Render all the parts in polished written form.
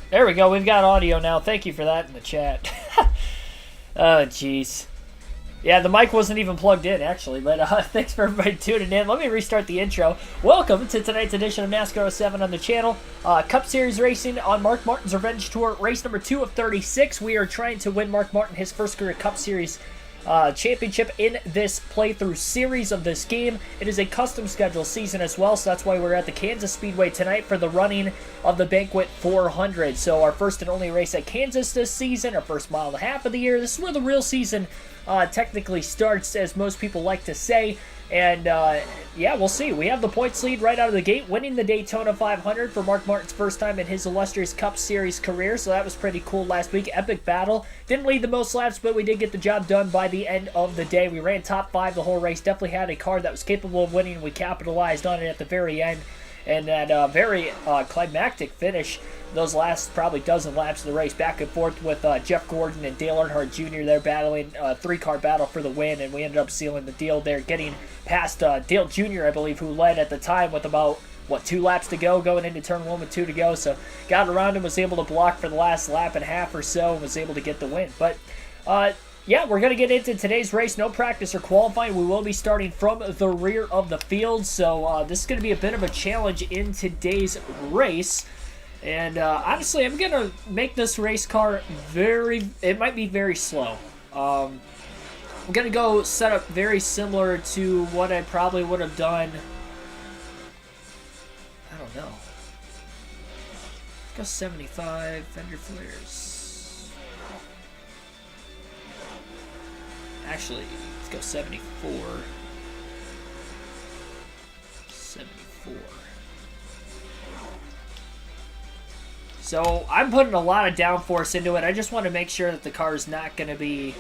There we go. We've got audio now. Thank you for that in the chat. Oh, jeez. Yeah, the mic wasn't even plugged in, actually, but thanks for everybody tuning in. Let me restart the intro. Welcome to tonight's edition of NASCAR 07 on the channel. Cup Series racing on Mark Martin's Revenge Tour, race number 2 of 36. We are trying to win Mark Martin his first career Cup Series championship in this playthrough series of this game. It is a custom schedule season as well, so that's why we're at the Kansas Speedway tonight for the running of the Banquet 400. So our first and only race at Kansas this season, our first mile and a half of the year. This is where the real season technically starts, as most people like to say. And yeah, we'll see. We have the points lead right out of the gate, winning the Daytona 500 for Mark Martin's first time in his illustrious Cup Series career, so that was pretty cool last week. Epic battle. Didn't lead the most laps, but we did get the job done by the end of the day. We ran top 5 the whole race. Definitely had a car that was capable of winning. We capitalized on it at the very end. And that very climactic finish, those last probably dozen laps of the race, back and forth with Jeff Gordon and Dale Earnhardt Jr. there battling a 3-car battle for the win, and we ended up sealing the deal there, getting past Dale Jr., I believe, who led at the time with about, 2 laps to go, going into turn 1 with 2 to go, so got around him, was able to block for the last lap and a half or so, and was able to get the win. But, yeah, we're going to get into today's race. No practice or qualifying. We will be starting from the rear of the field, so this is going to be a bit of a challenge in today's race. And honestly, I'm going to make this race car it might be very slow. I'm going to go set up very similar to what I probably would have done. I don't know. Let's go 75 fender flares. Actually, let's go 74. 74. So, I'm putting a lot of downforce into it. I just want to make sure that the car is not going to be...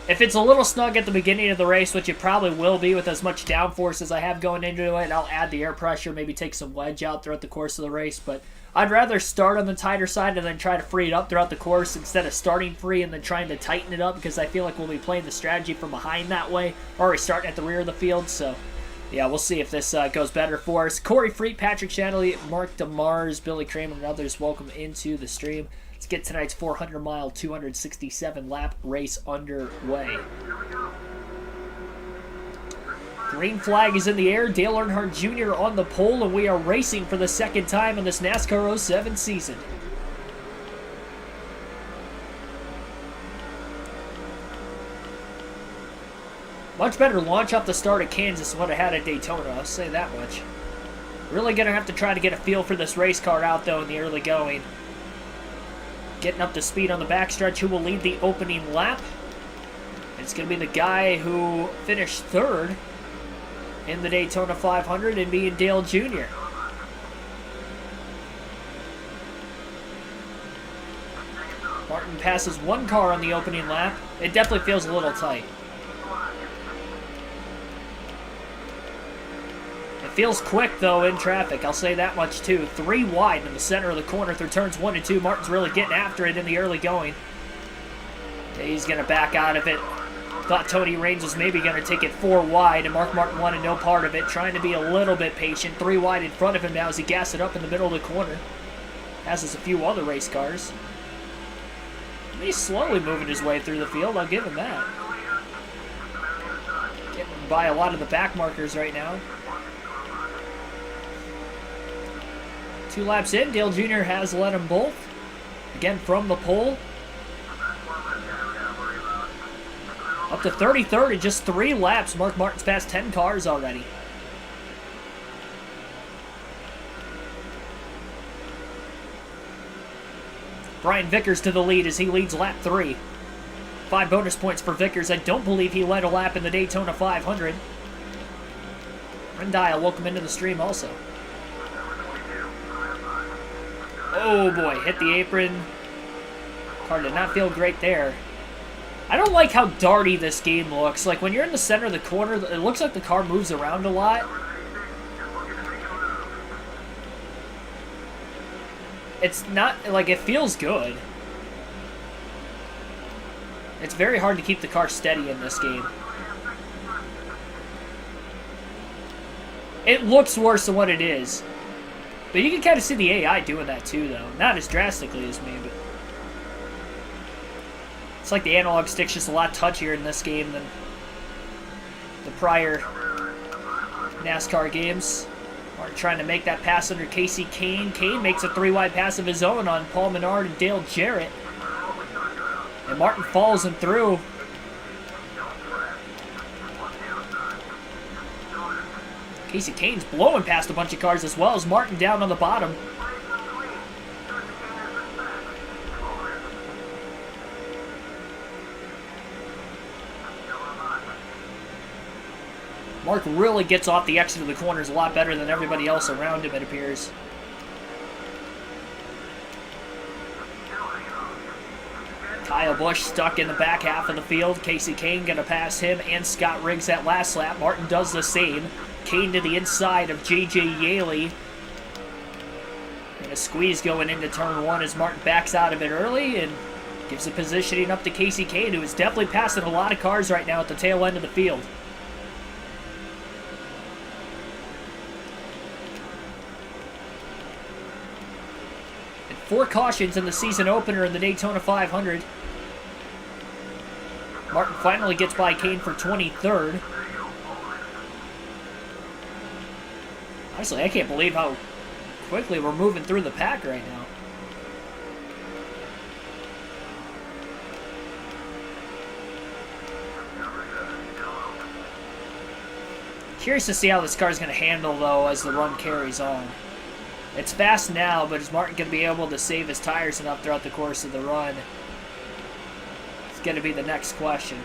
If it's a little snug at the beginning of the race, which it probably will be with as much downforce as I have going into it, I'll add the air pressure, maybe take some wedge out throughout the course of the race, but I'd rather start on the tighter side and then try to free it up throughout the course instead of starting free and then trying to tighten it up, because I feel like we'll be playing the strategy from behind that way, or we're starting at the rear of the field, so yeah, we'll see if this goes better for us. Corey Freet, Patrick Shanley, Mark DeMars, Billy Kramer, and others, welcome into the stream. Let's get tonight's 400-mile, 267-lap race underway. Green flag is in the air. Dale Earnhardt Jr. on the pole, and we are racing for the second time in this NASCAR 07 season. Much better launch off the start at Kansas than what I had at Daytona, I'll say that much. Really going to have to try to get a feel for this race car out, though, in the early going. Getting up to speed on the backstretch. Who will lead the opening lap? It's going to be the guy who finished third in the Daytona 500, and being Dale Jr. Martin passes one car on the opening lap. It definitely feels a little tight. It feels quick, though, in traffic. I'll say that much, too. 3 wide in the center of the corner through turns 1 and 2. Martin's really getting after it in the early going. He's going to back out of it. Thought Tony Raines was maybe going to take it 4 wide, and Mark Martin wanted no part of it, trying to be a little bit patient. 3 wide in front of him now as he gassed it up in the middle of the corner. Passes a few other race cars. He's slowly moving his way through the field, I'll give him that. Getting by a lot of the back markers right now. 2 laps in, Dale Jr. has led them both. Again, from the pole. Up to 33rd in just 3 laps. Mark Martin's passed 10 cars already. Brian Vickers to the lead as he leads lap 3. 5 bonus points for Vickers. I don't believe he led a lap in the Daytona 500. Rendile, welcome into the stream also. Oh boy, hit the apron. Car did not feel great there. I don't like how darty this game looks. Like, when you're in the center of the corner, it looks like the car moves around a lot. It's not, like, it feels good. It's very hard to keep the car steady in this game. It looks worse than what it is. But you can kind of see the AI doing that too, though. Not as drastically as me, but it's like the analog stick's just a lot touchier in this game than the prior NASCAR games. Martin trying to make that pass under Casey Kane. Kane makes a 3-wide pass of his own on Paul Menard and Dale Jarrett. And Martin follows him through. Casey Kane's blowing past a bunch of cars as well as Martin down on the bottom. Mark really gets off the exit of the corners a lot better than everybody else around him, it appears. Kyle Busch stuck in the back half of the field. Casey Kane going to pass him and Scott Riggs that last lap. Martin does the same. Kane to the inside of J.J. Yaley. And a squeeze going into turn 1 as Martin backs out of it early and gives the positioning up to Casey Kane, who is definitely passing a lot of cars right now at the tail end of the field. And 4 cautions in the season opener in the Daytona 500. Martin finally gets by Kane for 23rd. Honestly, I can't believe how quickly we're moving through the pack right now. Curious to see how this car is going to handle, though, as the run carries on. It's fast now, but is Martin going to be able to save his tires enough throughout the course of the run? It's going to be the next question.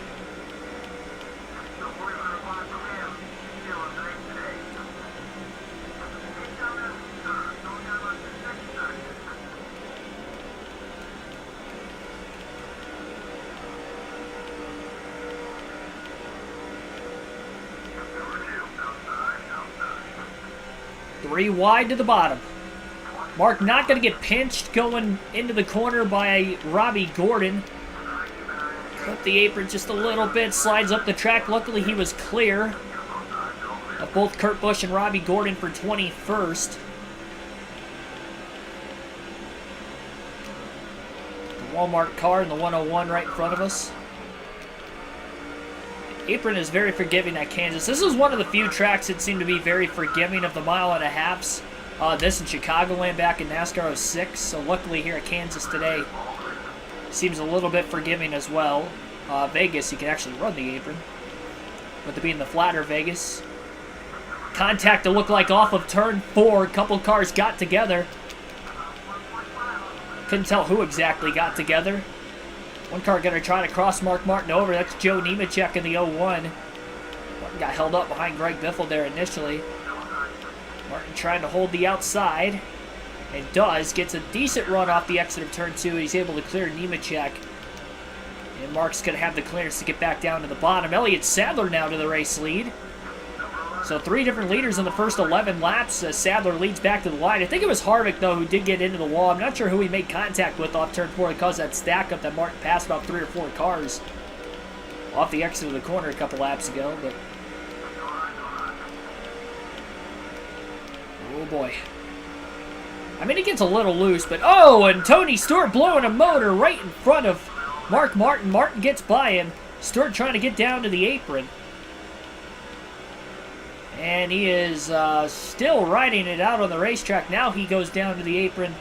Three wide to the bottom. Mark not going to get pinched going into the corner by Robbie Gordon. Clip the apron just a little bit, slides up the track. Luckily he was clear of both Kurt Busch and Robbie Gordon for 21st. The Walmart car in the 101 right in front of us. Apron is very forgiving at Kansas. This is one of the few tracks that seem to be very forgiving of the mile-and-a-halfs. This in Chicagoland back in NASCAR 06, so luckily here at Kansas today seems a little bit forgiving as well. Vegas, you can actually run the apron. With it being the flatter Vegas. Contact to look like off of turn 4. A couple cars got together. Couldn't tell who exactly got together. One car going to try to cross Mark Martin over. That's Joe Nemechek in the 01. Martin got held up behind Greg Biffle there initially. Martin trying to hold the outside. And does. Gets a decent run off the exit of turn 2. He's able to clear Nemechek. And Mark's going to have the clearance to get back down to the bottom. Elliott Sadler now to the race lead. So 3 different leaders in the first 11 laps. Sadler leads back to the line. I think it was Harvick, though, who did get into the wall. I'm not sure who he made contact with off turn 4 that caused that stack up that Martin passed about 3 or 4 cars off the exit of the corner a couple laps ago. But oh, boy. I mean, it gets a little loose, but oh, and Tony Stewart blowing a motor right in front of Mark Martin. Martin gets by him. Stewart trying to get down to the apron. And he is still riding it out on the racetrack. Now he goes down to the apron.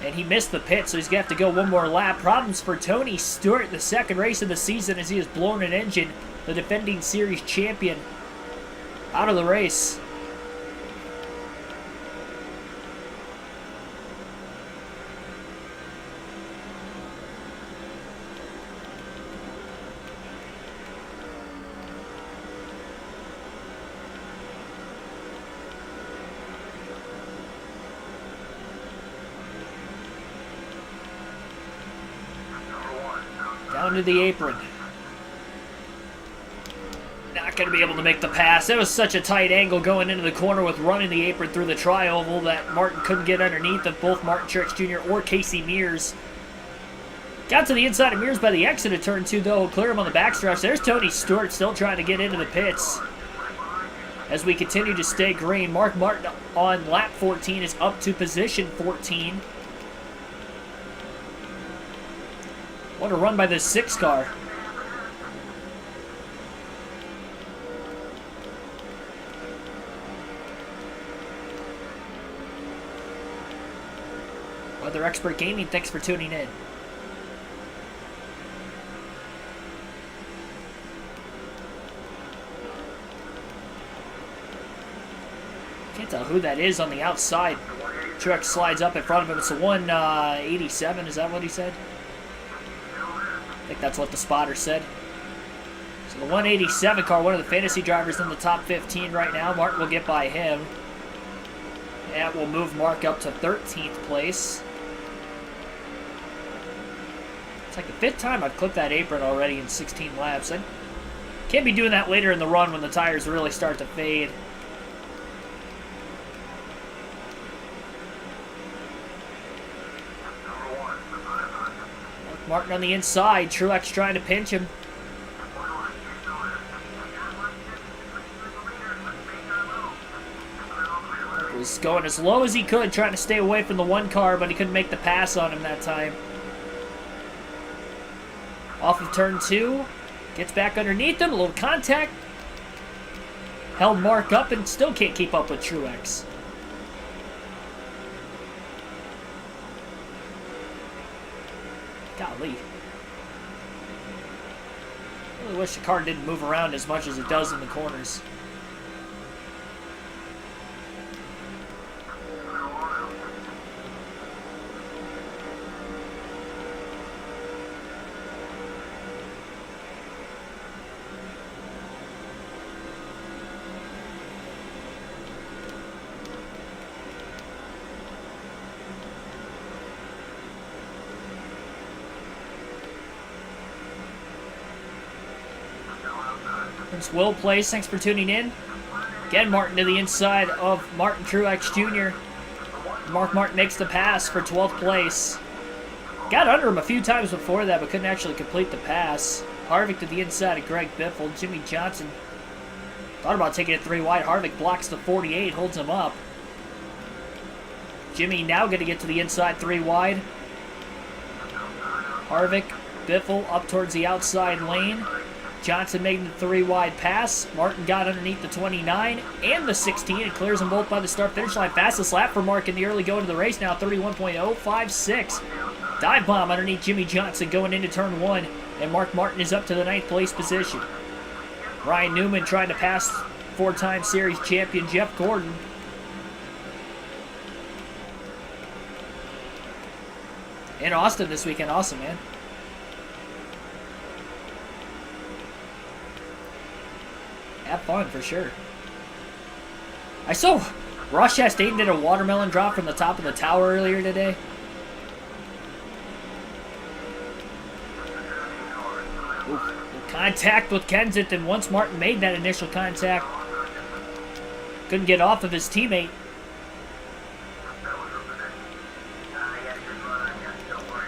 And he missed the pit, so he's going to have to go one more lap. Problems for Tony Stewart, the second race of the season, as he has blown an engine, the defending series champion, out of the race. Down to the apron. Not going to be able to make the pass. It was such a tight angle going into the corner with running the apron through the tri-oval that Martin couldn't get underneath of both Martin Truex Jr. or Casey Mears. Got to the inside of Mears by the exit of turn 2, though. Clear him on the backstretch. There's Tony Stewart still trying to get into the pits. as we continue to stay green. Mark Martin on lap 14 is up to position 14. What a run by this 6 car. Weather Expert Gaming, thanks for tuning in. Can't tell who that is on the outside. Truex slides up in front of him. It's the 187, is that what he said? I think that's what the spotter said. So the 187 car, one of the fantasy drivers in the top 15 right now. Mark will get by him. That will move Mark up to 13th place. It's like the 5th time I've clipped that apron already in 16 laps. I can't be doing that later in the run when the tires really start to fade. Martin on the inside. Truex trying to pinch him. Was going as low as he could, trying to stay away from the 1 car, but he couldn't make the pass on him that time. Off of turn 2. Gets back underneath him. A little contact. Held Mark up and still can't keep up with Truex. Golly. I really wish the car didn't move around as much as it does in the corners. It's Will Place, thanks for tuning in. Again, Martin to the inside of Martin Truex Jr. Mark Martin makes the pass for 12th place. Got under him a few times before that, but couldn't actually complete the pass. Harvick to the inside of Greg Biffle. Jimmy Johnson thought about taking it 3 wide. Harvick blocks the 48, holds him up. Jimmy now going to get to the inside 3 wide. Harvick, Biffle up towards the outside lane. Johnson made the 3 wide pass. Martin got underneath the 29 and the 16 and clears them both by the start-finish line. Fastest lap for Mark in the early going of the race now, 31.056. Dive bomb underneath Jimmy Johnson going into turn 1, and Mark Martin is up to the 9th place position. Ryan Newman trying to pass 4-time series champion Jeff Gordon. In Austin this weekend, awesome, man. Have fun, for sure. I saw Ross Chastain did a watermelon drop from the top of the tower earlier today. Ooh, contact with Kensington once Martin made that initial contact. Couldn't get off of his teammate.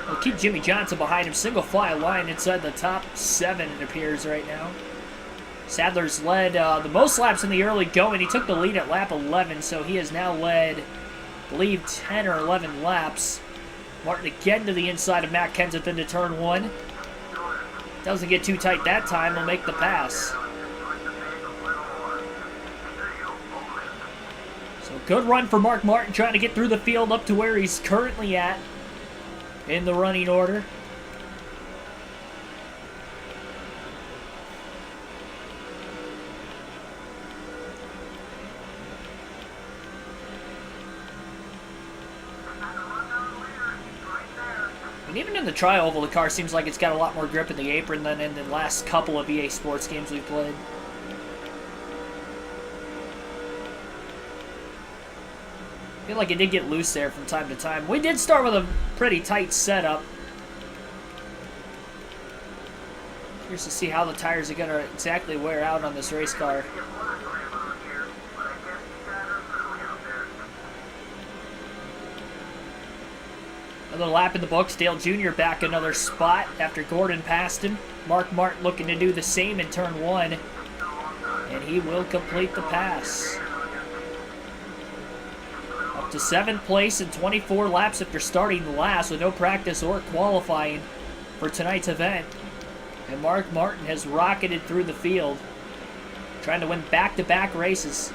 We'll keep Jimmy Johnson behind him. Single file line inside the top 7, it appears right now. Sadler's led the most laps in the early going. He took the lead at lap 11, so he has now led, I believe, 10 or 11 laps. Martin again to the inside of Matt Kensington to turn 1. Doesn't get too tight that time. He'll make the pass. So good run for Mark Martin, trying to get through the field up to where he's currently at in the running order. Even in the tri-oval, the car seems like it's got a lot more grip in the apron than in the last couple of EA Sports games we've played. I feel like it did get loose there from time to time. We did start with a pretty tight setup. Curious to see how the tires are going to exactly wear out on this race car. Another lap in the books. Dale Jr. back another spot after Gordon passed him. Mark Martin looking to do the same in turn 1. And he will complete the pass. Up to 7th place in 24 laps after starting last with no practice or qualifying for tonight's event. And Mark Martin has rocketed through the field, trying to win back-to-back races.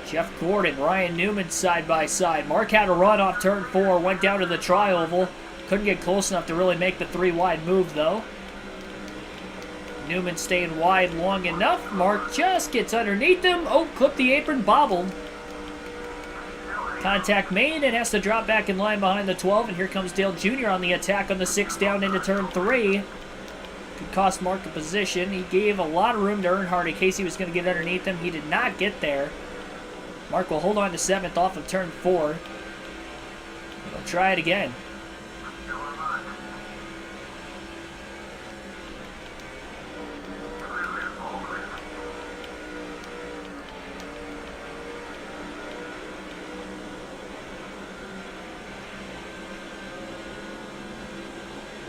Jeff Gordon, Ryan Newman side by side. Mark had a run off turn 4, went down to the tri-oval. Couldn't get close enough to really make the 3-wide move, though. Newman staying wide long enough. Mark just gets underneath him. Oh, clipped the apron, bobbled. Contact made and has to drop back in line behind the 12. And here comes Dale Jr. on the attack on the 6 down into turn 3. Could cost Mark a position. He gave a lot of room to Earnhardt in case he was going to get underneath him. He did not get there. Mark will hold on to 7th off of turn 4. He'll try it again.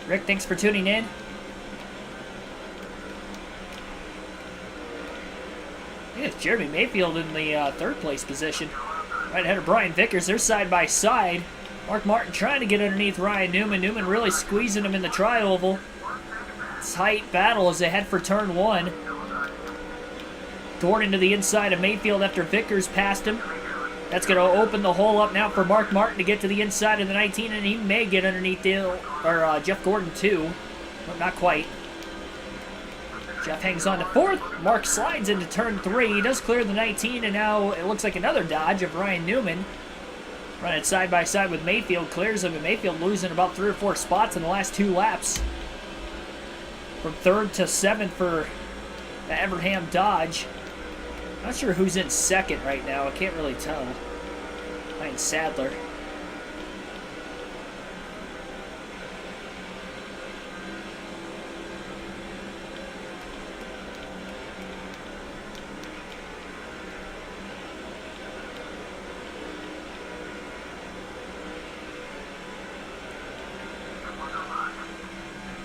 Rick, thanks for tuning in. Yeah, it's Jeremy Mayfield in the 3rd place position. Right ahead of Brian Vickers. They're side by side. Mark Martin trying to get underneath Ryan Newman. Newman really squeezing him in the tri-oval. Tight battle as they head for turn 1. Gordon to the inside of Mayfield after Vickers passed him. That's going to open the hole up now for Mark Martin to get to the inside of the 19, and he may get underneath Jeff Gordon too, but not quite. Jeff hangs on to 4th. Mark slides into turn 3. He does clear the 19, and now it looks like another dodge of Ryan Newman. Running side by side with Mayfield, clears him, and Mayfield losing about 3 or 4 spots in the last 2 laps. From 3rd to 7th for the Evernham Dodge. Not sure who's in 2nd right now. I can't really tell. Behind Sadler.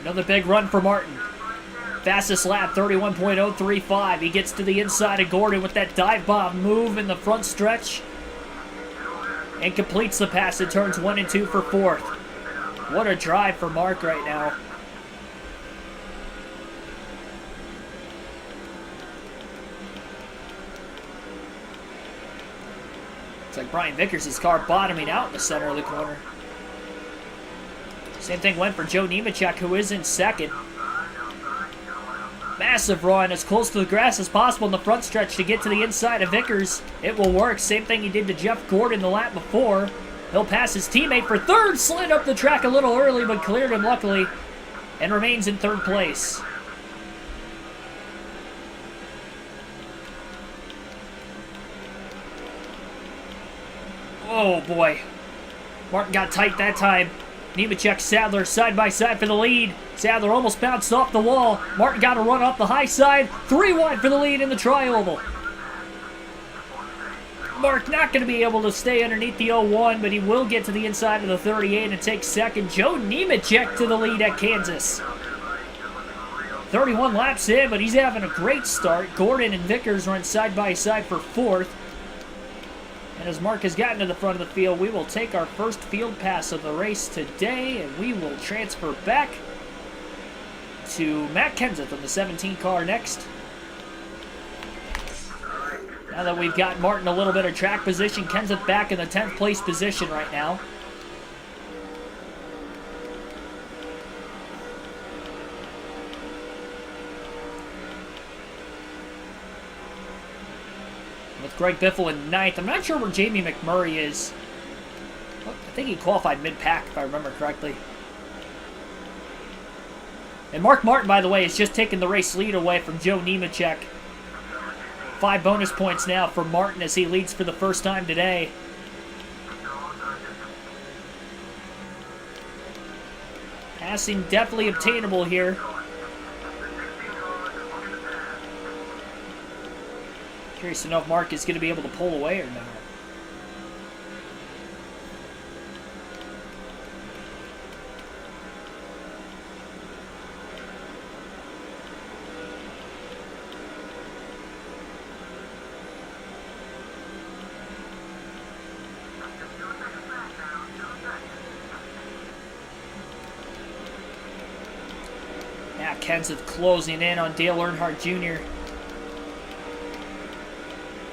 Another big run for Martin. Fastest lap, 31.035. He gets to the inside of Gordon with that dive bomb move in the front stretch. And completes the pass in turns 1 and 2 for 4th. What a drive for Mark right now. It's like Brian Vickers' car bottoming out in the center of the corner. Same thing went for Joe Nemechek, who is in 2nd. Massive run, as close to the grass as possible in the front stretch to get to the inside of Vickers. It will work. Same thing he did to Jeff Gordon the lap before. He'll pass his teammate for 3rd. Slid up the track a little early, but cleared him luckily. And remains in 3rd place. Oh boy. Martin got tight that time. Nemechek, Sadler side by side for the lead. Sadler almost bounced off the wall. Martin got a run off the high side. 3 wide for the lead in the tri-oval. Mark not going to be able to stay underneath the 01, but he will get to the inside of the 38 and take 2nd. Joe Nemechek to the lead at Kansas. 31 laps in, but he's having a great start. Gordon and Vickers run side by side for 4th. And as Mark has gotten to the front of the field, we will take our first field pass of the race today, and we will transfer back to Matt Kenseth on the 17 car next. Now that we've got Martin a little bit of track position, Kenseth back in the 10th place position right now. With Greg Biffle in 9th. I'm not sure where Jamie McMurray is. I think he qualified mid-pack, if I remember correctly. And Mark Martin, by the way, has just taken the race lead away from Joe Nemechek. 5 bonus points now for Martin as he leads for the first time today. Passing definitely obtainable here. Curious to know if Mark is going to be able to pull away or not. Now Kenseth closing in on Dale Earnhardt Jr.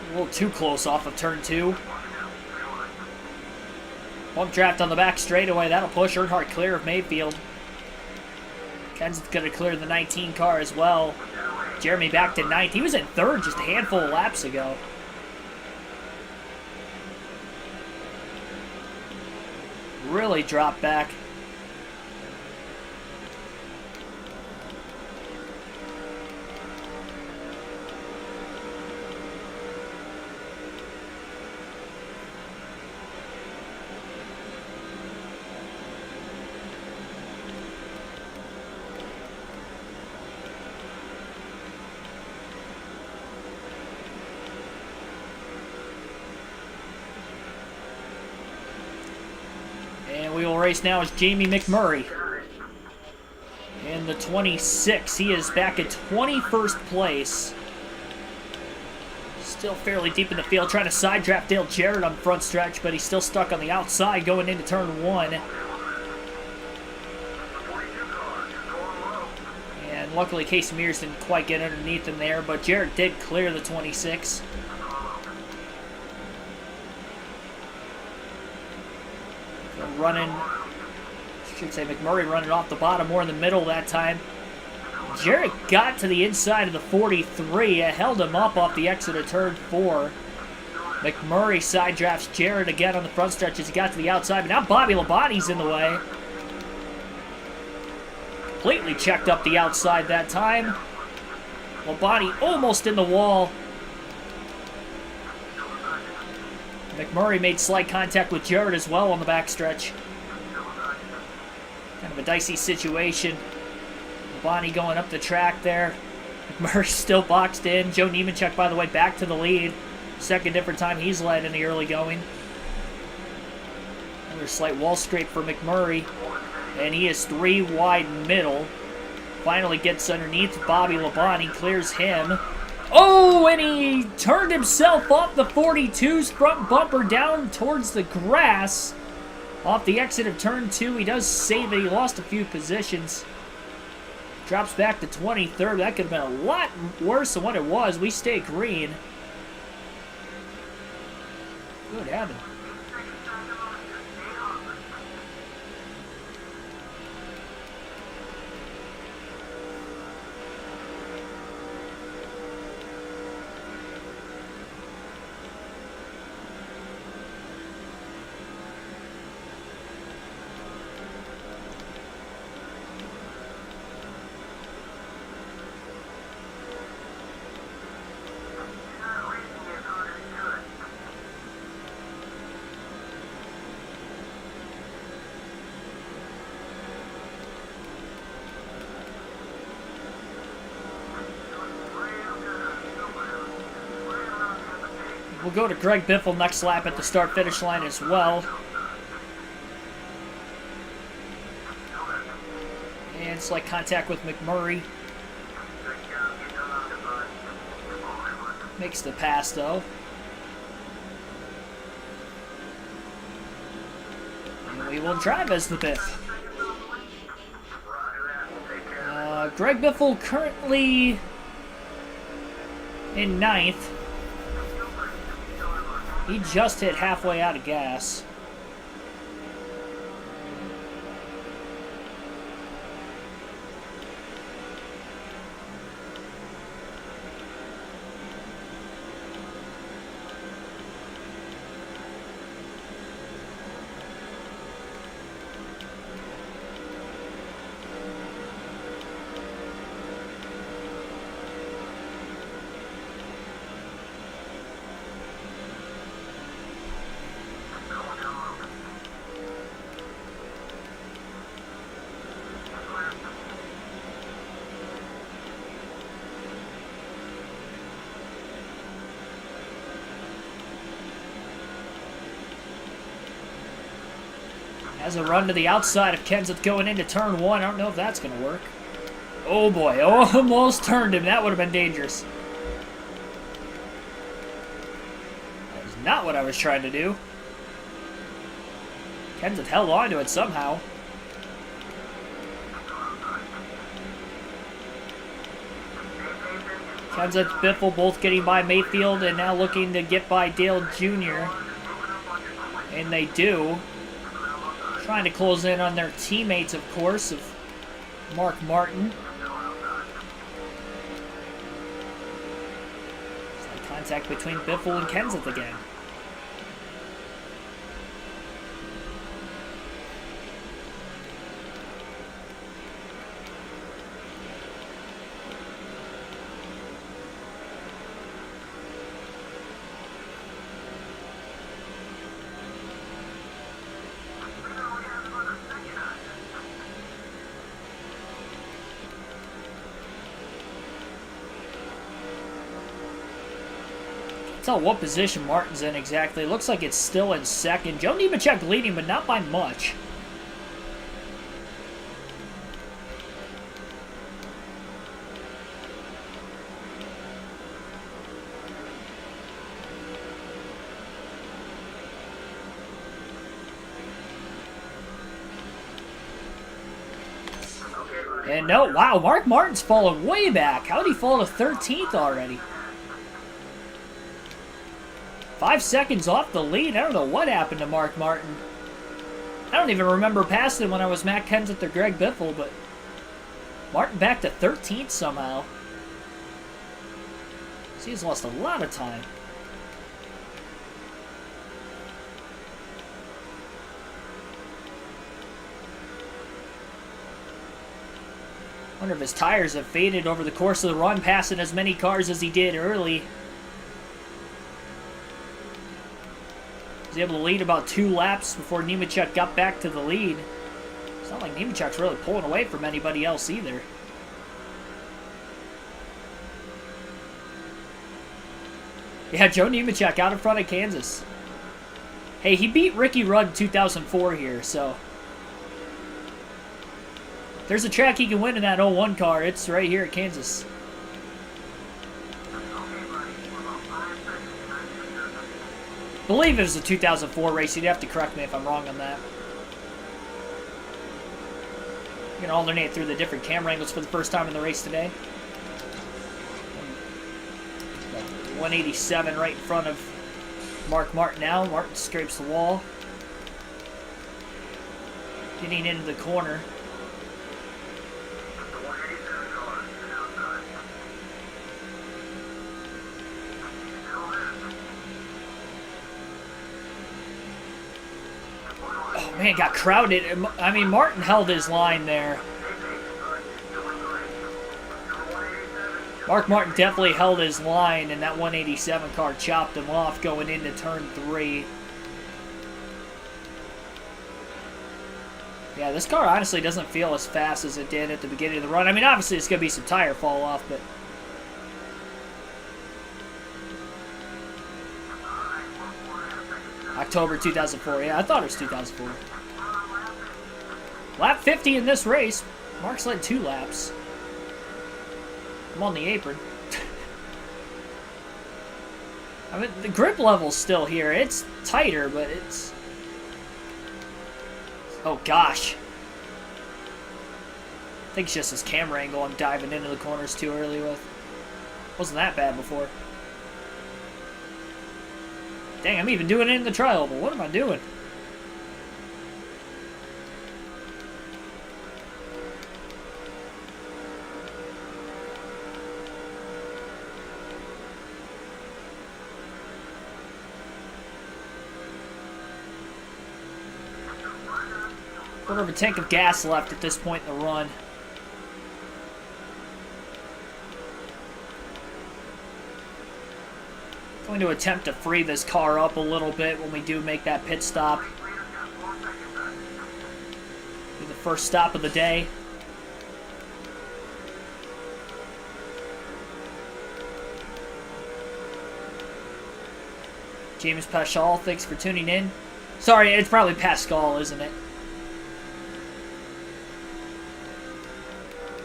A little too close off of turn 2. Bump draft on the back straightaway. That'll push Earnhardt clear of Mayfield. Kenseth's going to clear the 19 car as well. Jeremy back to 9th. He was in 3rd just a handful of laps ago. Really dropped back. We will race now as Jamie McMurray. In the 26, he is back at 21st place. Still fairly deep in the field, trying to side draft Dale Jarrett on the front stretch, but he's still stuck on the outside going into turn 1. And luckily Casey Mears didn't quite get underneath him there, but Jarrett did clear the 26. Running, should say McMurray running off the bottom, more in the middle that time. Jarrett got to the inside of the 43, held him up off the exit of turn 4. McMurray side drafts Jarrett again on the front stretch as he got to the outside, but now Bobby Labonte's in the way. Completely checked up the outside that time. Labonte almost in the wall. McMurray made slight contact with Jarrett as well on the backstretch. Kind of a dicey situation. Labonte going up the track there. McMurray still boxed in. Joe Nemechek, by the way, back to the lead. Second different time he's led in the early going. Another slight wall scrape for McMurray. And he is 3 wide middle. Finally gets underneath Bobby Labonte, clears him. Oh, and he turned himself off the 42's front bumper down towards the grass. Off the exit of turn 2, he does save it. He lost a few positions. Drops back to 23rd. That could have been a lot worse than what it was. We stay green. Good heaven. We'll go to Greg Biffle next lap at the start-finish line as well. And slight contact with McMurray. Makes the pass, though. And we will drive as the Biff. Greg Biffle currently in 9th. He just hit halfway out of gas. Has a run to the outside of Kenseth going into turn 1. I don't know if that's going to work. Oh boy, almost turned him. That would have been dangerous. That is not what I was trying to do. Kenseth held on to it somehow. Kenseth, Biffle both getting by Mayfield and now looking to get by Dale Jr. And they do. Trying to close in on their teammates, of course, of Mark Martin. Slight contact between Biffle and Kenseth again. Tell what position Martin's in exactly. Looks like it's still in second. Joe Nemechek leading, but not by much. And no, wow, Mark Martin's fallen way back. How did he fall to 13th already? 5 seconds off the lead. I don't know what happened to Mark Martin. I don't even remember passing him when I was Matt Kenseth or Greg Biffle, but Martin back to 13th somehow. So he's lost a lot of time. Wonder if his tires have faded over the course of the run, passing as many cars as he did early. He was able to lead about 2 laps before Nemechek got back to the lead. It's not like Nemechek's really pulling away from anybody else either. Yeah, Joe Nemechek out in front of Kansas. Hey, he beat Ricky Rudd in 2004 here, so if there's a track he can win in that 01 car, it's right here at Kansas. I believe it was a 2004 race. You'd have to correct me if I'm wrong on that. You're going to alternate through the different camera angles for the first time in the race today. 187 right in front of Mark Martin now. Martin scrapes the wall. Getting into the corner. Man, got crowded. I mean, Martin held his line there. Mark Martin definitely held his line, and that 187 car chopped him off going into turn 3. Yeah, this car honestly doesn't feel as fast as it did at the beginning of the run. I mean, obviously, it's going to be some tire fall off, but October 2004. Yeah, I thought it was 2004. Lap 50 in this race. Mark's led 2 laps. I'm on the apron. I mean, the grip level's still here. It's tighter, but it's... Oh, gosh. I think it's just this camera angle I'm diving into the corners too early with. Wasn't that bad before. Dang, I'm even doing it in the trial, but what am I doing? Quarter of a tank of gas left at this point in the run. Going to attempt to free this car up a little bit when we do make that pit stop. Be the first stop of the day. James Paschal, thanks for tuning in. Sorry, it's probably Pascal, isn't it?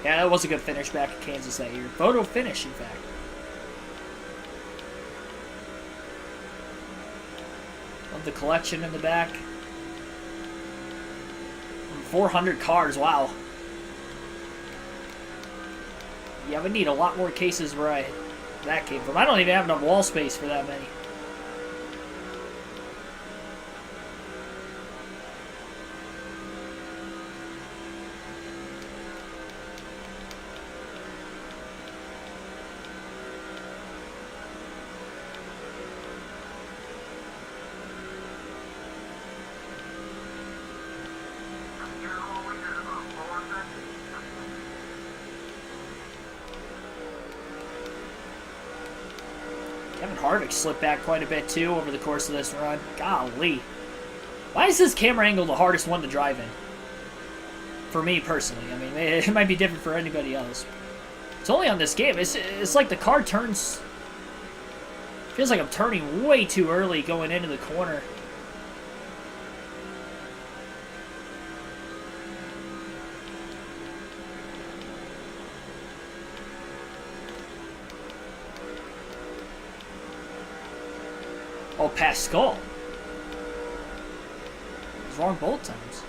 Yeah, that was a good finish back at Kansas that year. Photo finish, in fact. Love the collection in the back. 400 cars, wow. Yeah, we need a lot more cases where I that came from. I don't even have enough wall space for that many. Kevin Harvick slipped back quite a bit, too, over the course of this run. Golly. Why is this camera angle the hardest one to drive in? For me, personally. I mean, it might be different for anybody else. It's only on this game. It's like the car turns... Feels like I'm turning way too early going into the corner. Oh, Pascal. He's wrong both times.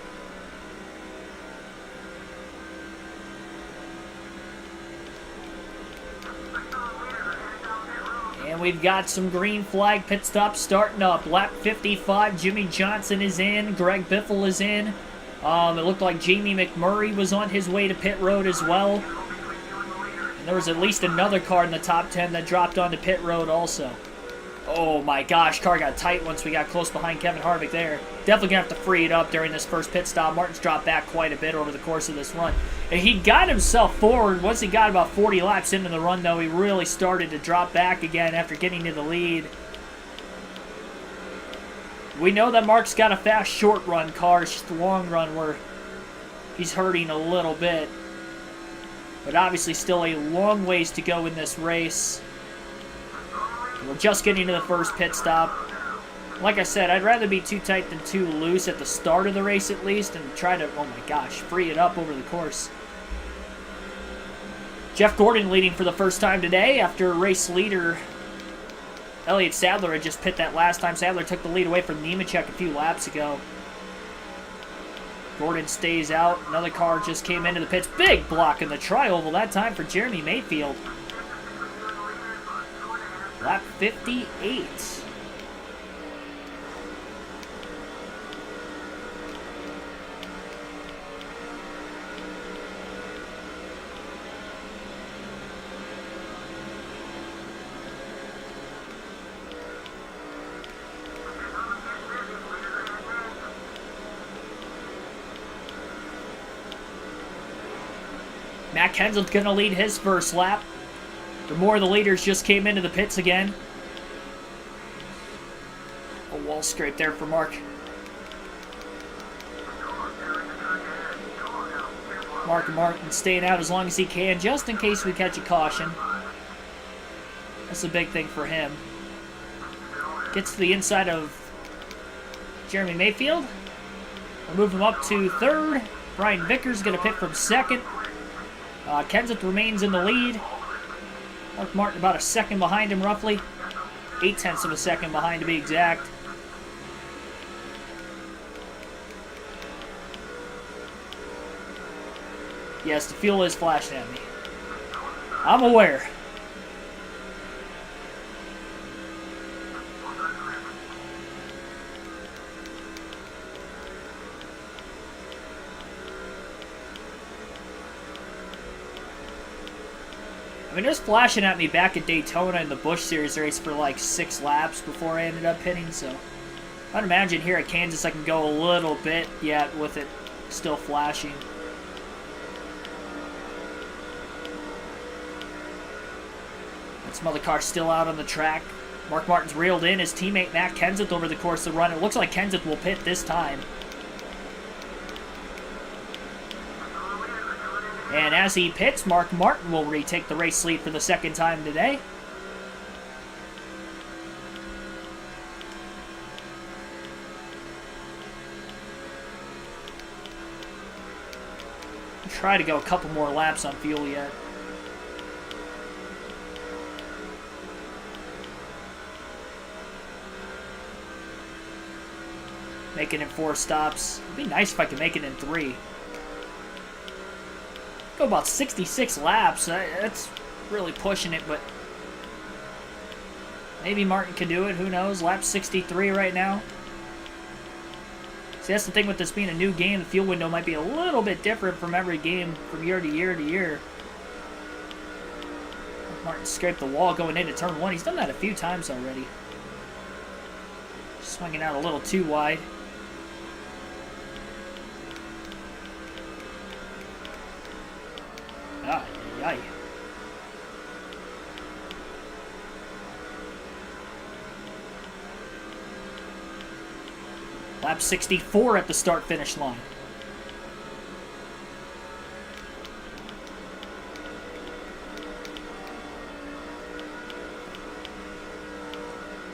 And we've got some green flag pit stops starting up. Lap 55, Jimmy Johnson is in. Greg Biffle is in. It looked like Jamie McMurray was on his way to pit road as well. And there was at least another car in the top 10 that dropped onto pit road also. Oh my gosh, car got tight once we got close behind Kevin Harvick there. Definitely going to have to free it up during this first pit stop. Martin's dropped back quite a bit over the course of this run. And he got himself forward. Once he got about 40 laps into the run, though, he really started to drop back again after getting to the lead. We know that Mark's got a fast short run car. It's just the long run where he's hurting a little bit. But obviously still a long ways to go in this race. We're just getting to the first pit stop. Like I said, I'd rather be too tight than too loose at the start of the race at least and try to, oh my gosh, free it up over the course. Jeff Gordon leading for the first time today after race leader Elliott Sadler had just pit that last time. Sadler took the lead away from Nemechek a few laps ago. Gordon stays out. Another car just came into the pits. Big block in the tri-oval that time for Jeremy Mayfield. Lap 58. Matt Kenseth's going to lead his first lap. The more of the leaders just came into the pits again. A wall scrape there for Mark. Mark Martin staying out as long as he can, just in case we catch a caution. That's a big thing for him. Gets to the inside of Jeremy Mayfield. We'll move him up to third. Brian Vickers going to pit from second. Kenseth remains in the lead. Mark Martin about a second behind him, roughly. 0.8 of a second behind, to be exact. Yes, the fuel is flashing at me. I'm aware. I mean, it was flashing at me back at Daytona in the Busch Series race for like 6 laps before I ended up hitting, so I'd imagine here at Kansas I can go a little bit yet with it still flashing. And some other cars still out on the track. Mark Martin's reeled in his teammate Matt Kenseth over the course of the run. It looks like Kenseth will pit this time. And as he pits, Mark Martin will retake the race lead for the second time today. Try to go a couple more laps on fuel yet. Making it 4 stops. It'd be nice if I could make it in 3. Go about 66 laps. That's really pushing it, but Maybe Martin can do it. Who knows? Lap 63 right now. See, that's the thing with this being a new game. The fuel window might be a little bit different from every game from year to year to year. Martin scraped the wall going into turn 1. He's done that a few times already. Swinging out a little too wide. Ah, yay. Lap 64 at the start-finish line.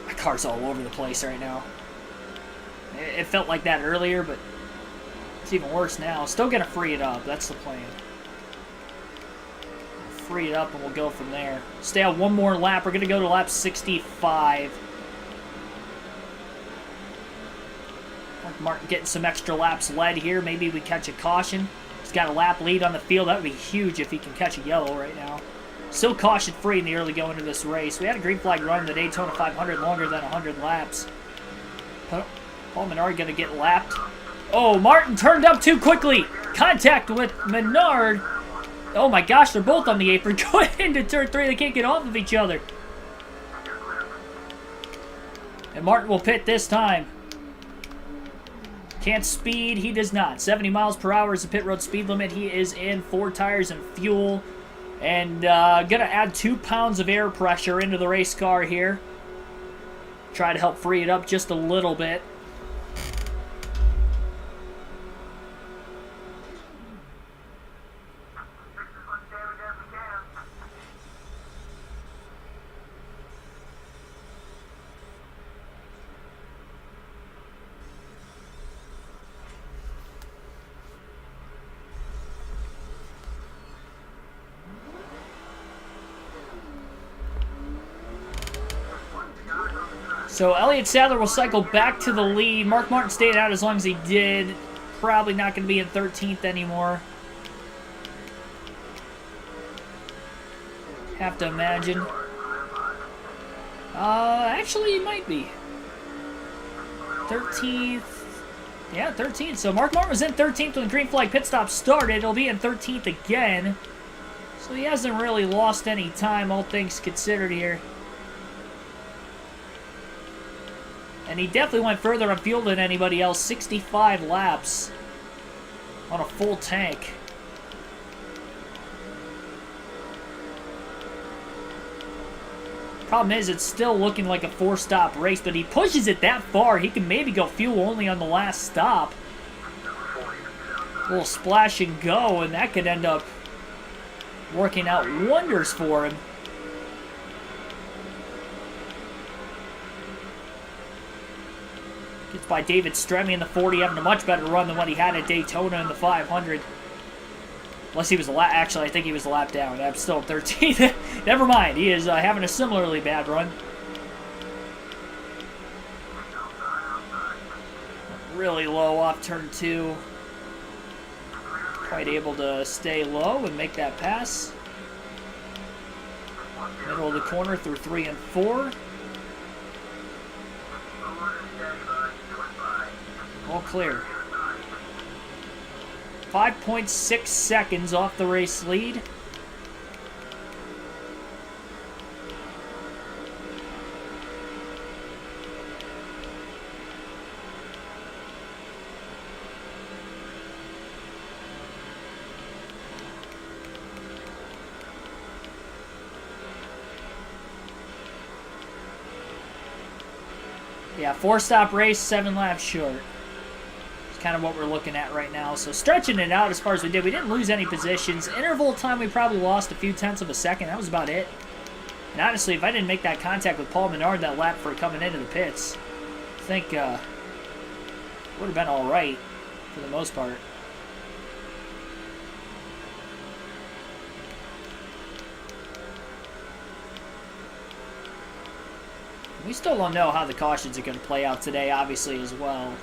My car's all over the place right now. It felt like that earlier, but it's even worse now. Still gonna free it up. That's the plan. Free it up and we'll go from there. Stay out one more lap. We're gonna go to lap 65. Martin getting some extra laps led here. Maybe we catch a caution. He's got a lap lead on the field. That would be huge if he can catch a yellow right now. Still caution free in the early going of this race. We had a green flag run in the Daytona 500 longer than 100 laps. Paul Menard going to get lapped. Oh, Martin turned up too quickly. Contact with Menard. Oh my gosh, they're both on the apron going into turn 3. They can't get off of each other. And Martin will pit this time. Can't speed, he does not. 70 miles per hour is the pit road speed limit. He is in 4 tires and fuel. And gonna add 2 pounds of air pressure into the race car here. Try to help free it up just a little bit. So Elliott Sadler will cycle back to the lead. Mark Martin stayed out as long as he did. Probably not going to be in 13th anymore. Have to imagine. Actually, he might be. 13th. Yeah, 13th. So Mark Martin was in 13th when the green flag pit stop started. He'll be in 13th again. So he hasn't really lost any time, all things considered here. And he definitely went further on fuel than anybody else. 65 laps on a full tank. Problem is, it's still looking like a 4-stop race, but he pushes it that far, he can maybe go fuel only on the last stop. A little splash and go, and that could end up working out wonders for him. Gets by David Stremme in the 40, having a much better run than what he had at Daytona in the 500. Unless he was a lap. Actually, I think he was a lap down. I'm still 13th. Never mind. He is having a similarly bad run. Really low off turn 2. Quite able to stay low and make that pass. Middle of the corner through 3 and 4. All clear. 5.6 seconds off the race lead. Yeah, 4-stop race, 7 laps short. Kind of what we're looking at right now. So stretching it out as far as we did. We didn't lose any positions. Interval time, we probably lost a few tenths of a second. That was about it. And honestly, if I didn't make that contact with Paul Menard that lap for coming into the pits, I think would have been all right for the most part. We still don't know how the cautions are going to play out today, obviously, as well.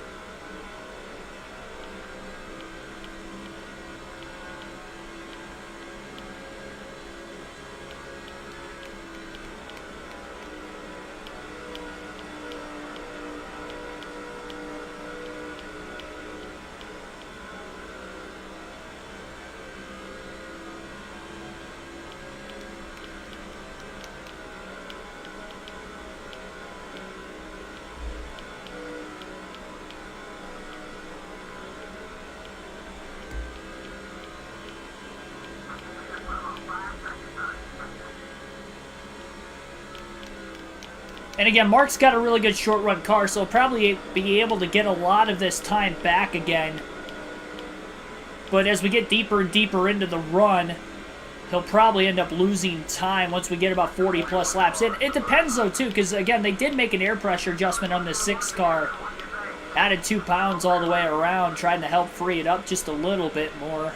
And again, Mark's got a really good short run car, so he'll probably be able to get a lot of this time back again. But as we get deeper and deeper into the run, he'll probably end up losing time once we get about 40 plus laps in. It depends though too, because again, they did make an air pressure adjustment on this 6 car. Added 2 pounds all the way around, trying to help free it up just a little bit more.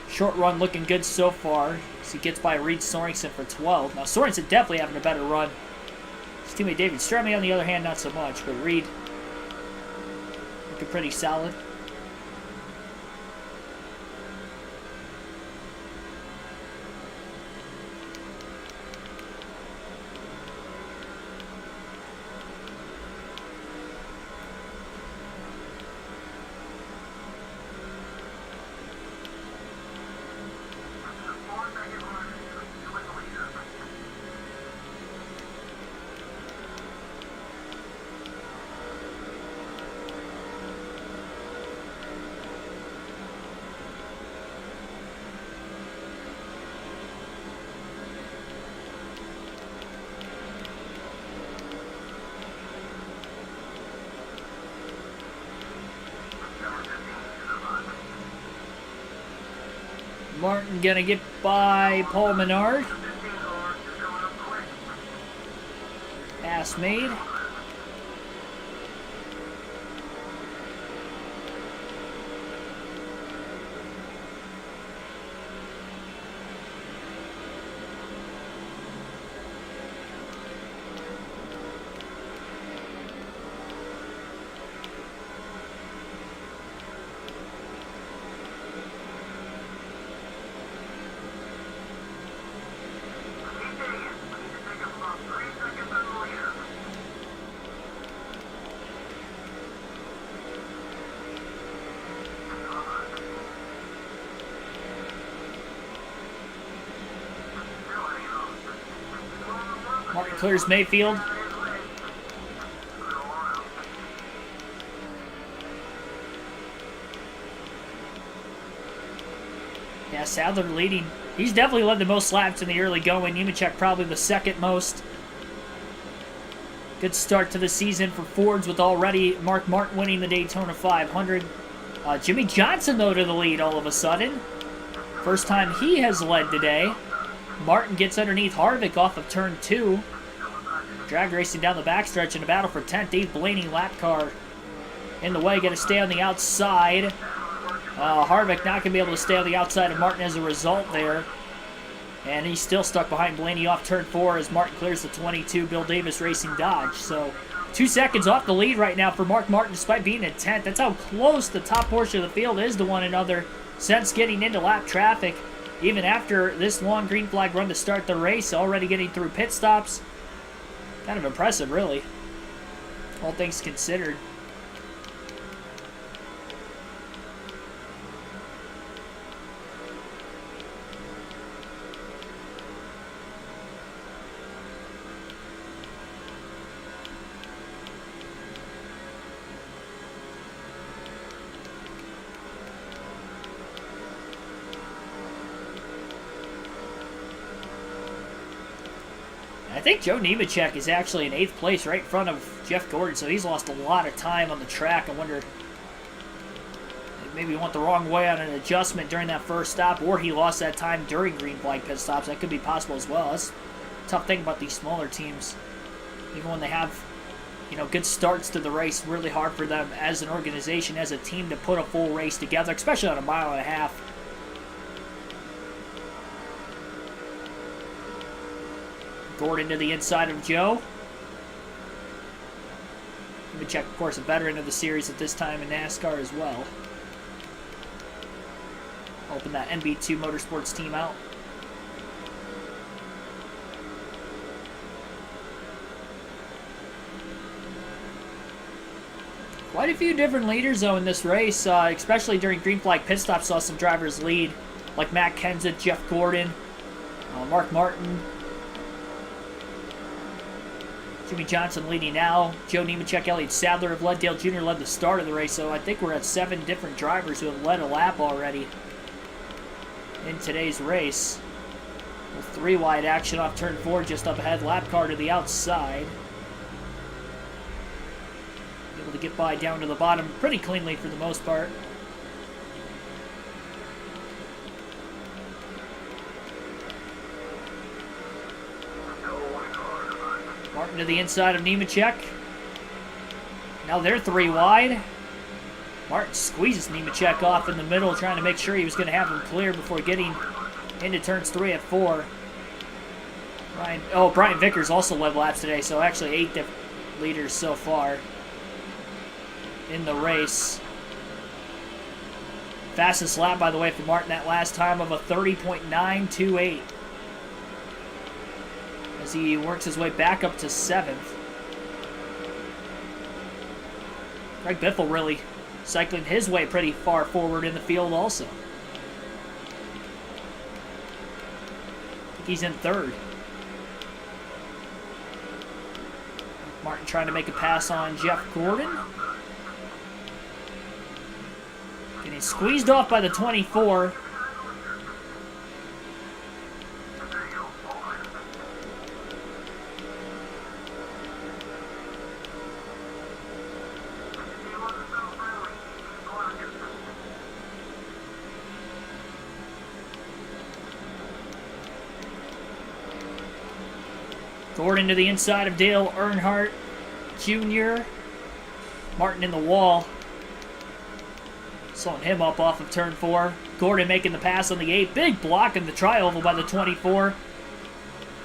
Short run looking good so far. As he gets by Reed Sorensen for 12. Now Sorensen definitely having a better run. His teammate David Stremme on the other hand, not so much, but Reed looking pretty solid. Martin gonna get by Paul Menard. Pass made. Martin clears Mayfield. Yeah, Sadler leading. He's definitely led the most laps in the early going. Nemechek probably the second most. Good start to the season for Fords with already Mark Martin winning the Daytona 500. Jimmy Johnson, though, to the lead all of a sudden. First time he has led today. Martin gets underneath Harvick off of turn 2. Drag racing down the backstretch in a battle for 10th. Dave Blaney lap car in the way. Going to stay on the outside. Harvick not going to be able to stay on the outside of Martin as a result there. And he's still stuck behind Blaney off turn 4 as Martin clears the 22 Bill Davis Racing Dodge. So 2 seconds off the lead right now for Mark Martin despite being in 10th. That's how close the top portion of the field is to one another since getting into lap traffic. Even after this long green flag run to start the race, already getting through pit stops. Kind of impressive, really, all things considered. I think Joe Nemechek is actually in 8th place right in front of Jeff Gordon, so he's lost a lot of time on the track. I wonder if maybe he went the wrong way on an adjustment during that first stop, or he lost that time during green flag pit stops. That could be possible as well. That's a tough thing about these smaller teams. Even when they have, good starts to the race, really hard for them as an organization, as a team to put a full race together, especially on a mile and a half. Gordon to the inside of Joe. Nemechek, of course, a veteran of the series at this time in NASCAR as well. Helping that NB2 Motorsports team out. Quite a few different leaders, though, in this race, especially during green flag pit stops. Saw some drivers lead, like Matt Kenseth, Jeff Gordon, Mark Martin, Jimmy Johnson leading now. Joe Nemechek, Elliott Sadler have led. Dale Jr. led the start of the race, so I think we're at 7 different drivers who have led a lap already in today's race. Little 3-wide action off turn 4, just up ahead. Lap car to the outside. Able to get by down to the bottom pretty cleanly for the most part. Martin to the inside of Nemechek. Now they're 3 wide. Martin squeezes Nemechek off in the middle, trying to make sure he was going to have him clear before getting into turns 3 and 4. Brian Vickers also led laps today, so actually 8 different leaders so far in the race. Fastest lap, by the way, for Martin that last time of a 30.928. As he works his way back up to 7th. Greg Biffle really cycling his way pretty far forward in the field also. I think he's in 3rd. Martin trying to make a pass on Jeff Gordon. Getting squeezed off by the 24. Gordon to the inside of Dale Earnhardt Jr. Martin in the wall. Slowing him up off of turn 4. Gordon making the pass on the 8. Big block in the tri-oval by the 24.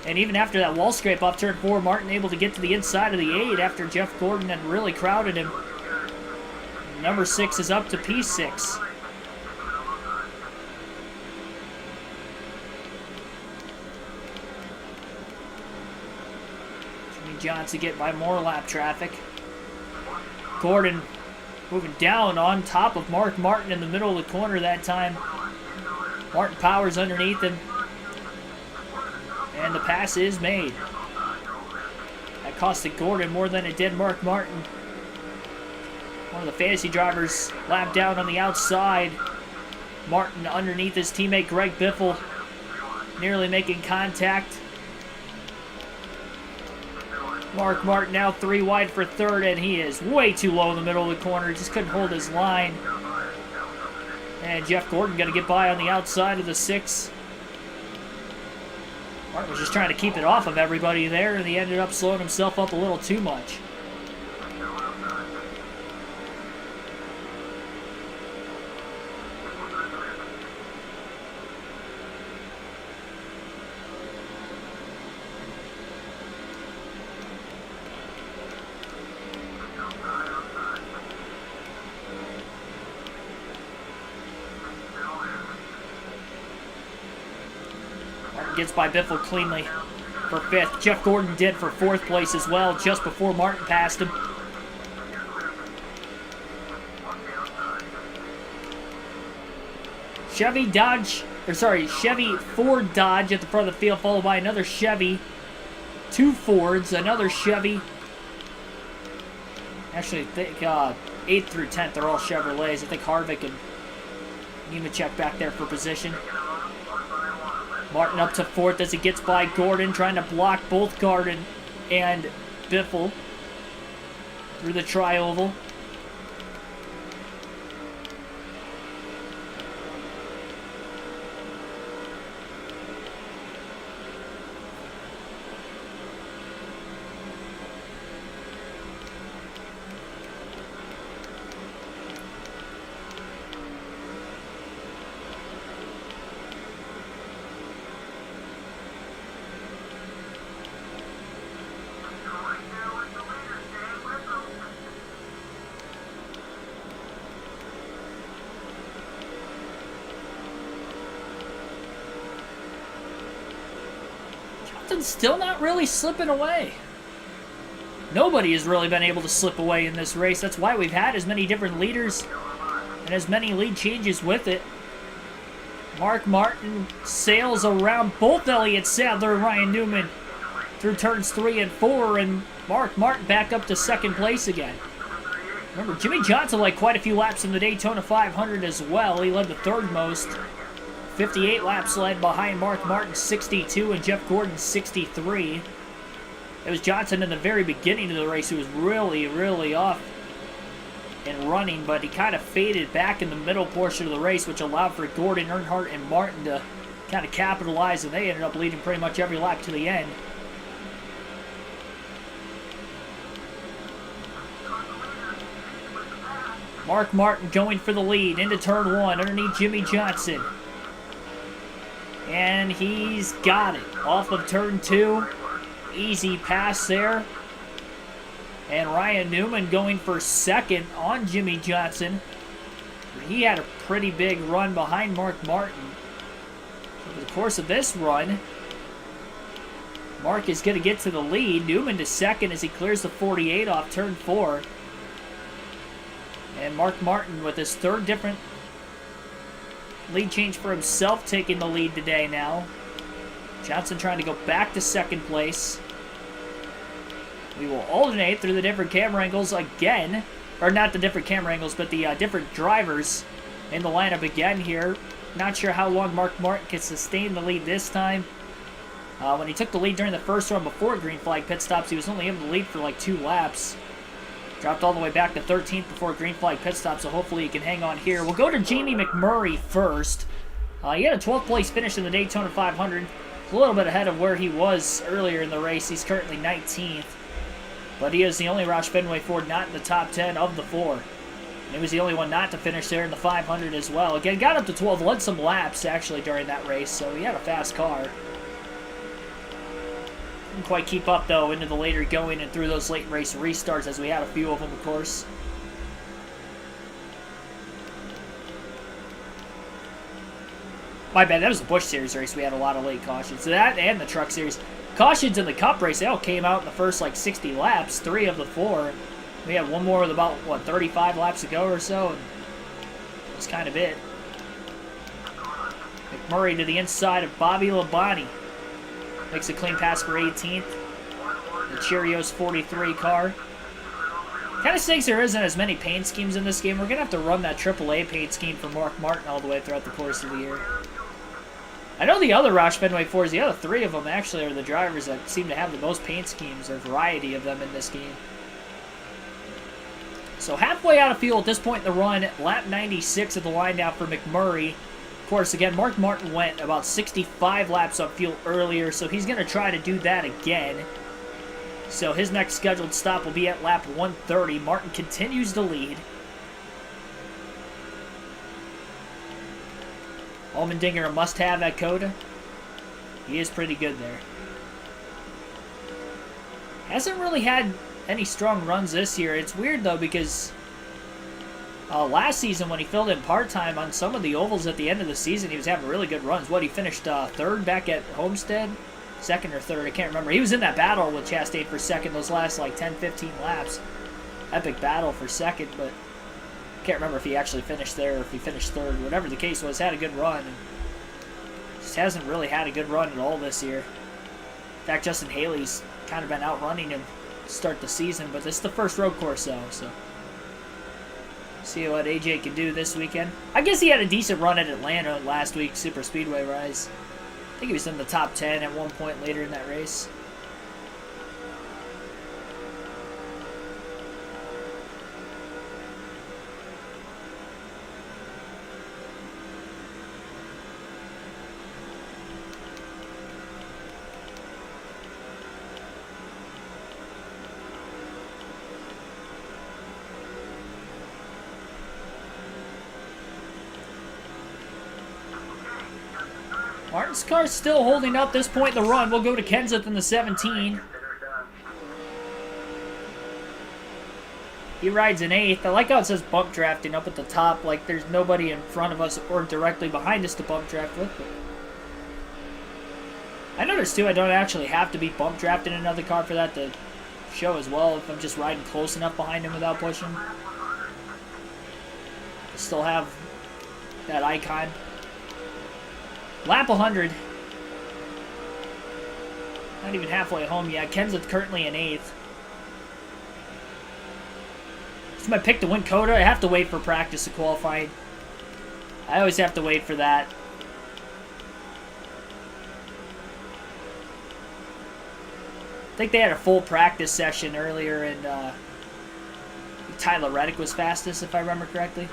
And even after that wall scrape off turn 4, Martin able to get to the inside of the 8 after Jeff Gordon had really crowded him. Number 6 is up to P6. Johnson get by more lap traffic. Gordon moving down on top of Mark Martin in the middle of the corner that time. Martin powers underneath him. And the pass is made. That costed Gordon more than it did Mark Martin. One of the fantasy drivers lapped down on the outside. Martin underneath his teammate Greg Biffle, nearly making contact. Mark Martin now 3 wide for 3rd, and he is way too low in the middle of the corner. Just couldn't hold his line. And Jeff Gordon going to get by on the outside of the 6. Martin was just trying to keep it off of everybody there, and he ended up slowing himself up a little too much. Gets by Biffle cleanly for 5th. Jeff Gordon did for 4th place as well, just before Martin passed him. Chevy Ford Dodge at the front of the field, followed by another Chevy, 2 Fords, another Chevy. Actually, I think 8th through 10th are all Chevrolets. I think Harvick and Nemechek back there for position. Martin up to 4th as he gets by Gordon, trying to block both Gordon and Biffle through the tri-oval. Still not really slipping away. Nobody has really been able to slip away in this race. That's why we've had as many different leaders and as many lead changes with it. Mark Martin sails around both Elliott Sadler and Ryan Newman through turns 3 and 4, and Mark Martin back up to 2nd place again. Remember, Jimmy Johnson led quite a few laps in the Daytona 500 as well. He led the 3rd most 58 laps led behind Mark Martin, 62, and Jeff Gordon, 63. It was Johnson in the very beginning of the race who was really, really off and running, but he kind of faded back in the middle portion of the race, which allowed for Gordon, Earnhardt, and Martin to kind of capitalize, and they ended up leading pretty much every lap to the end. Mark Martin going for the lead into turn 1 underneath Jimmy Johnson. And he's got it. Off of turn 2. Easy pass there. And Ryan Newman going for second on Jimmy Johnson. He had a pretty big run behind Mark Martin. Over the course of this run, Mark is going to get to the lead. Newman to second as he clears the 48 off turn 4. And Mark Martin with his third different lead change for himself, taking the lead today now. Johnson trying to go back to second place. We will alternate through the different camera angles again. Or not the different camera angles, but the different drivers in the lineup again here. Not sure how long Mark Martin can sustain the lead this time. When he took the lead during the first run before green flag pit stops, he was only able to lead for like 2 laps. Dropped all the way back to 13th before green flag pit stop, so hopefully he can hang on here. We'll go to Jamie McMurray first. He had a 12th place finish in the Daytona 500. A little bit ahead of where he was earlier in the race. He's currently 19th. But he is the only Roush Fenway Ford not in the top 10 of the 4. And he was the only one not to finish there in the 500 as well. Again, got up to 12, led some laps actually during that race, so he had a fast car. Didn't quite keep up, though, into the later going and through those late race restarts, as we had a few of them, of course. My bad, that was the Busch Series race. We had a lot of late cautions. So that and the Truck Series. Cautions in the Cup race, they all came out in the first, like, 60 laps, 3 of the 4. We had one more with about, what, 35 laps to go or so, and that's kind of it. McMurray to the inside of Bobby Labonte. Makes a clean pass for 18th. The Cheerios 43 car. Kind of stinks there isn't as many paint schemes in this game. We're going to have to run that AAA paint scheme for Mark Martin all the way throughout the course of the year. I know the other Roush Fenway 4s, the other 3 of them actually are the drivers that seem to have the most paint schemes, or variety of them in this game. So halfway out of fuel at this point in the run, lap 96 of the line now for McMurray. Of course, again, Mark Martin went about 65 laps on fuel earlier, so he's going to try to do that again. So his next scheduled stop will be at lap 130. Martin continues to lead. Allmendinger a must-have at COTA. He is pretty good there. Hasn't really had any strong runs this year. It's weird, though, because last season when he filled in part-time on some of the ovals at the end of the season, he was having really good runs. What, he finished 3rd back at Homestead? 2nd or 3rd, I can't remember. He was in that battle with Chastain for 2nd those last, like, 10, 15 laps. Epic battle for 2nd, but can't remember if he actually finished there or if he finished 3rd. Whatever the case was, had a good run. And just hasn't really had a good run at all this year. In fact, Justin Haley's kind of been outrunning him to start the season, but this is the first road course, though, so see what AJ can do this weekend. I guess he had a decent run at Atlanta last week, Super Speedway Rise. I think he was in the top 10 at one point later in that race. Martin's car's still holding up this point in the run. We'll go to Kenseth in the 17. He rides an 8th. I like how it says bump drafting up at the top, like there's nobody in front of us or directly behind us to bump draft with. But I noticed, too, I don't actually have to be bump drafting another car for that to show as well if I'm just riding close enough behind him without pushing. I still have that icon. Lap 100. Not even halfway home yet. Kenseth currently in 8th. It's my pick to win COTA. I have to wait for practice to qualify. I always have to wait for that. I think they had a full practice session earlier, and Tyler Reddick was fastest, if I remember correctly.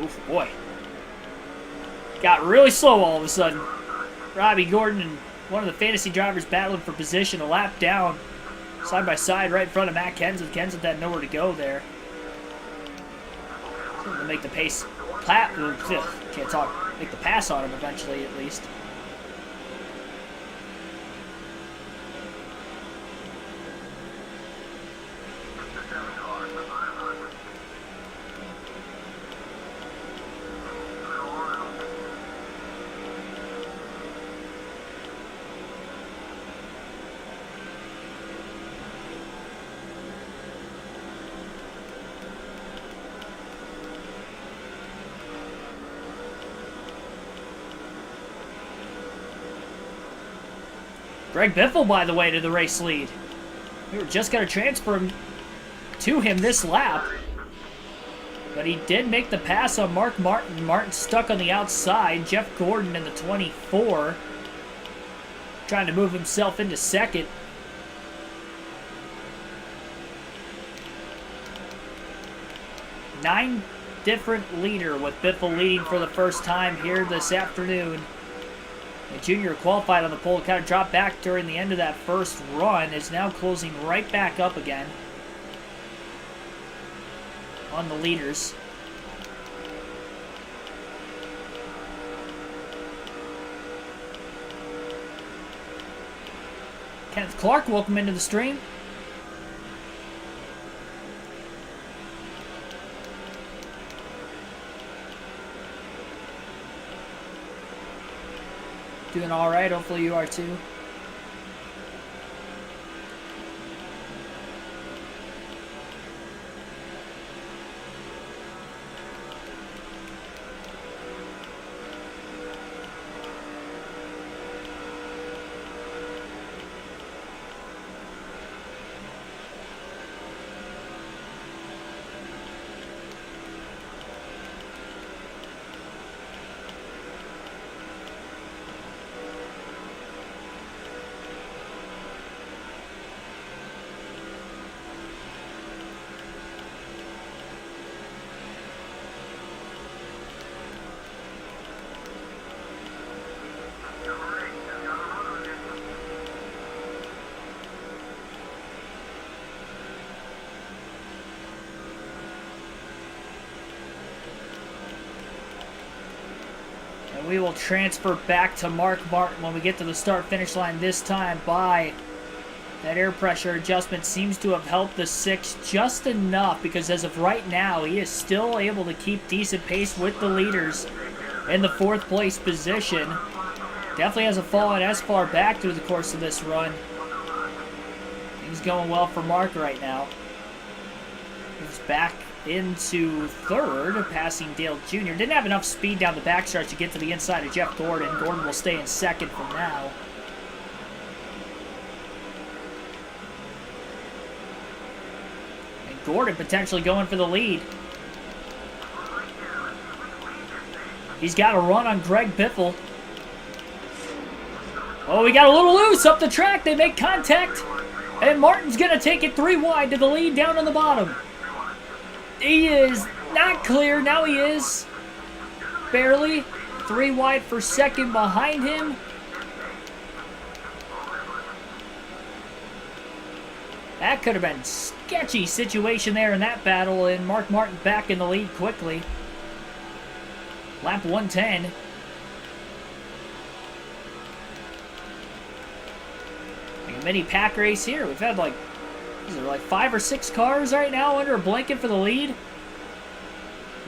Oof, boy. Got really slow all of a sudden. Robbie Gordon and one of the fantasy drivers battling for position, a lap down, side by side, right in front of Matt Kenseth. Kenseth had nowhere to go there. To make the pace, can't talk, make the pass on him eventually at least. Greg Biffle, by the way, to the race lead. We were just going to transfer him to him this lap. But he did make the pass on Mark Martin. Martin stuck on the outside. Jeff Gordon in the 24. Trying to move himself into second. Nine different leader with Biffle leading for the first time here this afternoon. The junior qualified on the pole, kind of dropped back during the end of that first run, is now closing right back up again on the leaders. Kenneth Clark, welcome into the stream. Doing all right. Hopefully you are too. We will transfer back to Mark Martin when we get to the start-finish line this time by that air pressure adjustment. Seems to have helped the 6 just enough because as of right now, he is still able to keep decent pace with the leaders in the 4th place position. Definitely hasn't fallen as far back through the course of this run. Things going well for Mark right now. He's back into 3rd, passing Dale Jr. Didn't have enough speed down the backstretch to get to the inside of Jeff Gordon. Gordon will stay in 2nd for now. And Gordon potentially going for the lead. He's got a run on Greg Biffle. Oh, he got a little loose up the track. They make contact. And Martin's going to take it 3 wide to the lead down on the bottom. He is not clear. Now he is. Barely. 3 wide for 2nd behind him. That could have been a sketchy situation there in that battle, and Mark Martin back in the lead quickly. Lap 110. Like a mini pack race here. We've had is there like 5 or 6 cars right now under a blanket for the lead?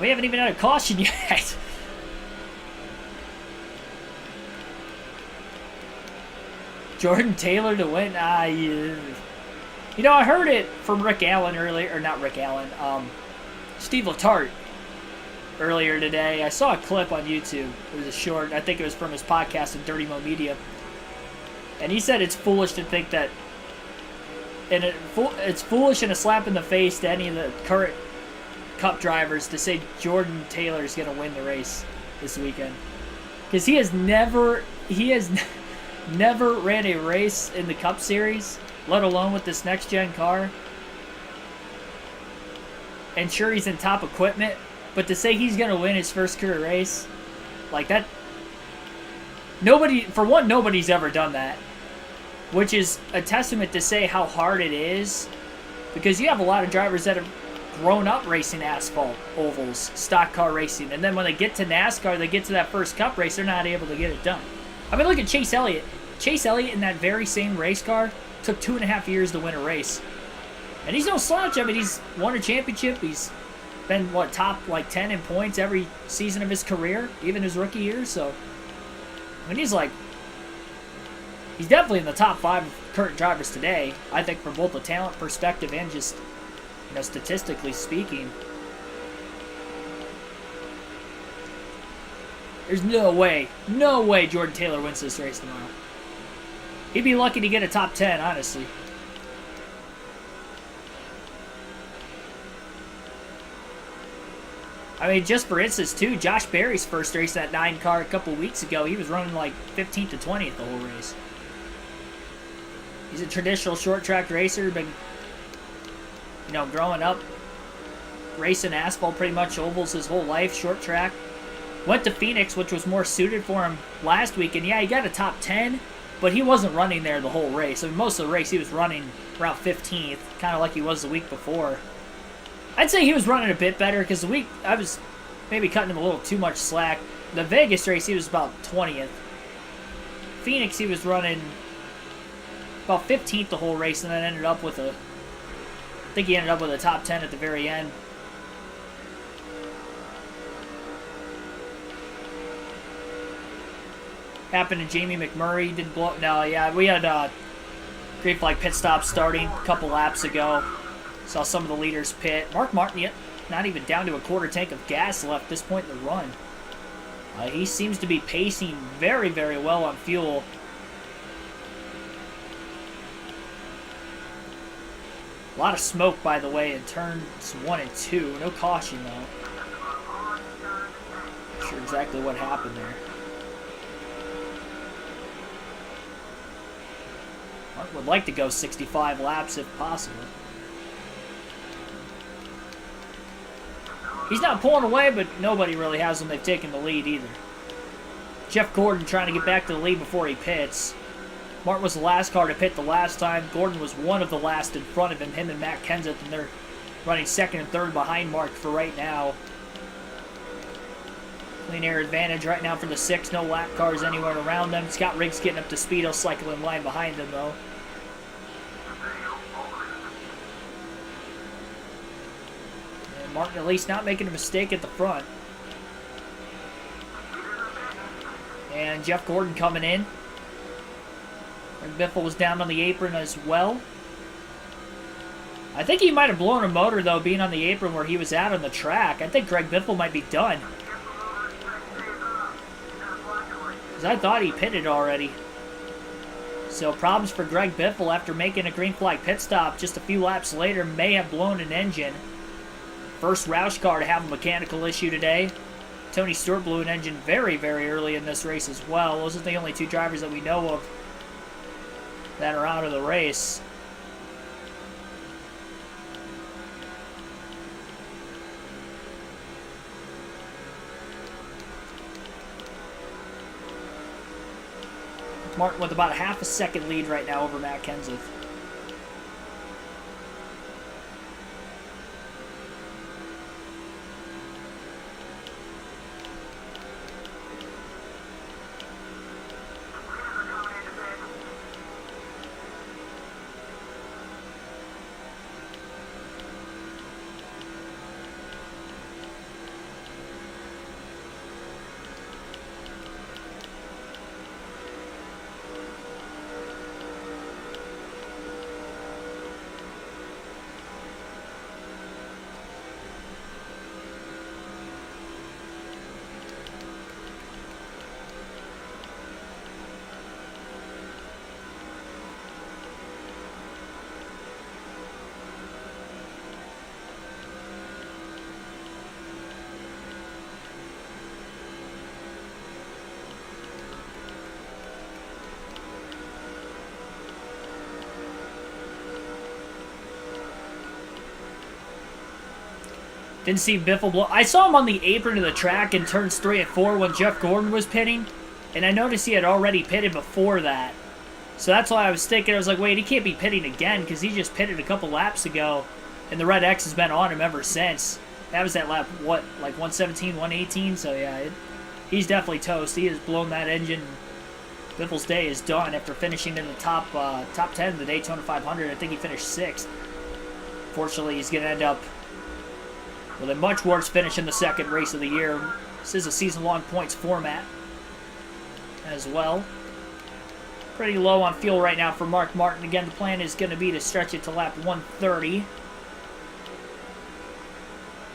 We haven't even had a caution yet. Jordan Taylor to win? You know, I heard it from Rick Allen earlier, or not Rick Allen, Steve Letarte earlier today. I saw a clip on YouTube. It was a short. I think it was from his podcast in Dirty Mo Media. And he said it's foolish to think that, and it's foolish and a slap in the face to any of the current Cup drivers to say Jordan Taylor is going to win the race this weekend. Because he has never ran a race in the Cup Series, let alone with this next-gen car. And sure, he's in top equipment, but to say he's going to win his first career race, like that, nobody's ever done that. Which is a testament to say how hard it is, because you have a lot of drivers that have grown up racing asphalt, ovals, stock car racing, and then when they get to NASCAR, they get to that first Cup race, they're not able to get it done. I mean, look at Chase Elliott. Chase Elliott in that very same race car took 2.5 years to win a race. And he's no slouch. I mean, he's won a championship. He's been, top, 10 in points every season of his career, even his rookie year. So, I mean, he's definitely in the top 5 of current drivers today, I think, from both a talent perspective and just, statistically speaking. There's no way Jordan Taylor wins this race tomorrow. He'd be lucky to get a top 10, honestly. I mean, just for instance, too, Josh Berry's first race, that 9 car a couple weeks ago, he was running 15th to 20th the whole race. He's a traditional short track racer, been, growing up, racing asphalt, pretty much ovals his whole life, short track. Went to Phoenix, which was more suited for him last week, and yeah, he got a top 10, but he wasn't running there the whole race. I mean, most of the race he was running around 15th, kind of like he was the week before. I'd say he was running a bit better, because the week, I was maybe cutting him a little too much slack. The Vegas race, he was about 20th. Phoenix, he was running about 15th the whole race, and then ended up with I think he ended up with a top 10 at the very end. Happened to Jamie McMurray, didn't blow. No, yeah, we had green flag pit stop starting a couple laps ago. Saw some of the leaders pit. Mark Martin, not even down to a quarter tank of gas left at this point in the run. He seems to be pacing very, very well on fuel. A lot of smoke, by the way, in turns 1 and 2. No caution, though. Not sure exactly what happened there. Mark would like to go 65 laps if possible. He's not pulling away, but nobody really has him. They've taken the lead either. Jeff Gordon trying to get back to the lead before he pits. Martin was the last car to pit the last time. Gordon was one of the last in front of him and Matt Kenseth, and they're running second and third behind Mark for right now. Clean air advantage right now for the 6. No lap cars anywhere around them. Scott Riggs getting up to speed. He'll cycle in line behind them, though. And Martin at least not making a mistake at the front. And Jeff Gordon coming in. Greg Biffle was down on the apron as well. I think he might have blown a motor, though, being on the apron where he was out on the track. I think Greg Biffle might be done. Because I thought he pitted already. So problems for Greg Biffle after making a green flag pit stop just a few laps later. May have blown an engine. First Roush car to have a mechanical issue today. Tony Stewart blew an engine very, very early in this race as well. Those are the only 2 drivers that we know of that are out of the race. Martin with about a half a second lead right now over Matt Kenseth. Didn't see Biffle blow. I saw him on the apron of the track in turns 3 and 4 when Jeff Gordon was pitting. And I noticed he had already pitted before that. So that's why I was thinking, I was like, wait, he can't be pitting again because he just pitted a couple laps ago. And the red X has been on him ever since. That was that lap, what, like 117, 118? So yeah, he's definitely toast. He has blown that engine. Biffle's day is done after finishing in the top 10 of the Daytona 500. I think he finished 6th. Fortunately, he's going to end up with a much worse finish in the second race of the year. This is a season-long points format as well. Pretty low on fuel right now for Mark Martin. Again, the plan is going to be to stretch it to lap 130. He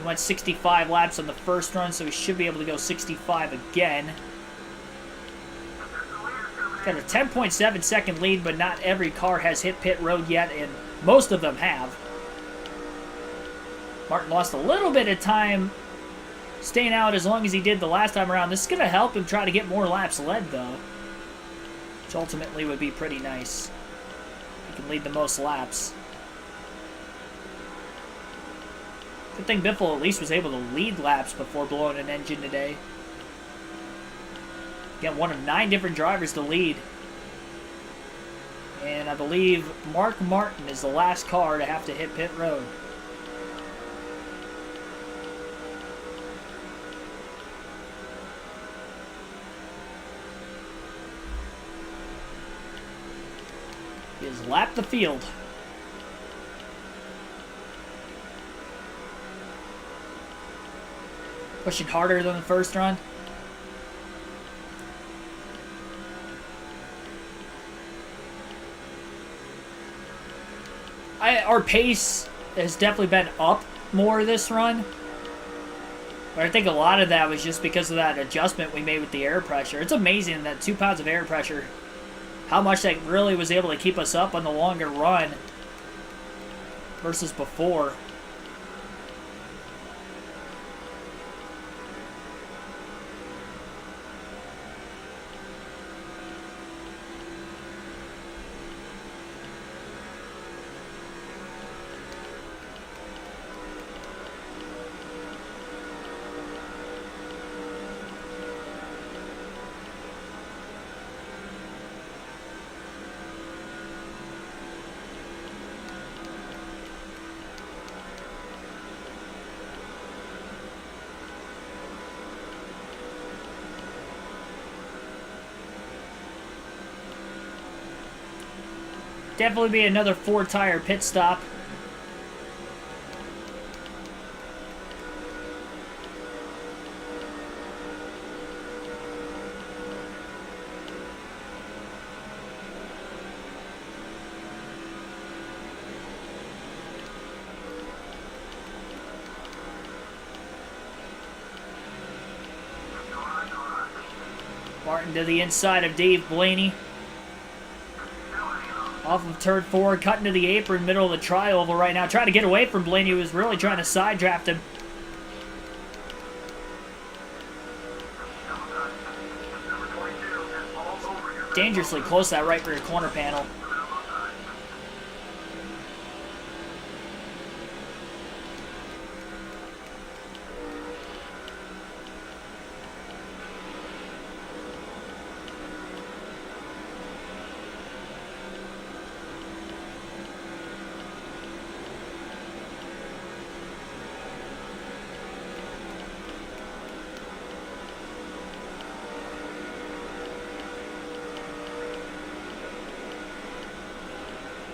went 65 laps on the first run, so he should be able to go 65 again. Got a 10.7 second lead, but not every car has hit pit road yet, and most of them have. Martin lost a little bit of time staying out as long as he did the last time around. This is going to help him try to get more laps led, though, which ultimately would be pretty nice. He can lead the most laps. Good thing Biffle at least was able to lead laps before blowing an engine today. Again, one of 9 different drivers to lead. And I believe Mark Martin is the last car to have to hit pit road. He has lapped the field. Pushing harder than the first run. Our pace has definitely been up more this run. But I think a lot of that was just because of that adjustment we made with the air pressure. It's amazing that 2 pounds of air pressure, how much that really was able to keep us up on the longer run versus before. Definitely be another 4-tire pit stop. Martin to the inside of Dave Blaney. Off of turn 4, cutting to the apron, middle of the tri-oval right now. Trying to get away from Blaney, who was really trying to side draft him. Dangerously close to that right rear corner panel.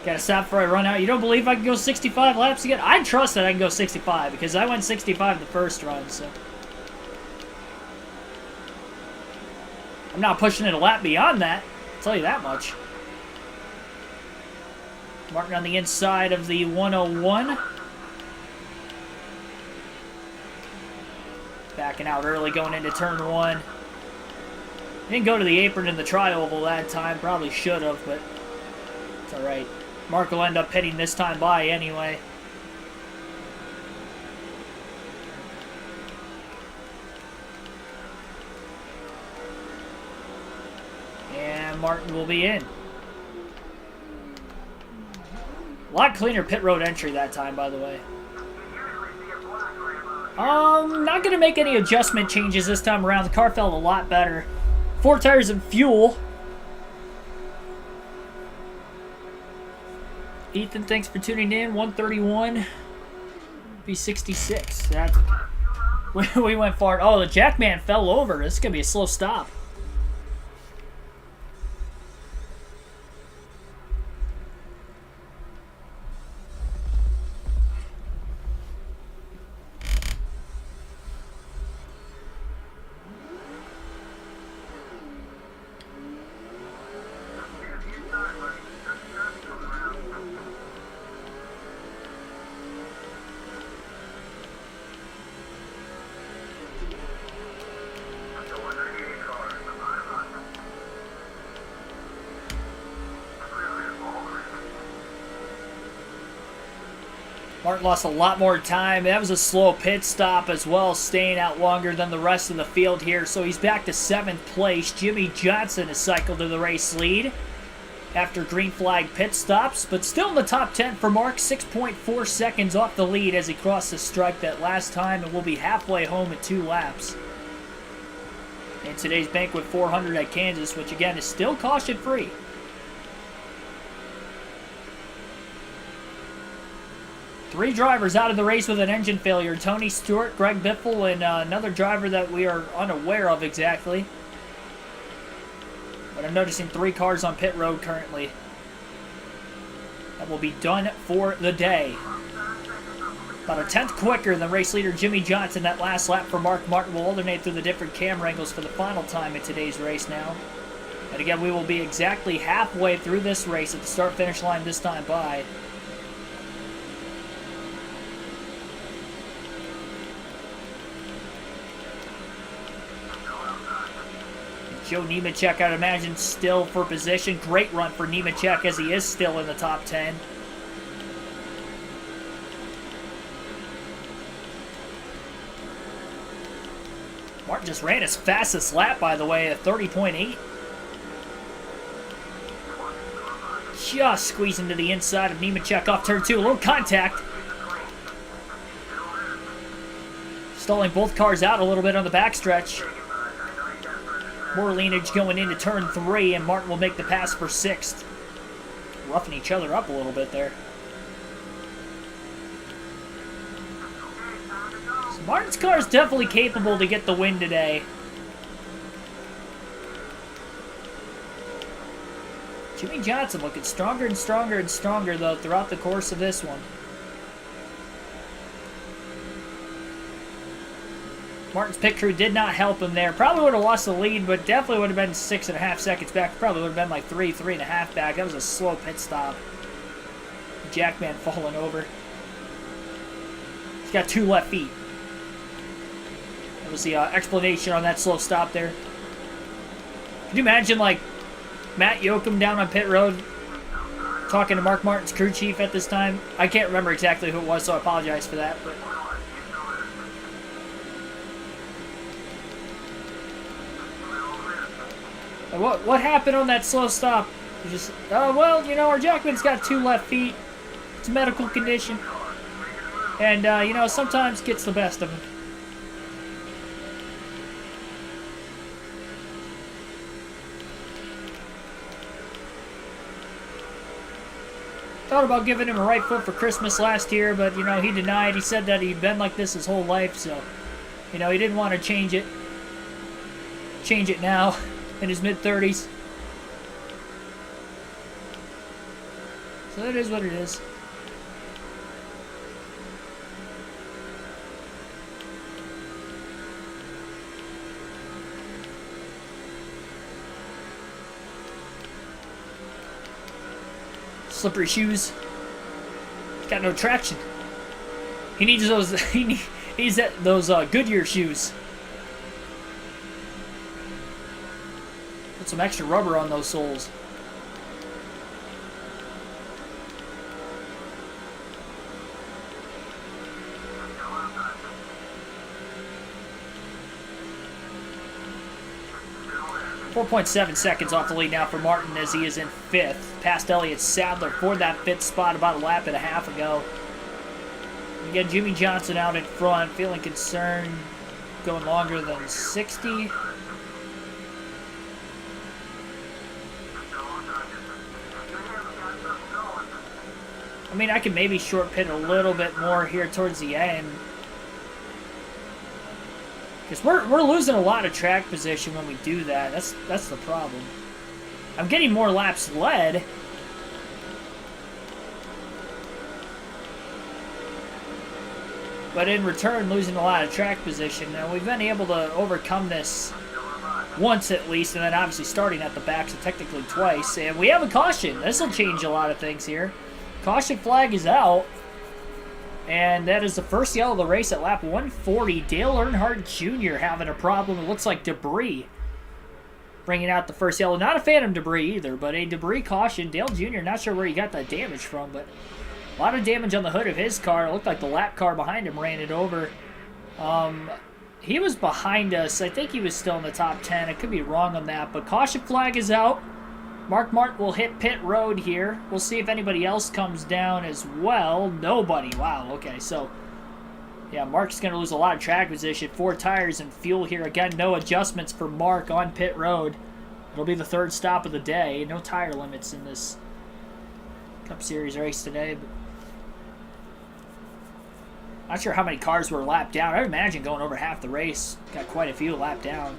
Gotta stop before I run out. You don't believe I can go 65 laps again? I trust that I can go 65 because I went 65 the first run, so. I'm not pushing it a lap beyond that. I'll tell you that much. Martin on the inside of the 101. Backing out early going into turn 1. Didn't go to the apron in the tri-oval that time. Probably should have, but it's alright. Mark will end up pitting this time by anyway. And Martin will be in. A lot cleaner pit road entry that time, by the way. Not going to make any adjustment changes this time around. The car felt a lot better. 4 tires and fuel. Ethan, thanks for tuning in. 131 B66. That we went far. Oh, the Jackman fell over. This is going to be a slow stop. Martin lost a lot more time. That was a slow pit stop as well, staying out longer than the rest of the field here. So he's back to 7th place. Jimmy Johnson has cycled to the race lead after green flag pit stops, but still in the top 10 for Mark. 6.4 seconds off the lead as he crossed the stripe that last time, and will be halfway home in 2 laps. In today's Banquet 400 at Kansas, which again is still caution-free. Three drivers out of the race with an engine failure. Tony Stewart, Greg Biffle, and another driver that we are unaware of exactly. But I'm noticing 3 cars on pit road currently. That will be done for the day. About a 10th quicker than race leader Jimmy Johnson. That last lap for Mark Martin will alternate through the different camera angles for the final time in today's race now. And again, we will be exactly halfway through this race at the start-finish line this time by. Joe Nemechek, I'd imagine, still for position. Great run for Nemechek as he is still in the top 10. Martin just ran his fastest lap, by the way, at 30.8. Just squeezing to the inside of Nemechek off turn 2. A little contact. Stalling both cars out a little bit on the backstretch. More leanage going into turn 3, and Martin will make the pass for 6th. Roughing each other up a little bit there. So Martin's car is definitely capable to get the win today. Jimmy Johnson looking stronger and stronger and stronger, though, throughout the course of this one. Martin's pit crew did not help him there. Probably would have lost the lead, but definitely would have been 6.5 seconds back. Probably would have been like 3.5 back. That was a slow pit stop. Jackman falling over. He's got 2 left feet. That was the explanation on that slow stop there. Can you imagine, like, Matt Yoakum down on pit road talking to Mark Martin's crew chief at this time? I can't remember exactly who it was, so I apologize for that, but... What happened on that slow stop? Just, well, you know, our Jackman's got 2 left feet. It's a medical condition. And, you know, sometimes gets the best of him. Thought about giving him a right foot for Christmas last year, but, you know, he denied. He said that he'd been like this his whole life, so, you know, he didn't want to change it. Change it now. In his mid-30s. So that is what it is. Slippery shoes. Got no traction. He needs those. He needs those Goodyear shoes. Some extra rubber on those soles. .7 seconds off the lead now for Martin as he is in 5th. Past Elliott Sadler for that 5th spot about a lap and a half ago. We got Jimmy Johnson out in front, feeling concerned, going longer than 60. I mean, I can maybe short pit a little bit more here towards the end. Because we're losing a lot of track position when we do that. That's the problem. I'm getting more laps led. But in return, losing a lot of track position. Now, we've been able to overcome this once at least, and then obviously starting at the back, so technically twice. And we have a caution. This will change a lot of things here. Caution flag is out. And that is the first yellow of the race at lap 140. Dale Earnhardt Jr. having a problem. It looks like debris bringing out the first yellow. Not a phantom debris either, but a debris caution. Dale Jr., not sure where he got that damage from, but a lot of damage on the hood of his car. It looked like the lap car behind him ran it over. He was behind us. I think he was still in the top 10. I could be wrong on that, but caution flag is out. Mark Martin will hit pit road here. We'll see if anybody else comes down as well. Nobody. Wow, okay, so yeah, Mark's going to lose a lot of track position. 4 tires and fuel here. Again, no adjustments for Mark on pit road. It'll be the 3rd stop of the day. No tire limits in this Cup Series race today. But not sure how many cars were lapped down. I would imagine going over half the race. Got quite a few lapped down.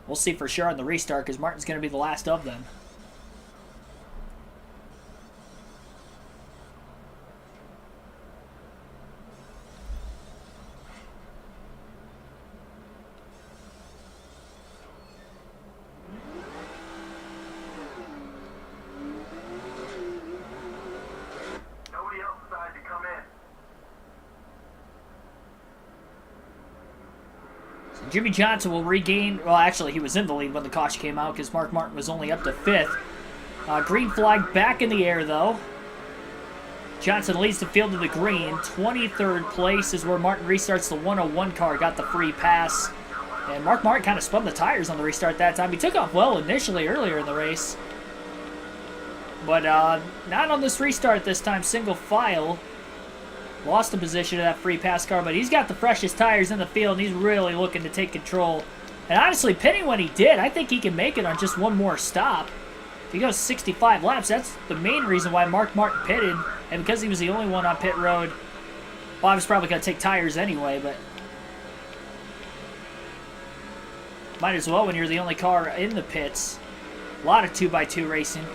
We'll see for sure on the restart because Martin's going to be the last of them. Nobody else decided to come in. Jimmy Johnson will regain, well actually he was in the lead when the caution came out because Mark Martin was only up to 5th. Green flag back in the air though. Johnson leads the field to the green. 23rd place is where Martin restarts the 101 car, got the free pass. And Mark Martin kind of spun the tires on the restart that time. He took off well initially earlier in the race. But not on this restart this time, single file. Lost the position of that free pass car, but he's got the freshest tires in the field, and he's really looking to take control. And honestly, pitting when he did, I think he can make it on just one more stop. If he goes 65 laps, that's the main reason why Mark Martin pitted. And because he was the only one on pit road, well, I was probably going to take tires anyway, but might as well when you're the only car in the pits. A lot of 2x2 racing.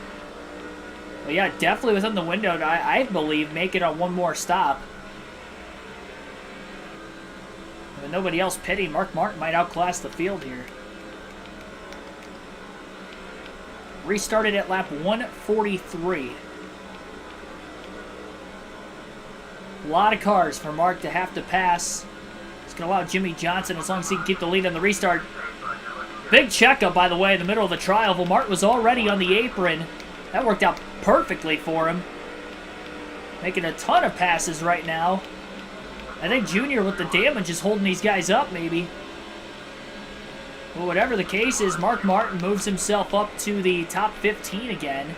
But yeah, definitely within the window to, I believe, make it on one more stop. With nobody else pitting, Mark Martin might outclass the field here. Restarted at lap 143. A lot of cars for Mark to have to pass. It's going to allow Jimmy Johnson, as long as he can keep the lead on the restart. Big checkup, by the way, in the middle of the trial. Martin was already on the apron. That worked out perfectly for him. Making a ton of passes right now. I think Junior with the damage is holding these guys up, maybe. Well, whatever the case is, Mark Martin moves himself up to the top 15 again.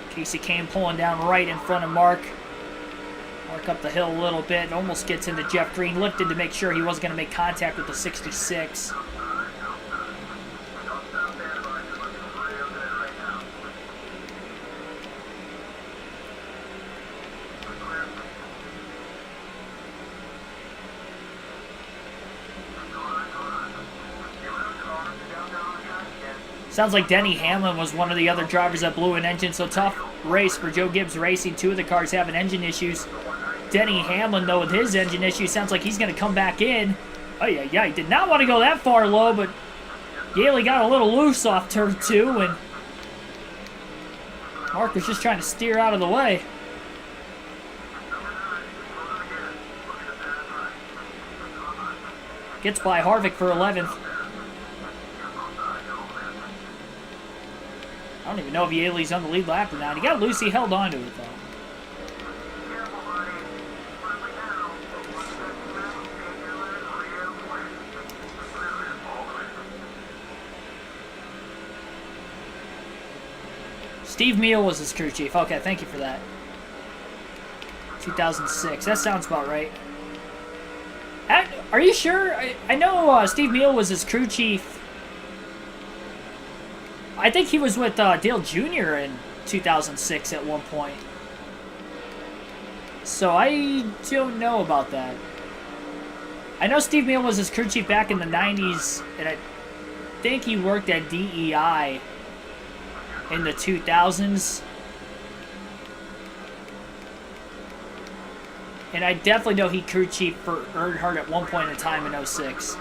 Casey Kane pulling down right in front of Mark. Mark up the hill a little bit. Almost gets into Jeff Green. Lifted to make sure he wasn't going to make contact with the 66. Sounds like Denny Hamlin was one of the other drivers that blew an engine. So tough race for Joe Gibbs Racing. 2 of the cars having engine issues. Denny Hamlin, though, with his engine issues, sounds like he's going to come back in. Oh, yeah, he did not want to go that far low, but Yaley got a little loose off turn 2, and Mark was just trying to steer out of the way. Gets by Harvick for 11th. I don't even know if Yaley's on the lead lap or not. He got loose. He held on to it, though. Steve Meal was his crew chief. Okay, thank you for that. 2006. That sounds about right. Are you sure? I know Steve Meal was his crew chief. I think he was with Dale Jr. in 2006 at one point. So I don't know about that. I know Steve Meal was his crew chief back in the 90s, and I think he worked at DEI in the 2000s. And I definitely know he crew chief for Earnhardt at one point in time in 06.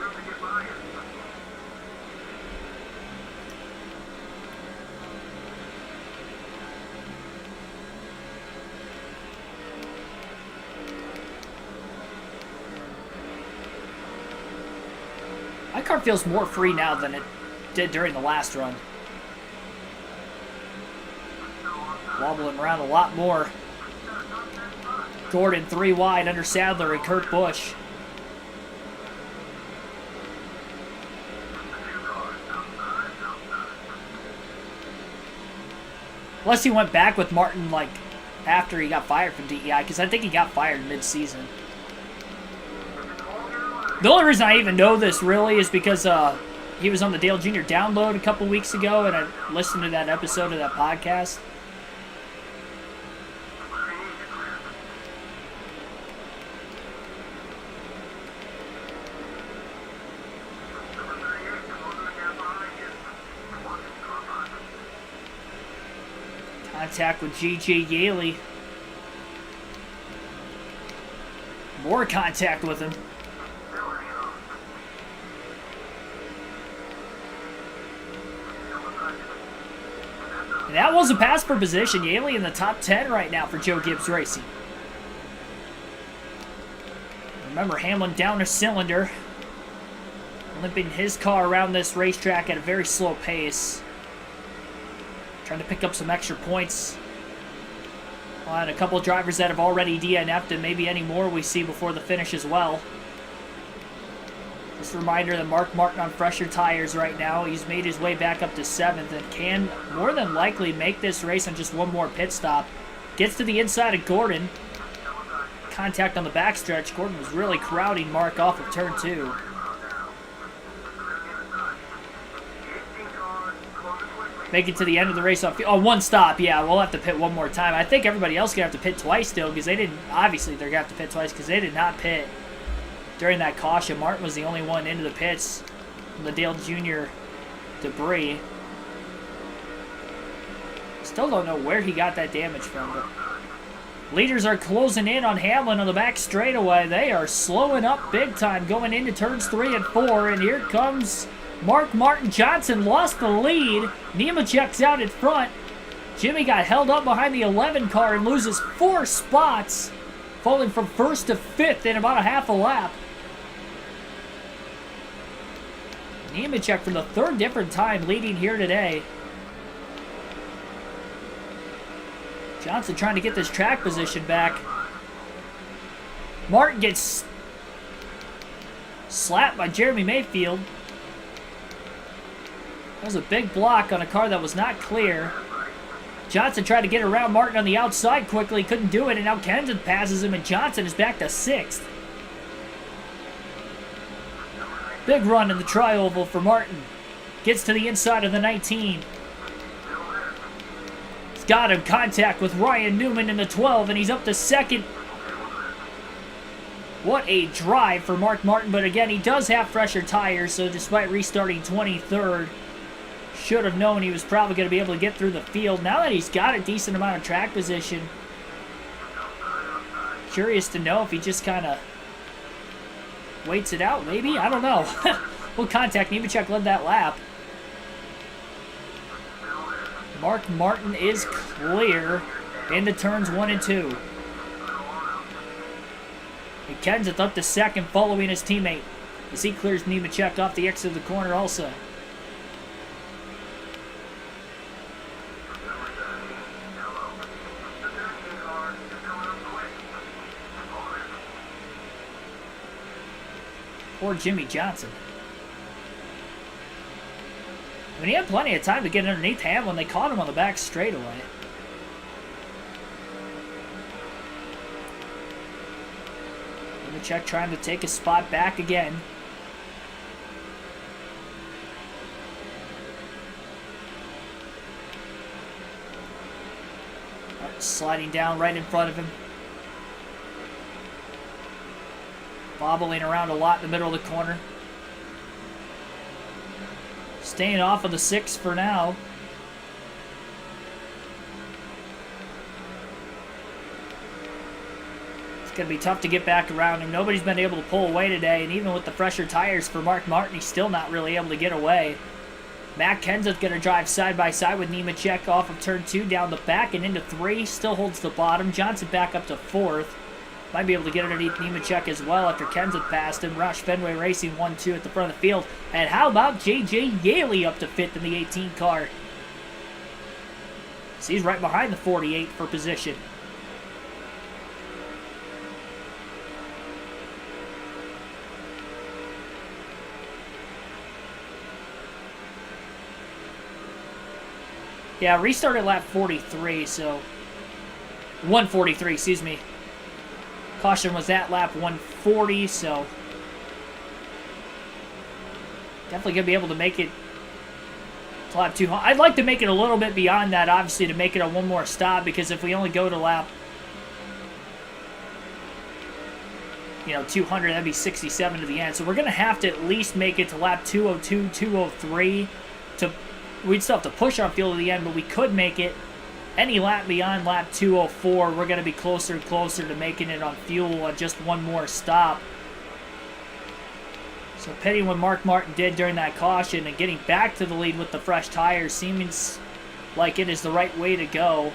My car feels more free now than it did during the last run. Wobbling around a lot more. Gordon 3 wide under Sadler and Kurt Busch. Unless he went back with Martin like after he got fired from DEI, because I think he got fired mid-season. The only reason I even know this really is because he was on the Dale Jr. download a couple weeks ago, and I listened to that episode of that podcast. Contact with J.J. Yaley. More contact with him. And that was a pass for position. Yaley in the top 10 right now for Joe Gibbs Racing. Remember, Hamlin down a cylinder. Limping his car around this racetrack at a very slow pace. Trying to pick up some extra points on a couple of drivers that have already DNF'd, and maybe any more we see before the finish as well. Just a reminder that Mark Martin on fresher tires right now. He's made his way back up to 7th and can more than likely make this race on just one more pit stop. Gets to the inside of Gordon. Contact on the backstretch. Gordon was really crowding Mark off of turn 2. Make it to the end of the race off. Oh, one stop. Yeah, we'll have to pit one more time. I think everybody else is going to have to pit twice still because they didn't. Obviously, they're going to have to pit twice because they did not pit during that caution. Martin was the only one into the pits from the Dale Jr. debris. Still don't know where he got that damage from. But leaders are closing in on Hamlin on the back straightaway. They are slowing up big time going into turns 3 and 4. And here comes Mark Martin. Johnson lost the lead. Nemechek's out in front. Jimmy got held up behind the 11 car and loses 4 spots, falling from 1st to 5th in about a half a lap. Nemechek for the 3rd different time leading here today. Johnson trying to get this track position back. Martin gets slapped by Jeremy Mayfield. That was a big block on a car that was not clear. Johnson tried to get around Martin on the outside quickly. Couldn't do it, and now Kenseth passes him, and Johnson is back to 6th. Big run in the tri-oval for Martin. Gets to the inside of the 19. He's got him contact with Ryan Newman in the 12, and he's up to 2nd. What a drive for Mark Martin, but again, he does have fresher tires, so despite restarting 23rd, should have known he was probably going to be able to get through the field. Now that he's got a decent amount of track position, curious to know if he just kind of waits it out, maybe? I don't know. We'll contact Nemechek, led that lap. Mark Martin is clear into turns 1 and 2. And Kenseth up to 2nd, following his teammate as he clears Nemechek off the exit of the corner also. Poor Jimmy Johnson. I mean, he had plenty of time to get underneath Hamlin. They caught him on the back straightaway. Nemechek trying to take his spot back again. Sliding down right in front of him. Bobbling around a lot in the middle of the corner. Staying off of the 6 for now. It's going to be tough to get back around him. Nobody's been able to pull away today, and even with the fresher tires for Mark Martin, he's still not really able to get away. Matt Kenseth going to drive side by side with Nemechek off of turn 2 down the back and into 3. Still holds the bottom. Johnson back up to 4th. Might be able to get underneath Nemechek as well after Kenseth passed him. Roush Fenway Racing 1-2 at the front of the field. And how about J.J. Yaley up to 5th in the 18 car? So he's right behind the 48 for position. Yeah, restarted lap 43, so 143, excuse me. Caution was at lap 140, so definitely going to be able to make it to lap 200. I'd like to make it a little bit beyond that, obviously, to make it a one more stop, because if we only go to lap 200, that'd be 67 to the end. So we're going to have to at least make it to lap 202, 203 to... We'd still have to push our fuel to the end, but we could make it any lap beyond lap 204. We're going to be closer and closer to making it on fuel on just one more stop. So pitting what Mark Martin did during that caution and getting back to the lead with the fresh tires seems like it is the right way to go.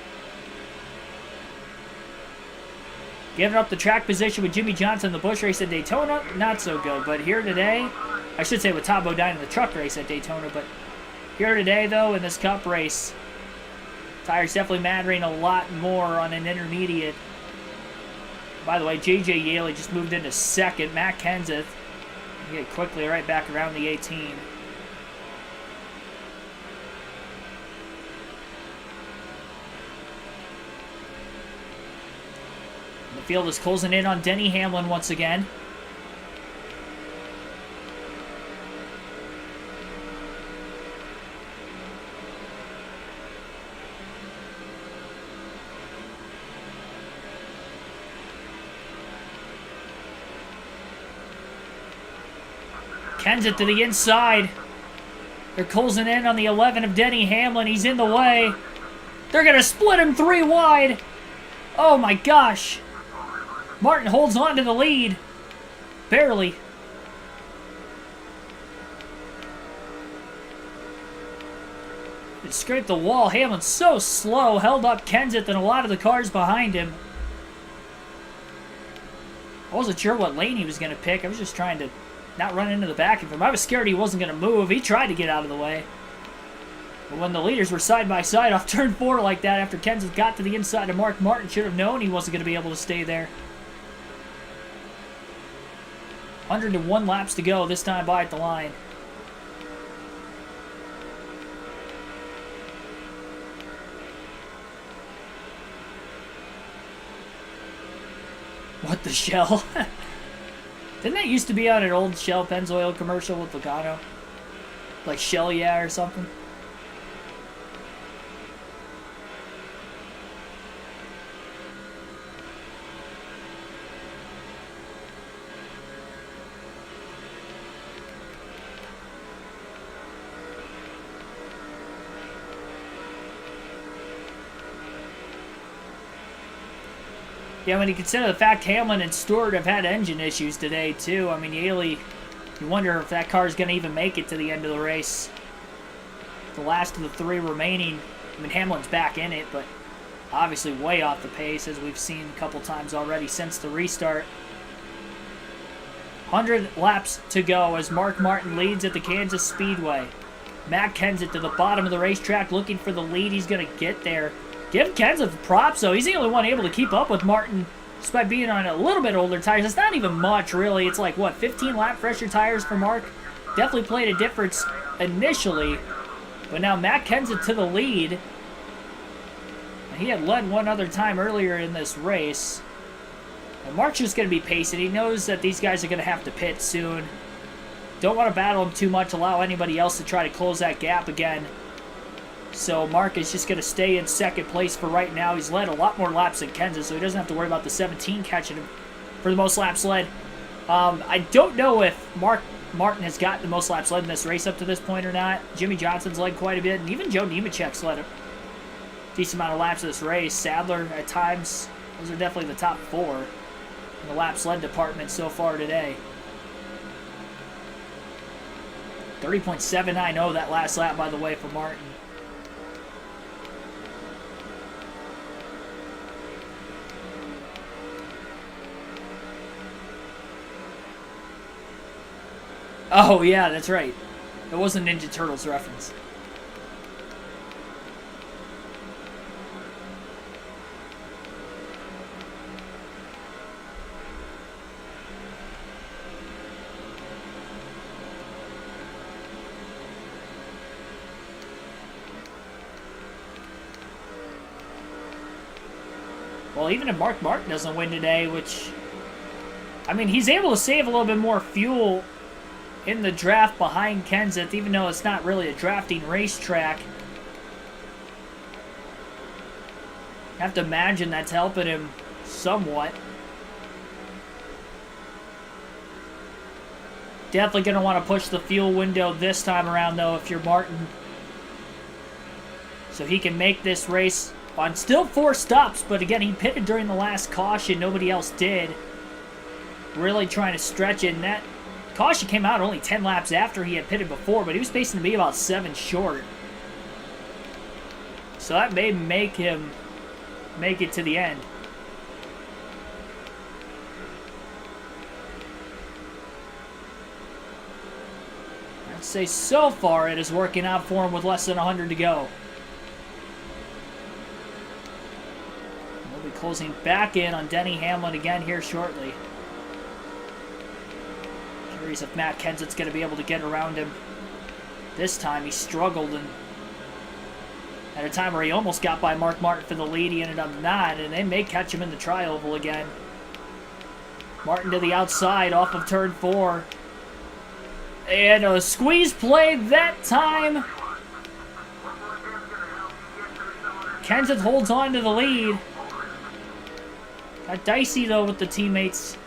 Giving up the track position with Jimmy Johnson in the Busch race at Daytona, not so good. But here today, I should say with Tom Bodine in the truck race at Daytona, but here today, though, in this Cup race, tires definitely mattering a lot more on an intermediate. By the way, J.J. Yaley just moved into 2nd. Matt Kenseth get quickly right back around the 18. The field is closing in on Denny Hamlin once again. Kenseth to the inside. They're closing in on the 11 of Denny Hamlin. He's in the way. They're going to split him 3 wide. Oh my gosh. Martin holds on to the lead. Barely. It scraped the wall. Hamlin's so slow. Held up Kenseth and a lot of the cars behind him. I wasn't sure what lane he was going to pick. I was just trying to not run into the back of him. I was scared he wasn't going to move. He tried to get out of the way. But when the leaders were side by side off turn 4 like that after Kenseth got to the inside of Mark Martin, should have known he wasn't going to be able to stay there. 101 laps to go, this time by at the line. What the shell? Didn't that used to be on an old Shell Pennzoil commercial with Logano? Like Shell Yeah or something? Yeah, when you consider the fact Hamlin and Stewart have had engine issues today, too. I mean, Yaley, you wonder if that car is going to even make it to the end of the race. The last of the 3 remaining, I mean, Hamlin's back in it, but obviously way off the pace, as we've seen a couple times already since the restart. 100 laps to go as Mark Martin leads at the Kansas Speedway. Matt Kenseth to the bottom of the racetrack looking for the lead. He's going to get there. Give Kenseth props, though. He's the only one able to keep up with Martin, despite being on a little bit older tires. It's not even much, really. It's like, what, 15 lap fresher tires for Mark? Definitely played a difference initially. But now Matt Kenseth to the lead. He had led one other time earlier in this race. And Mark's just going to be pacing. He knows that these guys are going to have to pit soon. Don't want to battle him too much, allow anybody else to try to close that gap again. So Mark is just going to stay in second place for right now. He's led a lot more laps than Kenseth, so he doesn't have to worry about the 17 catching him for the most laps led. I don't know if Martin has got the most laps led in this race up to this point or not. Jimmy Johnson's led quite a bit, and even Joe Nemechek's led a decent amount of laps in this race. Sadler at times, those are definitely the top 4 in the laps led department so far today. 30.790 that last lap, by the way, for Martin. Oh, yeah, that's right. It was a Ninja Turtles reference. Well, even if Mark Martin doesn't win today, which, I mean, he's able to save a little bit more fuel in the draft behind Kenseth, even though it's not really a drafting racetrack. I have to imagine that's helping him somewhat. Definitely going to want to push the fuel window this time around, though, if you're Martin. So he can make this race on still 4 stops, but again, he pitted during the last caution. Nobody else did. Really trying to stretch it, and that caution came out only 10 laps after he had pitted before, but he was pacing to be about 7 short. So that may make him make it to the end. I'd say so far it is working out for him with less than 100 to go. We'll be closing back in on Denny Hamlin again here shortly. Curious if Matt Kenseth's going to be able to get around him. This time he struggled, and at a time where he almost got by Mark Martin for the lead, he ended up not, and they may catch him in the tri-oval again. Martin to the outside off of turn 4. And a squeeze play that time. Kenseth holds on to the lead. Got dicey though with the teammates.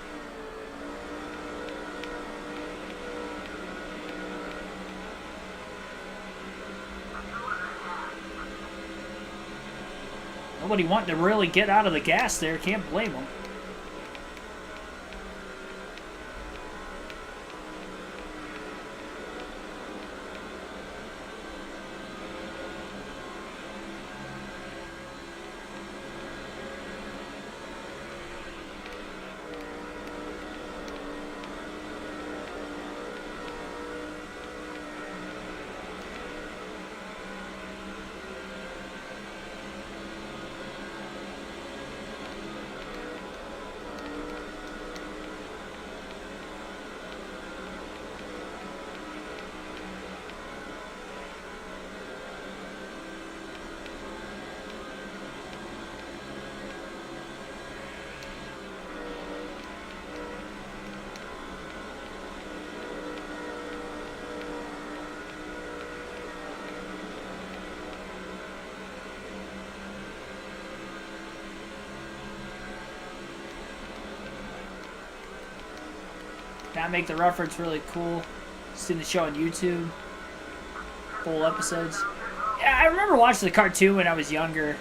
Nobody wanting to really get out of the gas there. Can't blame him. That make the reference really cool. Seen the show on YouTube. Full episodes. Yeah, I remember watching the cartoon when I was younger.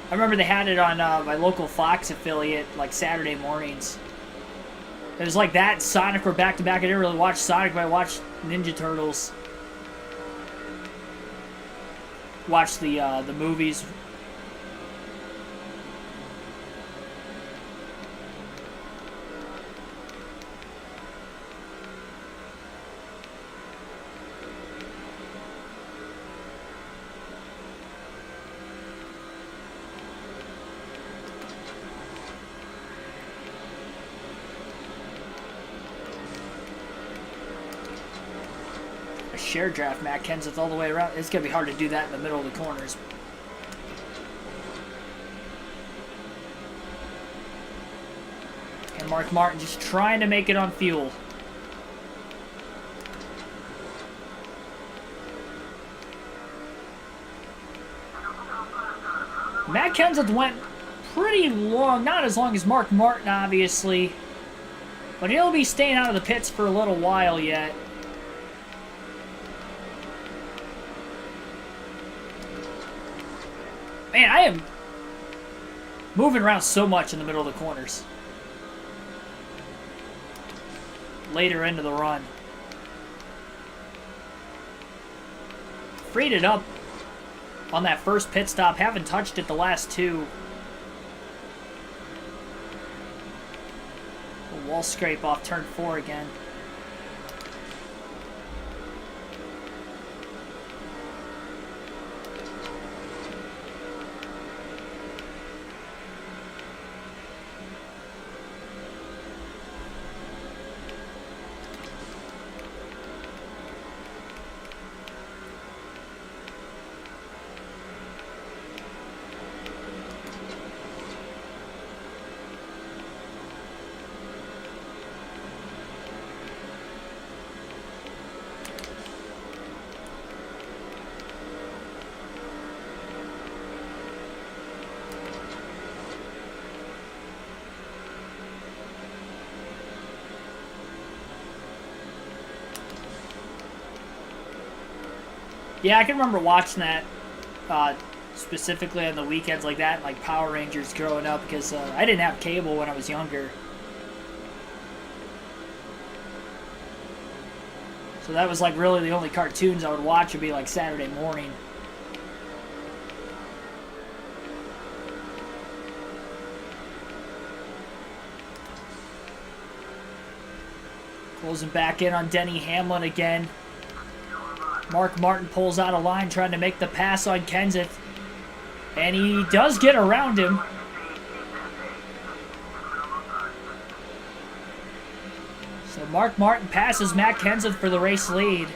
I remember they had it on my local Fox affiliate, like Saturday mornings. It was like that and Sonic were back to back. I didn't really watch Sonic, but I watched Ninja Turtles. Watched the movies. a share draft Matt Kenseth all the way around. It's going to be hard to do that in the middle of the corners. And Mark Martin just trying to make it on fuel. Matt Kenseth went pretty long, not as long as Mark Martin, obviously, but he'll be staying out of the pits for a little while yet. Man, I am moving around so much in the middle of the corners. Later into the run. Freed it up on that first pit stop. Haven't touched it the last two. A wall scrape off turn 4 again. Yeah, I can remember watching that specifically on the weekends like that, like Power Rangers growing up, because I didn't have cable when I was younger. So that was like really the only cartoons I would watch would be like Saturday morning. Closing back in on Denny Hamlin again. Mark Martin pulls out a line trying to make the pass on Kenseth. And he does get around him. So Mark Martin passes Matt Kenseth for the race lead.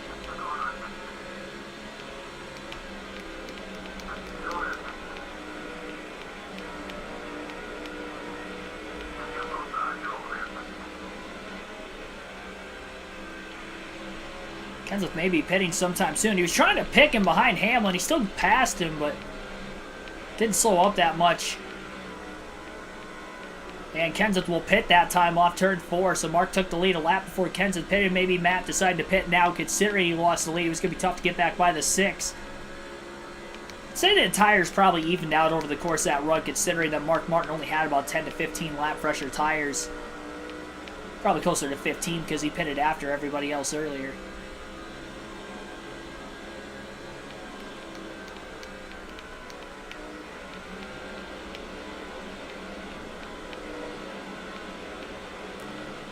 Kenseth may be pitting sometime soon. He was trying to pick him behind Hamlin. He still passed him, but didn't slow up that much. And Kenseth will pit that time off turn 4. So Mark took the lead a lap before Kenseth pitted. Maybe Matt decided to pit now, considering he lost the lead. It was going to be tough to get back by the 6. I'd say the tires probably evened out over the course of that run, considering that Mark Martin only had about 10 to 15 lap fresher tires. Probably closer to 15 because he pitted after everybody else earlier.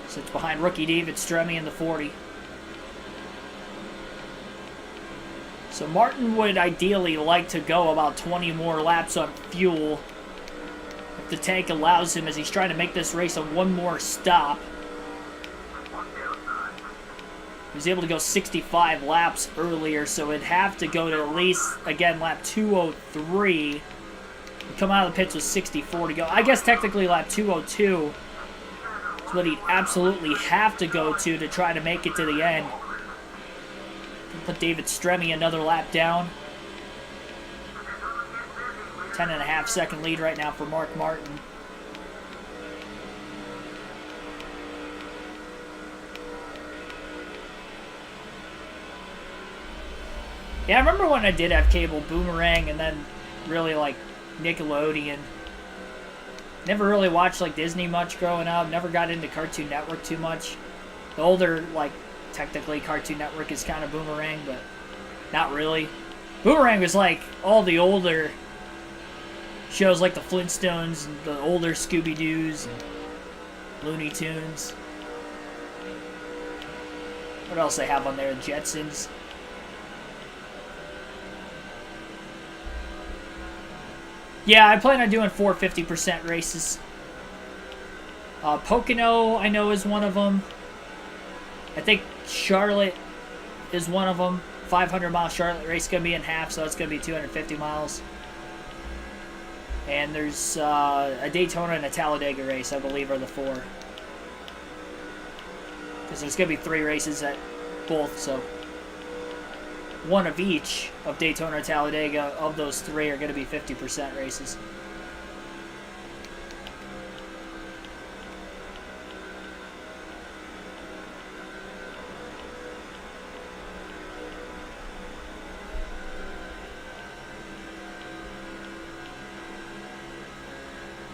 Sits behind rookie David Stremme in the 40. So Martin would ideally like to go about 20 more laps on fuel if the tank allows him, as he's trying to make this race on one more stop. He was able to go 65 laps earlier, so it'd have to go to at least, again, lap 203. Come out of the pits with 64 to go. I guess technically lap 202 is what he'd absolutely have to go to try to make it to the end. Put David Stremme another lap down. 10.5 second lead right now for Mark Martin. Yeah, I remember when I did have cable, Boomerang, and then really like Nickelodeon. Never really watched like Disney much growing up. Never got into Cartoon Network too much. The older, like, technically Cartoon Network is kind of Boomerang, but not really. Boomerang was like all the older shows like the Flintstones, and the older Scooby-Doos, and Looney Tunes. What else they have on there? Jetsons. Yeah, I plan on doing 4 50% races. Pocono, I know, is one of them. I think Charlotte is one of them. 500-mile Charlotte race going to be in half, so that's going to be 250 miles. And there's a Daytona and a Talladega race, I believe, are the 4. Because there's going to be 3 races at both, so one of each of Daytona or Talladega of those 3 are going to be 50% races.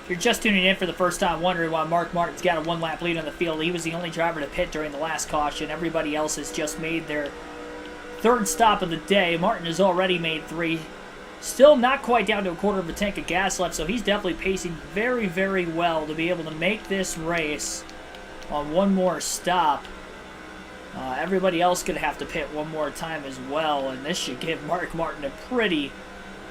If you're just tuning in for the first time wondering why Mark Martin's got a 1-lap lead on the field, he was the only driver to pit during the last caution. Everybody else has just made their 3rd stop of the day. Martin has already made 3. Still not quite down to a quarter of a tank of gas left, so he's definitely pacing very, very well to be able to make this race on one more stop. Everybody else could have to pit one more time as well, and this should give Mark Martin a pretty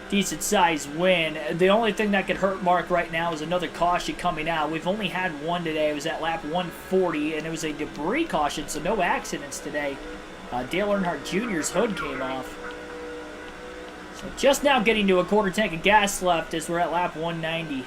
decent-sized win. The only thing that could hurt Mark right now is another caution coming out. We've only had one today. It was at lap 140, and it was a debris caution, so no accidents today. Dale Earnhardt Jr.'s hood came off. So just now getting to a quarter tank of gas left as we're at lap 190.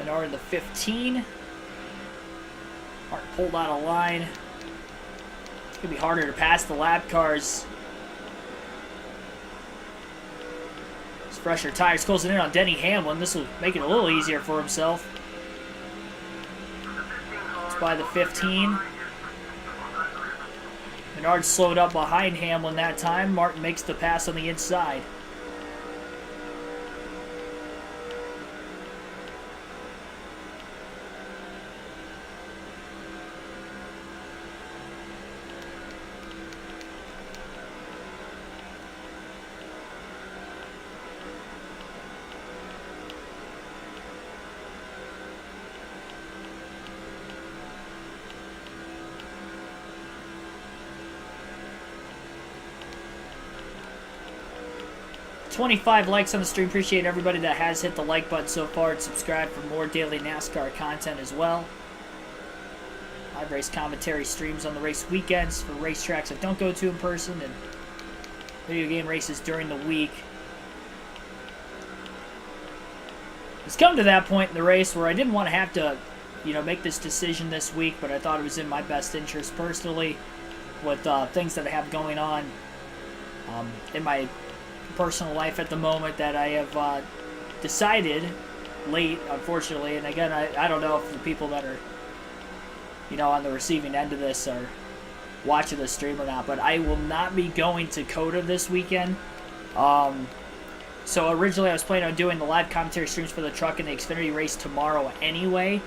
Are in the 15. Martin pulled out of line. It's going to be harder to pass the lap cars. His fresher tires closing in on Denny Hamlin. This will make it a little easier for himself. It's by the 15. Menard slowed up behind Hamlin that time. Martin makes the pass on the inside. $25 likes on the stream. Appreciate everybody that has hit the like button so far and subscribed for more daily NASCAR content as well. Live race commentary streams on the race weekends for racetracks I don't go to in person, and video game races during the week. It's come to that point in the race where I didn't want to have to, make this decision this week, but I thought it was in my best interest personally with things that I have going on in my personal life at the moment that I have decided late, unfortunately. And again, I don't know if the people that are on the receiving end of this are watching the stream or not, but I will not be going to COTA this weekend. So originally I was planning on doing the live commentary streams for the truck and the Xfinity race tomorrow anyway.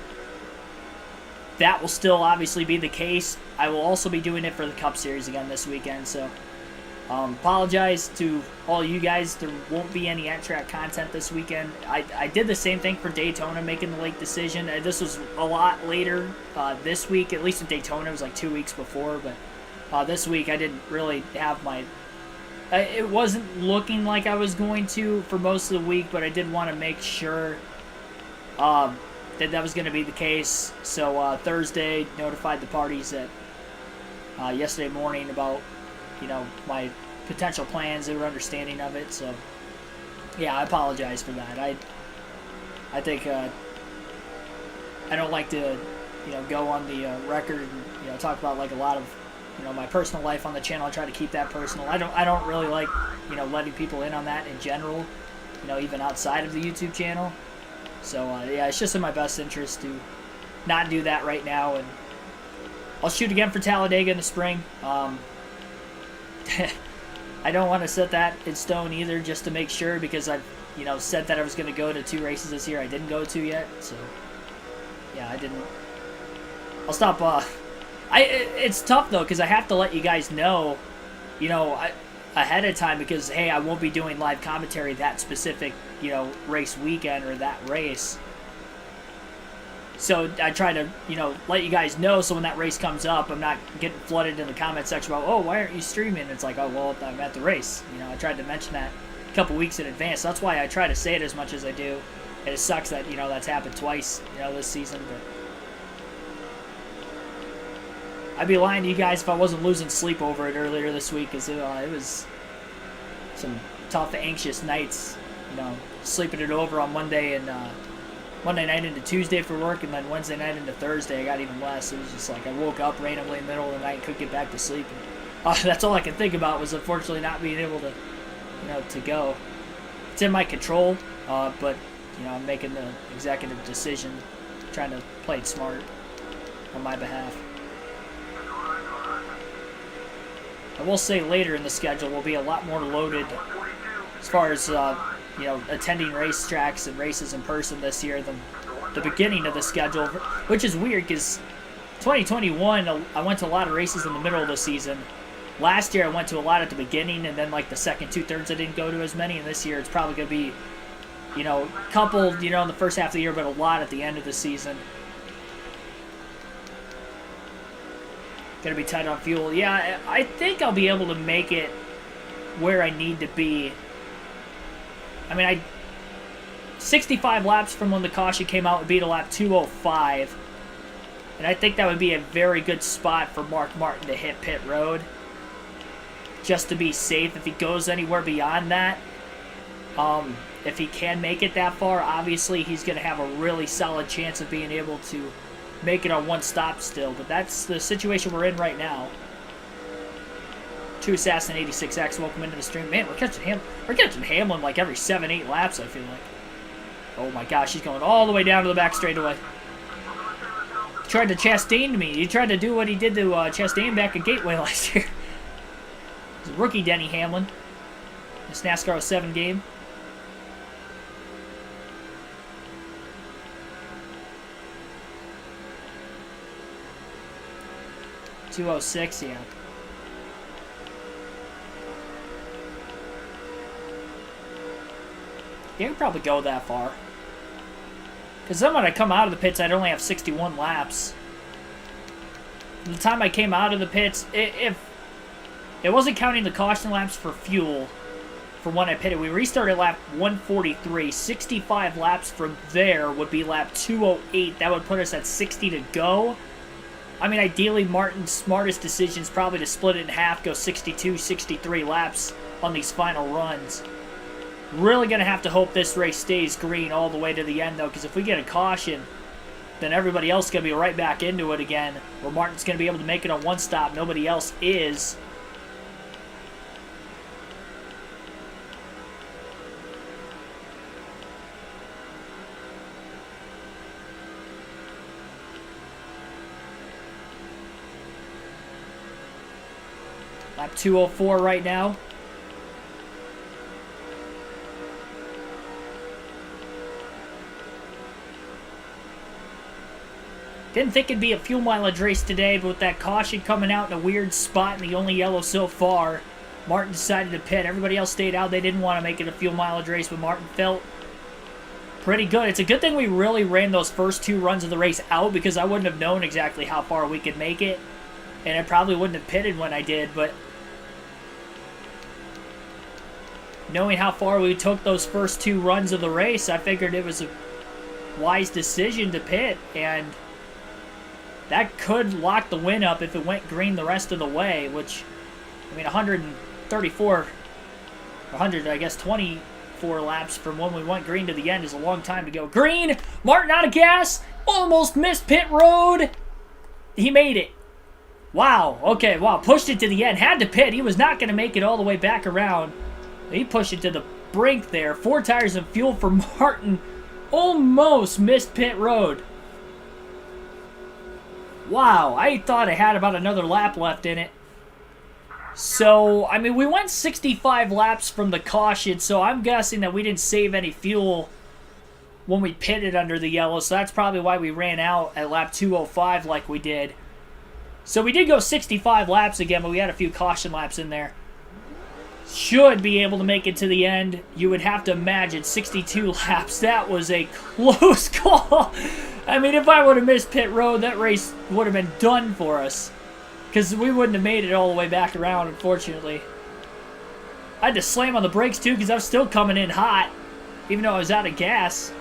That will still obviously be the case. I will also be doing it for the Cup Series again this weekend, so apologize to all you guys. There won't be any at-track content this weekend. I did the same thing for Daytona, making the late decision. This was a lot later this week. At least in Daytona, it was like 2 weeks before. But this week, I didn't really have my... it wasn't looking like I was going to for most of the week, but I did want to make sure that was going to be the case. So Thursday, notified the parties that yesterday morning about my potential plans. They were understanding of it, so yeah, I apologize for that. I think I don't like to go on the record and talk about like a lot of my personal life on the channel. I try to keep that personal. I don't really like letting people in on that in general, even outside of the YouTube channel. So yeah, it's just in my best interest to not do that right now, and I'll shoot again for Talladega in the spring. I don't want to set that in stone either, just to make sure, because I've said that I was going to go to 2 races this year I didn't go to yet. So yeah, I didn't. I'll stop. It's tough though, because I have to let you guys know you know, ahead of time because, hey, I won't be doing live commentary that specific, you know, race weekend or that race. So I try to, you know, let you guys know so when that race comes up, I'm not getting flooded in the comment section about, oh, why aren't you streaming? It's like, oh, well, I'm at the race. You know, I tried to mention that a couple weeks in advance. That's why I try to say it as much as I do. And it sucks that, you know, that's happened twice, you know, this season. But I'd be lying to you guys if I wasn't losing sleep over it earlier this week because it was some tough, anxious nights, you know, sleeping it over on Monday and Monday night into Tuesday for work, and then Wednesday night into Thursday I got even less. It was just like I woke up randomly in the middle of the night and couldn't get back to sleep. And, that's all I could think about was unfortunately not being able to, you know, to go. It's in my control, but you know, I'm making the executive decision, trying to play it smart on my behalf. I will say later in the schedule will be a lot more loaded as far as you know, attending racetracks and races in person this year than the beginning of the schedule, which is weird because 2021 I went to a lot of races in the middle of the season. Last year I went to a lot at the beginning, and then like the second 2/3 I didn't go to as many, and this year it's probably going to be, you know, a couple, you know, in the first half of the year, but a lot at the end of the season. Going to be tight on fuel. Yeah, I think I'll be able to make it where I need to be. I mean, 65 laps from when the caution came out would be to lap 205. And I think that would be a very good spot for Mark Martin to hit pit road. Just to be safe if he goes anywhere beyond that. If he can make it that far, obviously he's going to have a really solid chance of being able to make it on one stop still. But that's the situation we're in right now. True Assassin 86X, welcome into the stream. Man, we're catching Hamlin like every 7-8 laps, I feel like. Oh my gosh, he's going all the way down to the back straightaway. He tried to Chastain me. He tried to do what he did to Chastain back at Gateway last year. It's a rookie Denny Hamlin. This NASCAR 07 game. .206, yeah. You can probably go that far. Because then when I come out of the pits, I'd only have 61 laps. The time I came out of the pits, if it wasn't counting the caution laps for fuel for when I pitted, we restarted lap 143. 65 laps from there would be lap 208. That would put us at 60 to go. I mean, ideally, Martin's smartest decision is probably to split it in half, go 62, 63 laps on these final runs. Really going to have to hope this race stays green all the way to the end, though, because if we get a caution, then everybody else is going to be right back into it again, where Martin's going to be able to make it on one stop. Nobody else is. Lap 204 right now. Didn't think it'd be a fuel mileage race today, but with that caution coming out in a weird spot and the only yellow so far, Martin decided to pit. Everybody else stayed out. They didn't want to make it a fuel mileage race, but Martin felt pretty good. It's a good thing we really ran those first two runs of the race out, because I wouldn't have known exactly how far we could make it, and I probably wouldn't have pitted when I did, but knowing how far we took those first two runs of the race, I figured it was a wise decision to pit, and that could lock the win up if it went green the rest of the way, which, I mean, 134, 24 laps from when we went green to the end is a long time to go. Green! Martin out of gas! Almost missed pit road! He made it. Wow, okay, wow, pushed it to the end. Had to pit. He was not going to make it all the way back around. He pushed it to the brink there. 4 tires of fuel for Martin. Almost missed pit road. Wow, I thought I had about another lap left in it. So, I mean, we went 65 laps from the caution, so I'm guessing that we didn't save any fuel when we pitted under the yellow, so that's probably why we ran out at lap 205 like we did. So we did go 65 laps again, but we had a few caution laps in there. should be able to make it to the end. You would have to imagine 62 laps. That was a close call. I mean, if I would have missed pit road, that race would have been done for us. Because we wouldn't have made it all the way back around, unfortunately. I had to slam on the brakes, too, because I was still coming in hot. Even though I was out of gas.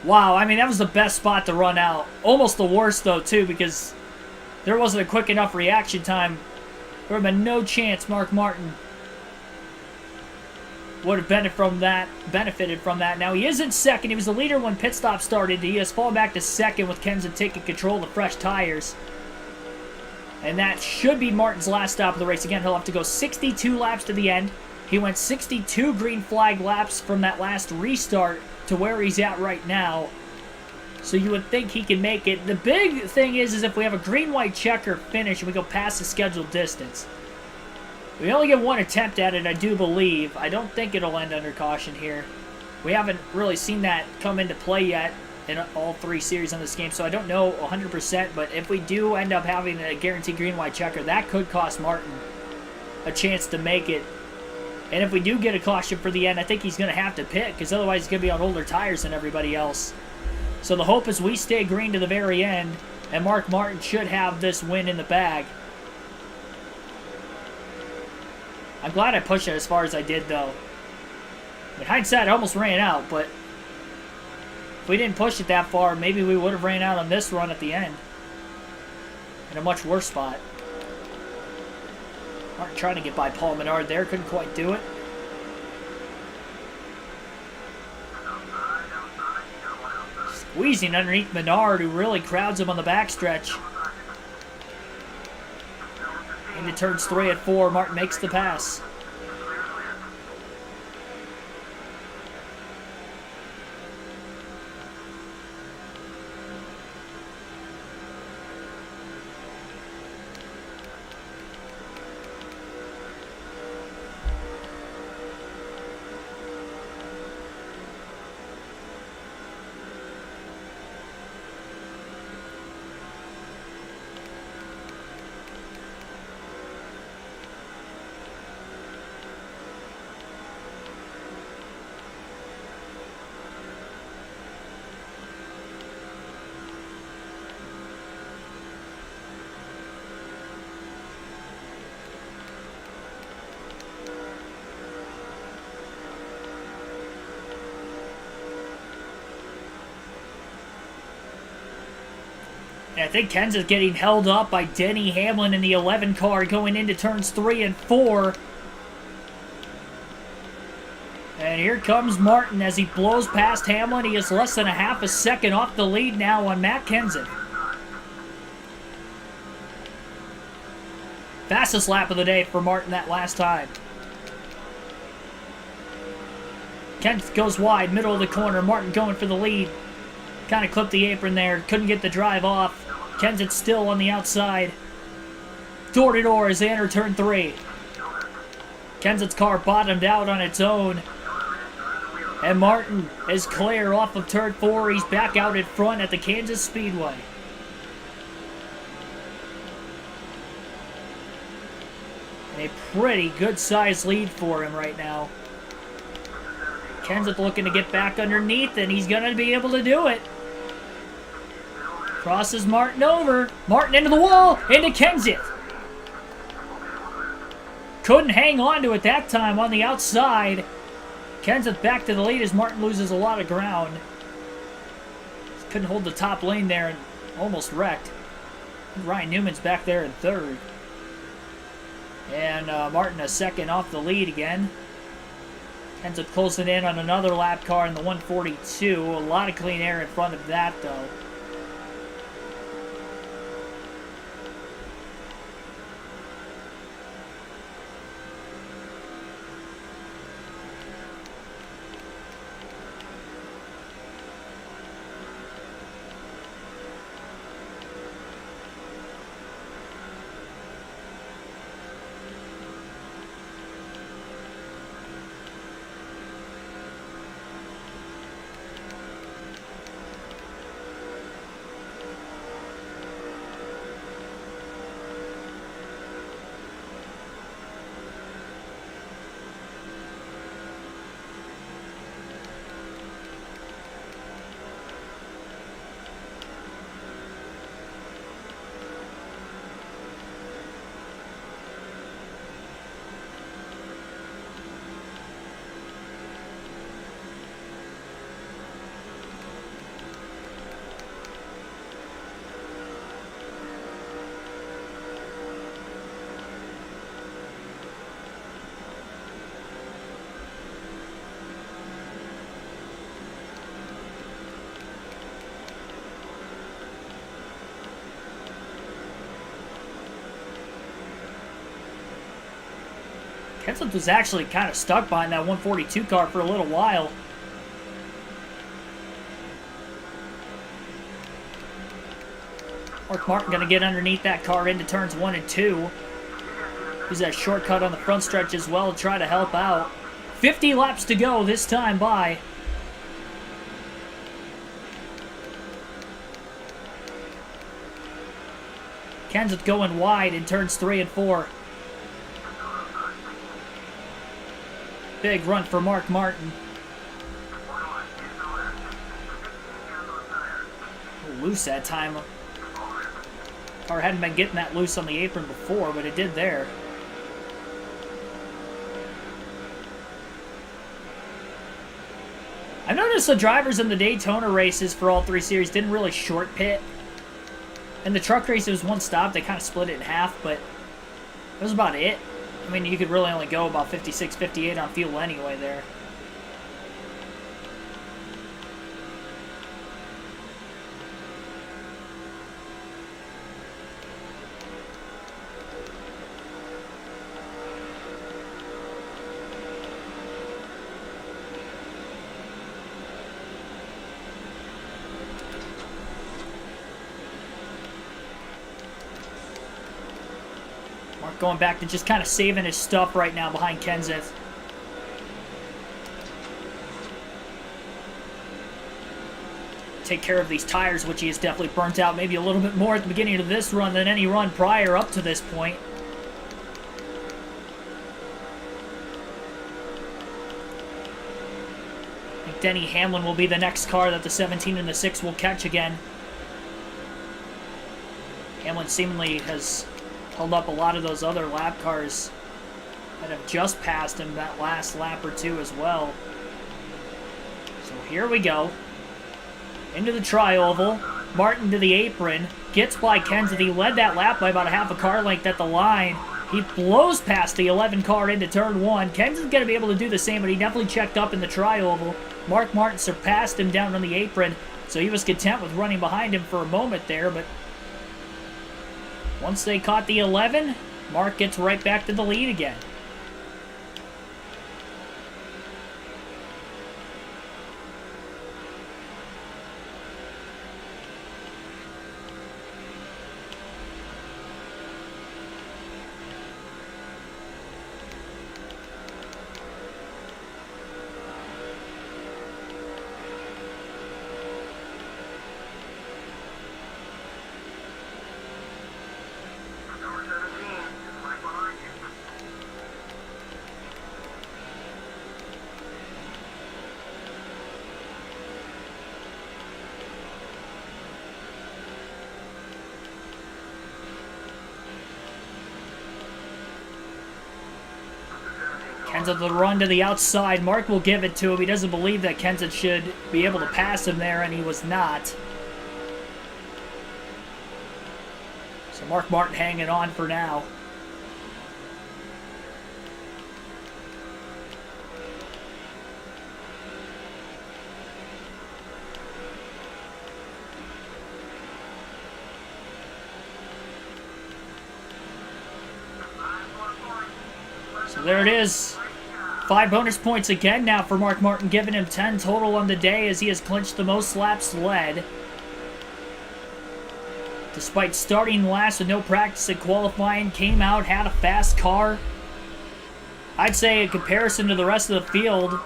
Wow, I mean, that was the best spot to run out. Almost the worst, though, too, because there wasn't a quick enough reaction time. There would have been no chance Mark Martin would have benefited from that. Now, he is in second. He was the leader when pit stop started. He has fallen back to second with Kenzen taking control of the fresh tires. And that should be Martin's last stop of the race. Again, he'll have to go 62 laps to the end. He went 62 green flag laps from that last restart to where he's at right now. So you would think he can make it. The big thing is if we have a green-white checker finish and we go past the scheduled distance. We only get one attempt at it, I do believe. I don't think it'll end under caution here. We haven't really seen that come into play yet in all three series on this game, so I don't know 100%, but if we do end up having a guaranteed green-white checker, that could cost Martin a chance to make it. And if we do get a caution for the end, I think he's going to have to pit, because otherwise he's going to be on older tires than everybody else. So the hope is we stay green to the very end, and Mark Martin should have this win in the bag. I'm glad I pushed it as far as I did, though. In hindsight, I almost ran out, but if we didn't push it that far, maybe we would have ran out on this run at the end. In a much worse spot. Martin trying to get by Paul Menard there, couldn't quite do it. Squeezing underneath Menard, who really crowds him on the backstretch. Into turns 3 and 4, Martin makes the pass. I think Ken's getting held up by Denny Hamlin in the 11 car going into turns 3 and 4. And here comes Martin as he blows past Hamlin. He is less than a half a second off the lead now on Matt Kenseth. Fastest lap of the day for Martin that last time. Kenseth goes wide, middle of the corner. Martin going for the lead. Kind of clipped the apron there. Couldn't get the drive off. Kenseth still on the outside. Door to door as they enter turn 3. Kenseth's car bottomed out on its own. And Martin is clear off of turn 4. He's back out in front at the Kansas Speedway. A pretty good-sized lead for him right now. Kenseth looking to get back underneath, and he's going to be able to do it. Crosses Martin over. Martin into the wall, into Kenseth. Couldn't hang on to it that time on the outside. Kenseth back to the lead as Martin loses a lot of ground. Couldn't hold the top lane there and almost wrecked. Ryan Newman's back there in third. And Martin a second off the lead again. Kenseth closing in on another lap car in the 142. A lot of clean air in front of that, though. Kenseth was actually kind of stuck behind that 142 car for a little while. Mark Martin going to get underneath that car into turns 1 and 2. Use that shortcut on the front stretch as well to try to help out. 50 laps to go this time by. Kenseth going wide in turns 3 and 4. Big run for Mark Martin. Loose that time. Car hadn't been getting that loose on the apron before, but it did there. I noticed the drivers in the Daytona races for all 3 series didn't really short pit. In the truck race, it was one stop. They kind of split it in half, but that was about it. I mean, you could really only go about 56, 58 on fuel anyway there. Going back to just kind of saving his stuff right now behind Kenseth. Take care of these tires, which he has definitely burnt out maybe a little bit more at the beginning of this run than any run prior up to this point. I think Denny Hamlin will be the next car that the 17 and the 6 will catch again. Hamlin seemingly has held up a lot of those other lap cars that have just passed him that last lap or two as well. So here we go. Into the tri-oval. Martin to the apron. Gets by Kenseth. He led that lap by about a half a car length at the line. He blows past the 11 car into turn 1. Kenseth's going to be able to do the same, but he definitely checked up in the tri-oval. Mark Martin surpassed him down on the apron, so he was content with running behind him for a moment there, but once they caught the 11, Mark gets right back to the lead again. Kenseth the run to the outside. Mark will give it to him. He doesn't believe that Kenseth should be able to pass him there, and he was not. So Mark Martin hanging on for now. So there it is. 5 bonus points again now for Mark Martin, giving him 10 total on the day as he has clinched the most laps led. Despite starting last with no practice at qualifying, came out, had a fast car. I'd say in comparison to the rest of the field,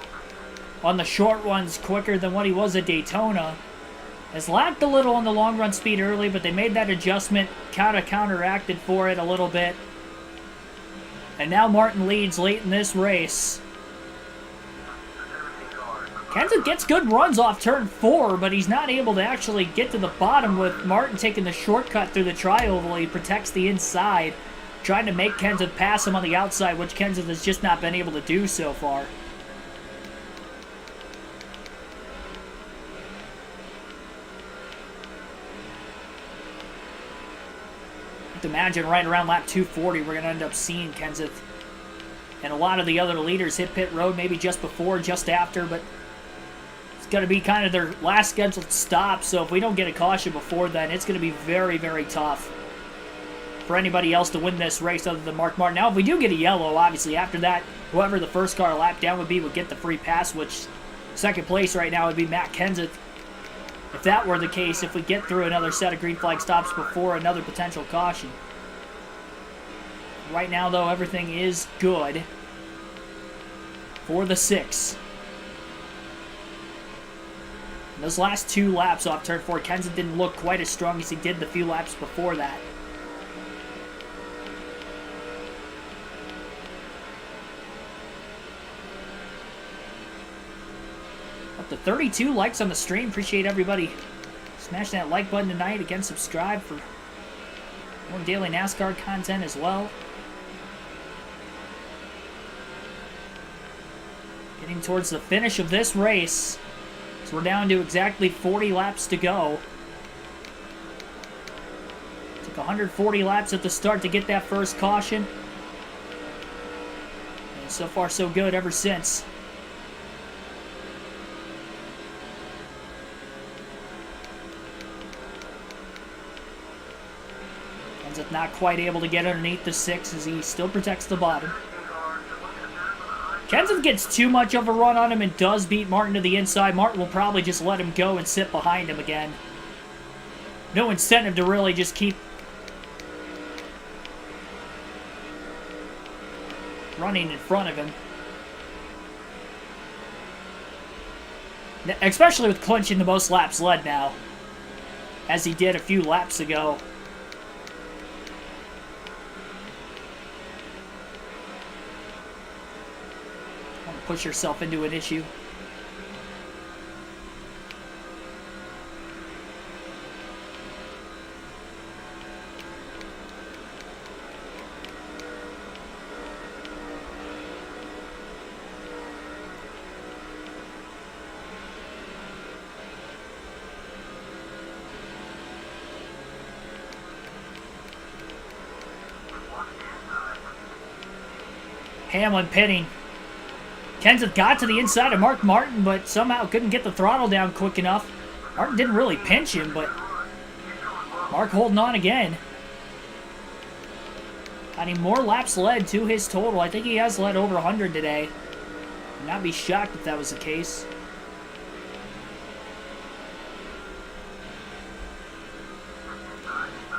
on the short runs quicker than what he was at Daytona. Has lacked a little on the long run speed early, but they made that adjustment, kind of counteracted for it a little bit. And now Martin leads late in this race. Kenseth gets good runs off turn 4, but he's not able to actually get to the bottom with Martin taking the shortcut through the tri-oval. He protects the inside, trying to make Kenseth pass him on the outside, which Kenseth has just not been able to do so far. I can imagine right around lap 240 we're going to end up seeing Kenseth and a lot of the other leaders hit pit road, maybe just before, just after, but it's going to be kind of their last scheduled stop, so if we don't get a caution before then, it's going to be very, very tough. for anybody else to win this race other than Mark Martin. Now, if we do get a yellow, obviously, after that, whoever the first car lap down would be would get the free pass, which second place right now would be Matt Kenseth. If that were the case, if we get through another set of green flag stops before another potential caution. Right now, though, everything is good for the 6. And those last 2 laps off turn 4, Kenseth didn't look quite as strong as he did the few laps before that. Up to 32 likes on the stream. Appreciate everybody smashing that like button tonight. Again, subscribe for more daily NASCAR content as well. Getting towards the finish of this race. So we're down to exactly 40 laps to go. Took 140 laps at the start to get that first caution. And so far so good ever since. Kenseth not quite able to get underneath the 6 as he still protects the bottom. Kenseth gets too much of a run on him and does beat Martin to the inside. Martin will probably just let him go and sit behind him again. No incentive to really just keep running in front of him. Especially with clinching the most laps led now, as he did a few laps ago. Push yourself into an issue. Hamlin pitting. Kenseth got to the inside of Mark Martin, but somehow couldn't get the throttle down quick enough. Martin didn't really pinch him, but Mark holding on again. Adding more laps led to his total. I think he has led over 100 today. I'd not be shocked if that was the case.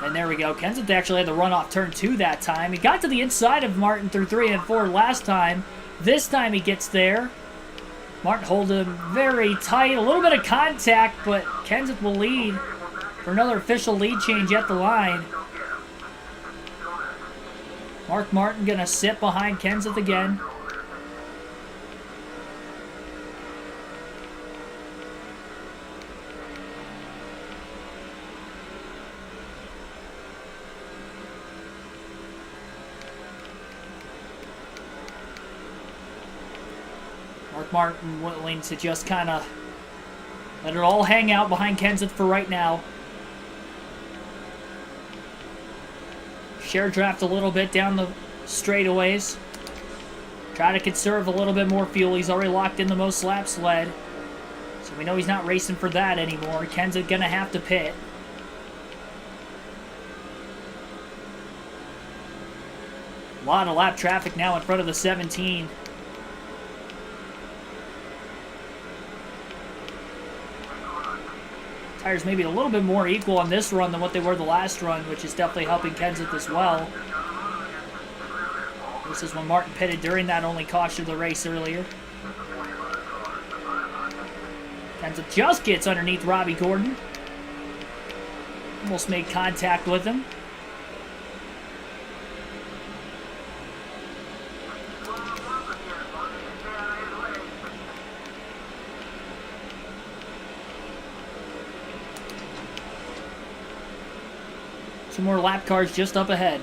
And there we go. Kenseth actually had the run off turn 2 that time. He got to the inside of Martin through 3 and 4 last time. This time he gets there. Martin holds him very tight. A little bit of contact, but Kenseth will lead for another official lead change at the line. Mark Martin going to sit behind Kenseth again. Mark Martin willing to just kind of let it all hang out behind Kenseth for right now. Share draft a little bit down the straightaways. Try to conserve a little bit more fuel. He's already locked in the most laps led. So we know he's not racing for that anymore. Kenseth going to have to pit. A lot of lap traffic now in front of the 17. Tires maybe a little bit more equal on this run than what they were the last run, which is definitely helping Kenseth as well. This is when Martin pitted during that only caution of the race earlier. Kenseth just gets underneath Robbie Gordon. Almost made contact with him. Some more lap cars just up ahead.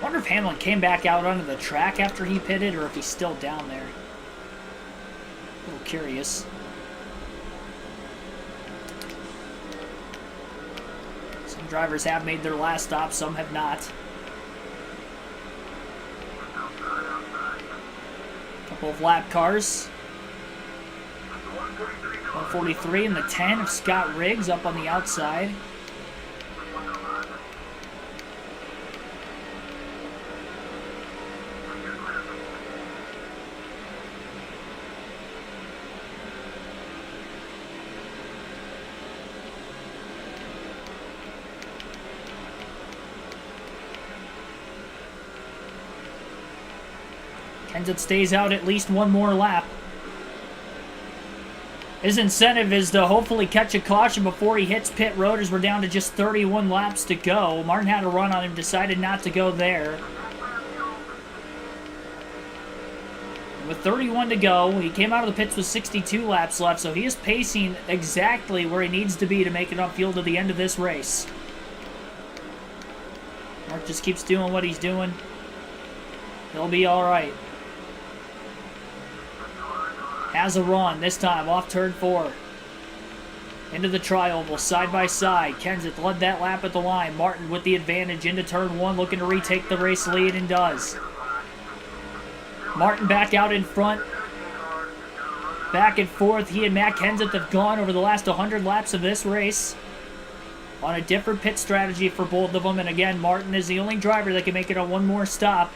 Wonder if Hamlin came back out onto the track after he pitted or if he's still down there. A little curious. Some drivers have made their last stop, some have not. couple of lap cars. 143 and the 10 of Scott Riggs up on the outside. Kenseth stays out at least one more lap. His incentive is to hopefully catch a caution before he hits pit road, as we're down to just 31 laps to go. Martin had a run on him, decided not to go there. With 31 to go, he came out of the pits with 62 laps left, so he is pacing exactly where he needs to be to make it upfield to the end of this race. Mark just keeps doing what he's doing. He'll be all right. Has a run, this time off turn 4. Into the tri-oval, side by side. Kenseth led that lap at the line. Martin with the advantage into turn 1, looking to retake the race lead, and does. Martin back out in front. Back and forth. He and Matt Kenseth have gone over the last 100 laps of this race on a different pit strategy for both of them. And again, Martin is the only driver that can make it on one more stop.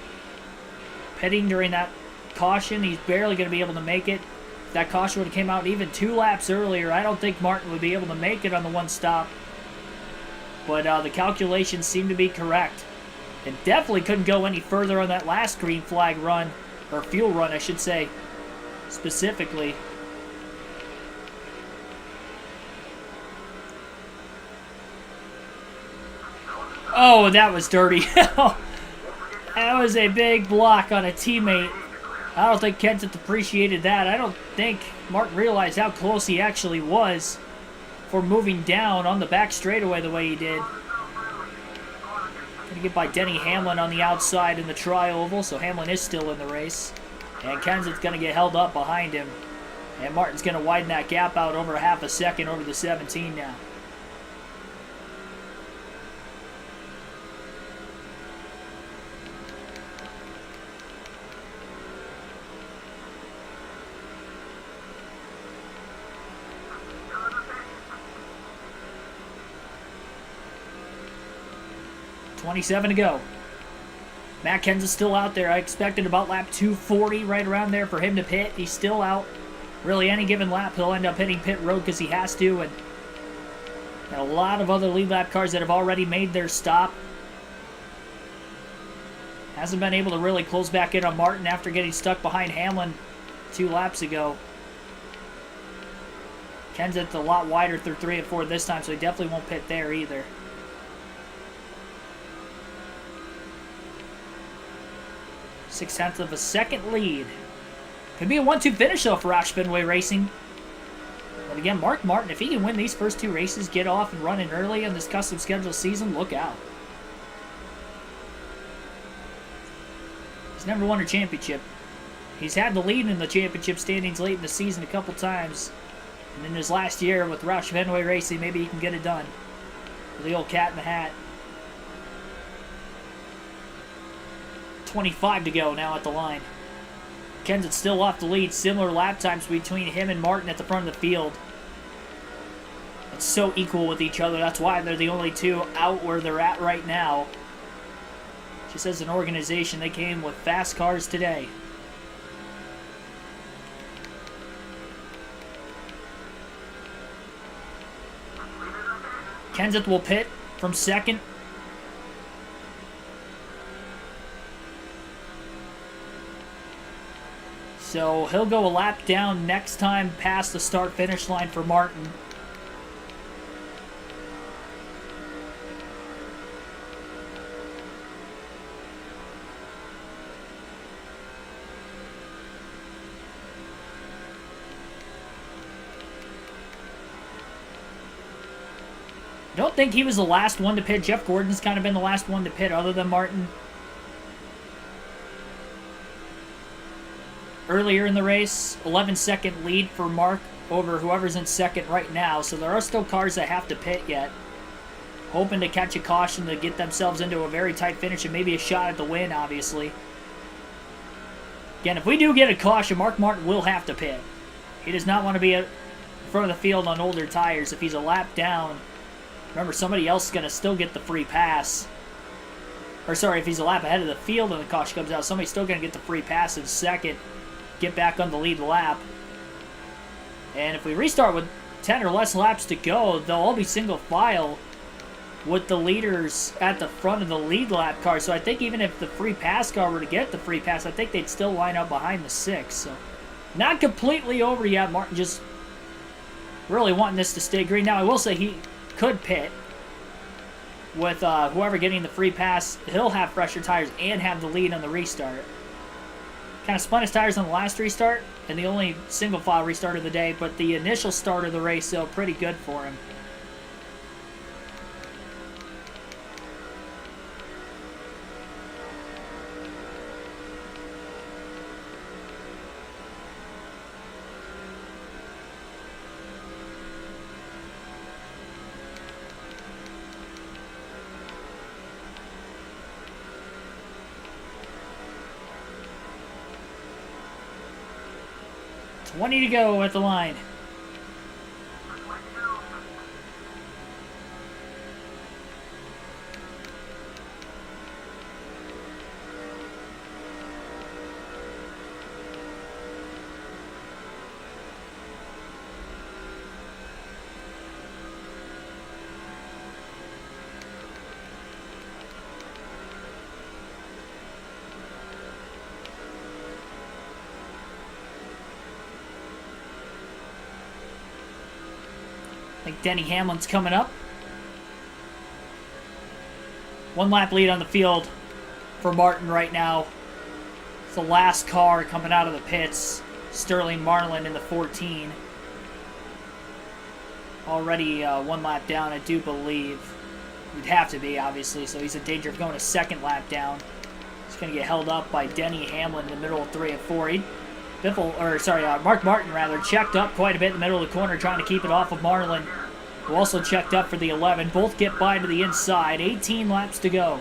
Pitting during that caution, he's barely going to be able to make it. If that caution would have came out even 2 laps earlier, I don't think Martin would be able to make it on the one stop. But the calculations seem to be correct. And definitely couldn't go any further on that last green flag run, or fuel run, I should say, specifically. Oh, that was dirty. That was a big block on a teammate. I don't think Kenseth appreciated that. I don't think Martin realized how close he actually was for moving down on the back straightaway the way he did. Going to get by Denny Hamlin on the outside in the tri-oval, so Hamlin is still in the race. And Kenseth's going to get held up behind him. And Martin's going to widen that gap out over half a second over the 17 now. .27 to go. Matt Kenseth's still out there. I expected about lap 240, right around there, for him to pit. He's still out. Really, any given lap, he'll end up hitting pit road because he has to. And a lot of other lead lap cars that have already made their stop. Hasn't been able to really close back in on Martin after getting stuck behind Hamlin 2 laps ago. Kenseth a lot wider through 3 and 4 this time, so he definitely won't pit there either. 0.6 of a second lead. Could be a 1-2 finish though for Roush Fenway Racing. But again, Mark Martin, if he can win these first 2 races, get off and running early in this custom schedule season, look out. He's never won a championship. He's had the lead in the championship standings late in the season a couple times. And in his last year with Roush Fenway Racing, maybe he can get it done. With the old cat in the hat. 25 to go now at the line. Kenseth's still off the lead. Similar lap times between him and Martin at the front of the field. It's so equal with each other. That's why they're the only 2 out where they're at right now. Just as an organization, they came with fast cars today. Kenseth will pit from second. So he'll go a lap down next time past the start-finish line for Martin. I don't think he was the last one to pit. Jeff Gordon's kind of been the last one to pit other than Martin. Earlier in the race, 11-second lead for Mark over whoever's in second right now. So there are still cars that have to pit yet. Hoping to catch a caution to get themselves into a very tight finish and maybe a shot at the win, obviously. Again, if we do get a caution, Mark Martin will have to pit. He does not want to be in front of the field on older tires. If he's a lap down, remember, somebody else is going to still get the free pass. Or sorry, if he's a lap ahead of the field and the caution comes out, somebody's still going to get the free pass in second, get back on the lead lap. And if we restart with 10 or less laps to go, they'll all be single file with the leaders at the front of the lead lap car. So I think even if the free pass car were to get the free pass, I think they'd still line up behind the 6. So not completely over yet. Martin just really wanting this to stay green. Now I will say he could pit with whoever getting the free pass. He'll have fresher tires and have the lead on the restart. Kind of spun his tires on the last restart and the only single file restart of the day, but the initial start of the race, so pretty good for him. $20 to go at the line. I think Denny Hamlin's coming up. 1 lap lead on the field for Martin right now. It's the last car coming out of the pits. Sterling Marlin in the 14. Already 1 lap down, I do believe. He'd have to be, obviously, so he's in danger of going a 2nd lap down. He's going to get held up by Denny Hamlin in the middle of 3 and 4. Mark Martin, rather, checked up quite a bit in the middle of the corner, trying to keep it off of Marlin, who also checked up for the 11. Both get by to the inside. 18 laps to go.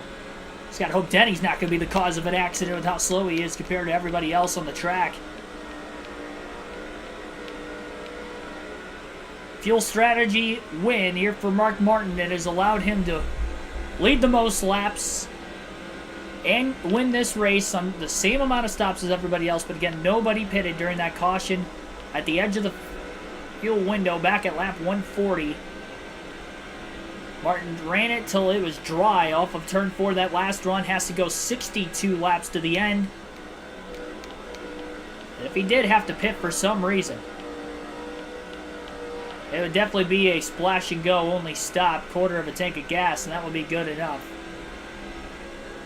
Just got to hope Denny's not going to be the cause of an accident with how slow he is compared to everybody else on the track. Fuel strategy win here for Mark Martin that has allowed him to lead the most laps and win this race on the same amount of stops as everybody else. But again, nobody pitted during that caution at the edge of the fuel window back at lap 140. Martin ran it till it was dry off of turn 4. That last run has to go 62 laps to the end. And if he did have to pit for some reason, it would definitely be a splash and go only stop, quarter of a tank of gas, and that would be good enough.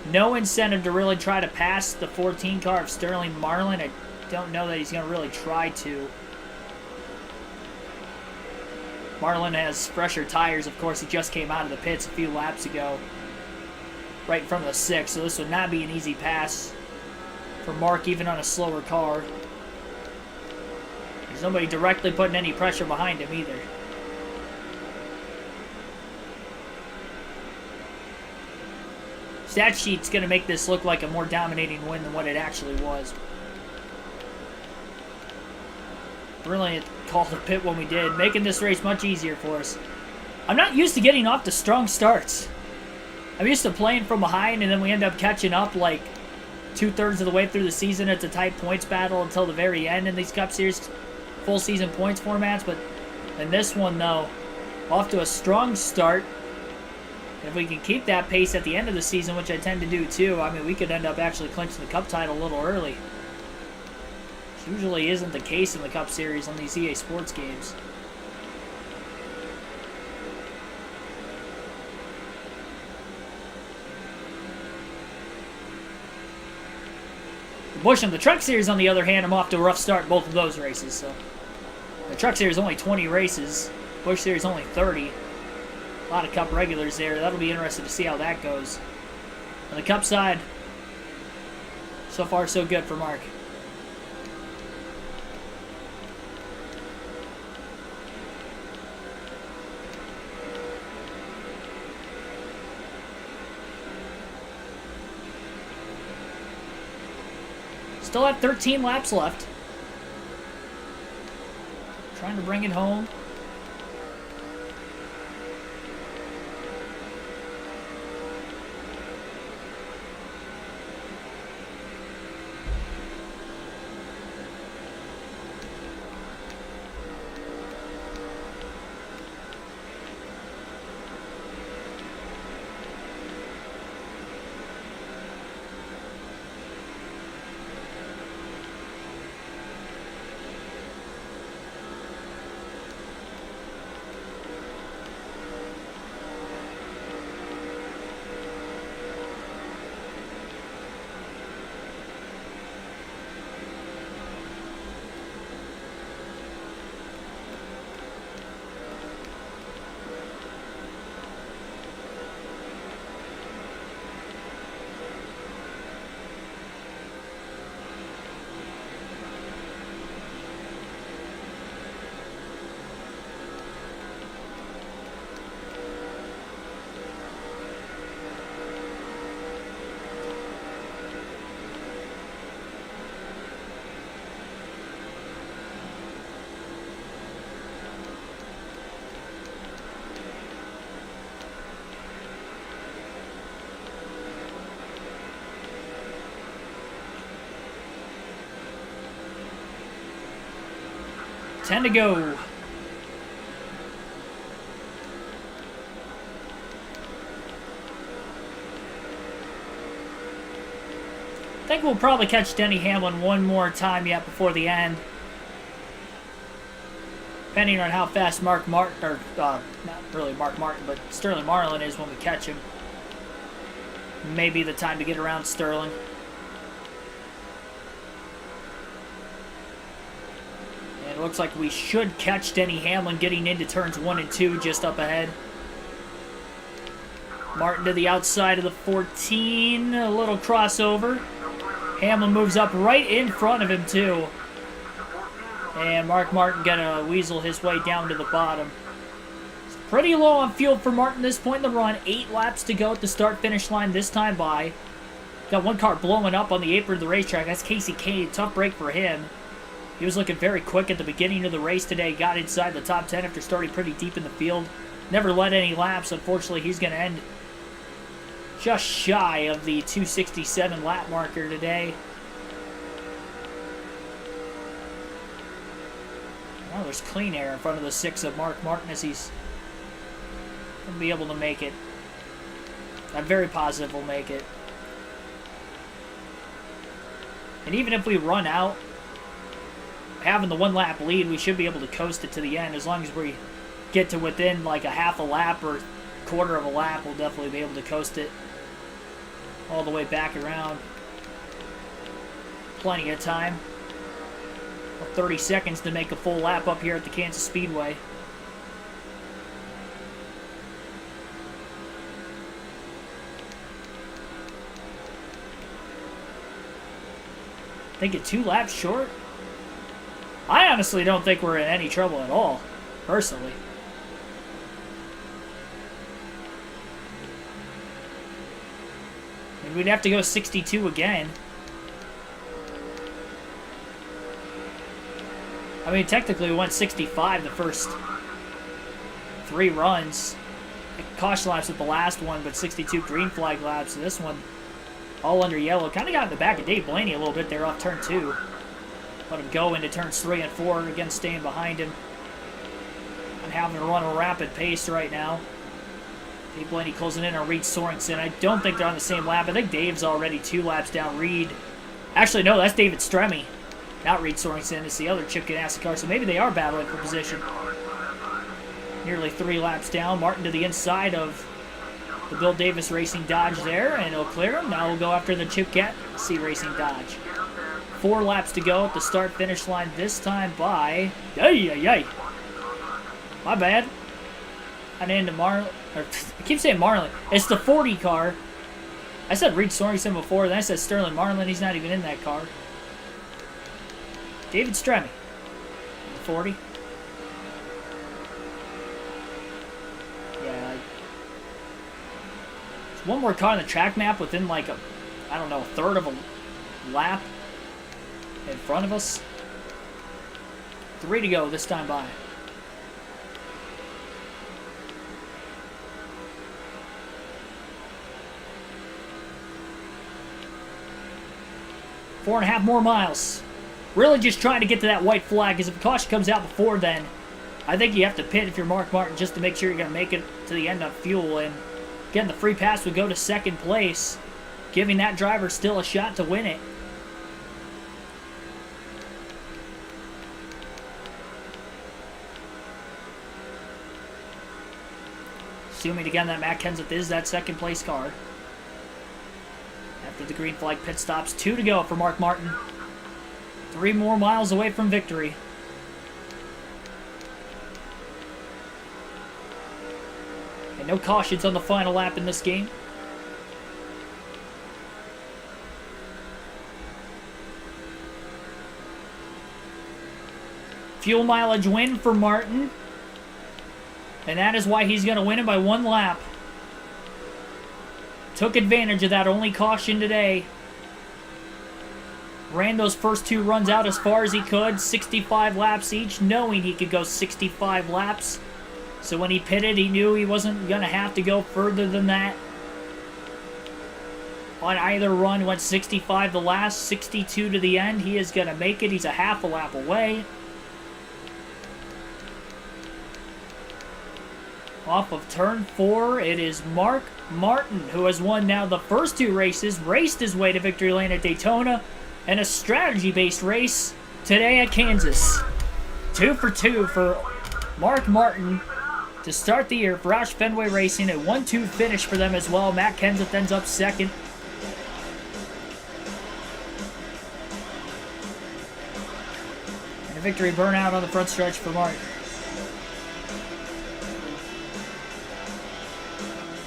No incentive to really try to pass the 14 car of Sterling Marlin. I don't know that he's going to really try to. Marlin has fresher tires, of course. He just came out of the pits a few laps ago, right in front of the 6, so this would not be an easy pass for Mark, even on a slower car. There's nobody directly putting any pressure behind him either. Stat sheet's going to make this look like a more dominating win than what it actually was. Brilliant call to pit when we did, making this race much easier for us. I'm not used to getting off to strong starts. I'm used to playing from behind, and then we end up catching up like 2/3 of the way through the season. It's a tight points battle until the very end in these Cup Series full season points formats. But in this one, though, off to a strong start. If we can keep that pace at the end of the season, which I tend to do too, I mean, we could end up actually clinching the Cup title a little early. Which usually isn't the case in the Cup Series on these EA Sports games. The Busch and the Truck Series, on the other hand, I'm off to a rough start in both of those races. So the Truck Series only 20 races, Busch Series only 30. A lot of Cup regulars there. That'll be interesting to see how that goes. On the Cup side, so far so good for Mark. Still have 13 laps left. Trying to bring it home. Ten to go. I think we'll probably catch Denny Hamlin one more time yet before the end. Depending on how fast Mark Martin, or not really Mark Martin, but Sterling Marlin is when we catch him. Maybe the time to get around Sterling. And it looks like we should catch Denny Hamlin getting into turns 1 and 2 just up ahead. Martin to the outside of the 14, a little crossover. Hamlin moves up right in front of him too. And Mark Martin gonna weasel his way down to the bottom. It's pretty low on fuel for Martin this point in the run. 8 laps to go at the start-finish line this time by. Got one car blowing up on the apron of the racetrack. That's Casey Kane. Tough break for him. He was looking very quick at the beginning of the race today. Got inside the top 10 after starting pretty deep in the field. Never led any laps. Unfortunately, he's going to end just shy of the 267 lap marker today. Well, there's clean air in front of the 6 of Mark Martin as he's going to be able to make it. I'm very positive we'll make it. And even if we run out, having the 1 lap lead, we should be able to coast it to the end. As long as we get to within like a half a lap or quarter of a lap, we'll definitely be able to coast it all the way back around. Plenty of time. 30 seconds to make a full lap up here at the Kansas Speedway. Think it 2 laps short? I honestly don't think we're in any trouble at all, personally. And we'd have to go 62 again. I mean, technically we went 65 the first 3 runs. Caution laps at the last one, but 62 green flag laps. So this one, all under yellow. Kind of got in the back of Dave Blaney a little bit there off turn 2. Let him go into turns 3 and 4, again staying behind him. And having to run a rapid pace right now. Dave Blaney closing in on Reed Sorensen. I don't think they're on the same lap. I think Dave's already 2 laps down Reed. Actually, no, that's David Stremme. Not Reed Sorensen. It's the other Chip Ganassi car, so maybe they are battling for position. Nearly 3 laps down. Martin to the inside of the Bill Davis Racing Dodge there, and he'll clear him. Now we'll go after the Chip Ganassi Racing Dodge. 4 laps to go at the start-finish line, this time by... Ay. My bad. I named him Marlin. I keep saying Marlin. It's the 40 car. I said Reed Sorensen before, then I said Sterling Marlin. He's not even in that car. David Stremme. 40. Yeah. There's one more car on the track map within like a, I don't know, a third of a lap. in front of us. 3 to go this time by. Four and a half more miles. Really just trying to get to that white flag, because if the caution comes out before then, I think you have to pit if you're Mark Martin just to make sure you're going to make it to the end of fuel. And again, the free pass would go to second place, giving that driver still a shot to win it. Assuming again that Matt Kenseth is that second place car. After the green flag pit stops, 2 to go for Mark Martin. 3 more miles away from victory. And no cautions on the final lap in this game. Fuel mileage win for Martin. And that is why he's going to win it by 1 lap. Took advantage of that only caution today. Ran those first 2 runs out as far as he could. 65 laps each, knowing he could go 65 laps. So when he pitted, he knew he wasn't going to have to go further than that. On either run, went 65 the last, 62 to the end. He is going to make it. He's a half a lap away. Off of turn 4, it is Mark Martin, who has won now the first 2 races, raced his way to victory lane at Daytona, and a strategy-based race today at Kansas. 2 for 2 for Mark Martin to start the year for Roush Fenway Racing. A 1-2 finish for them as well. Matt Kenseth ends up second. And a victory burnout on the front stretch for Mark.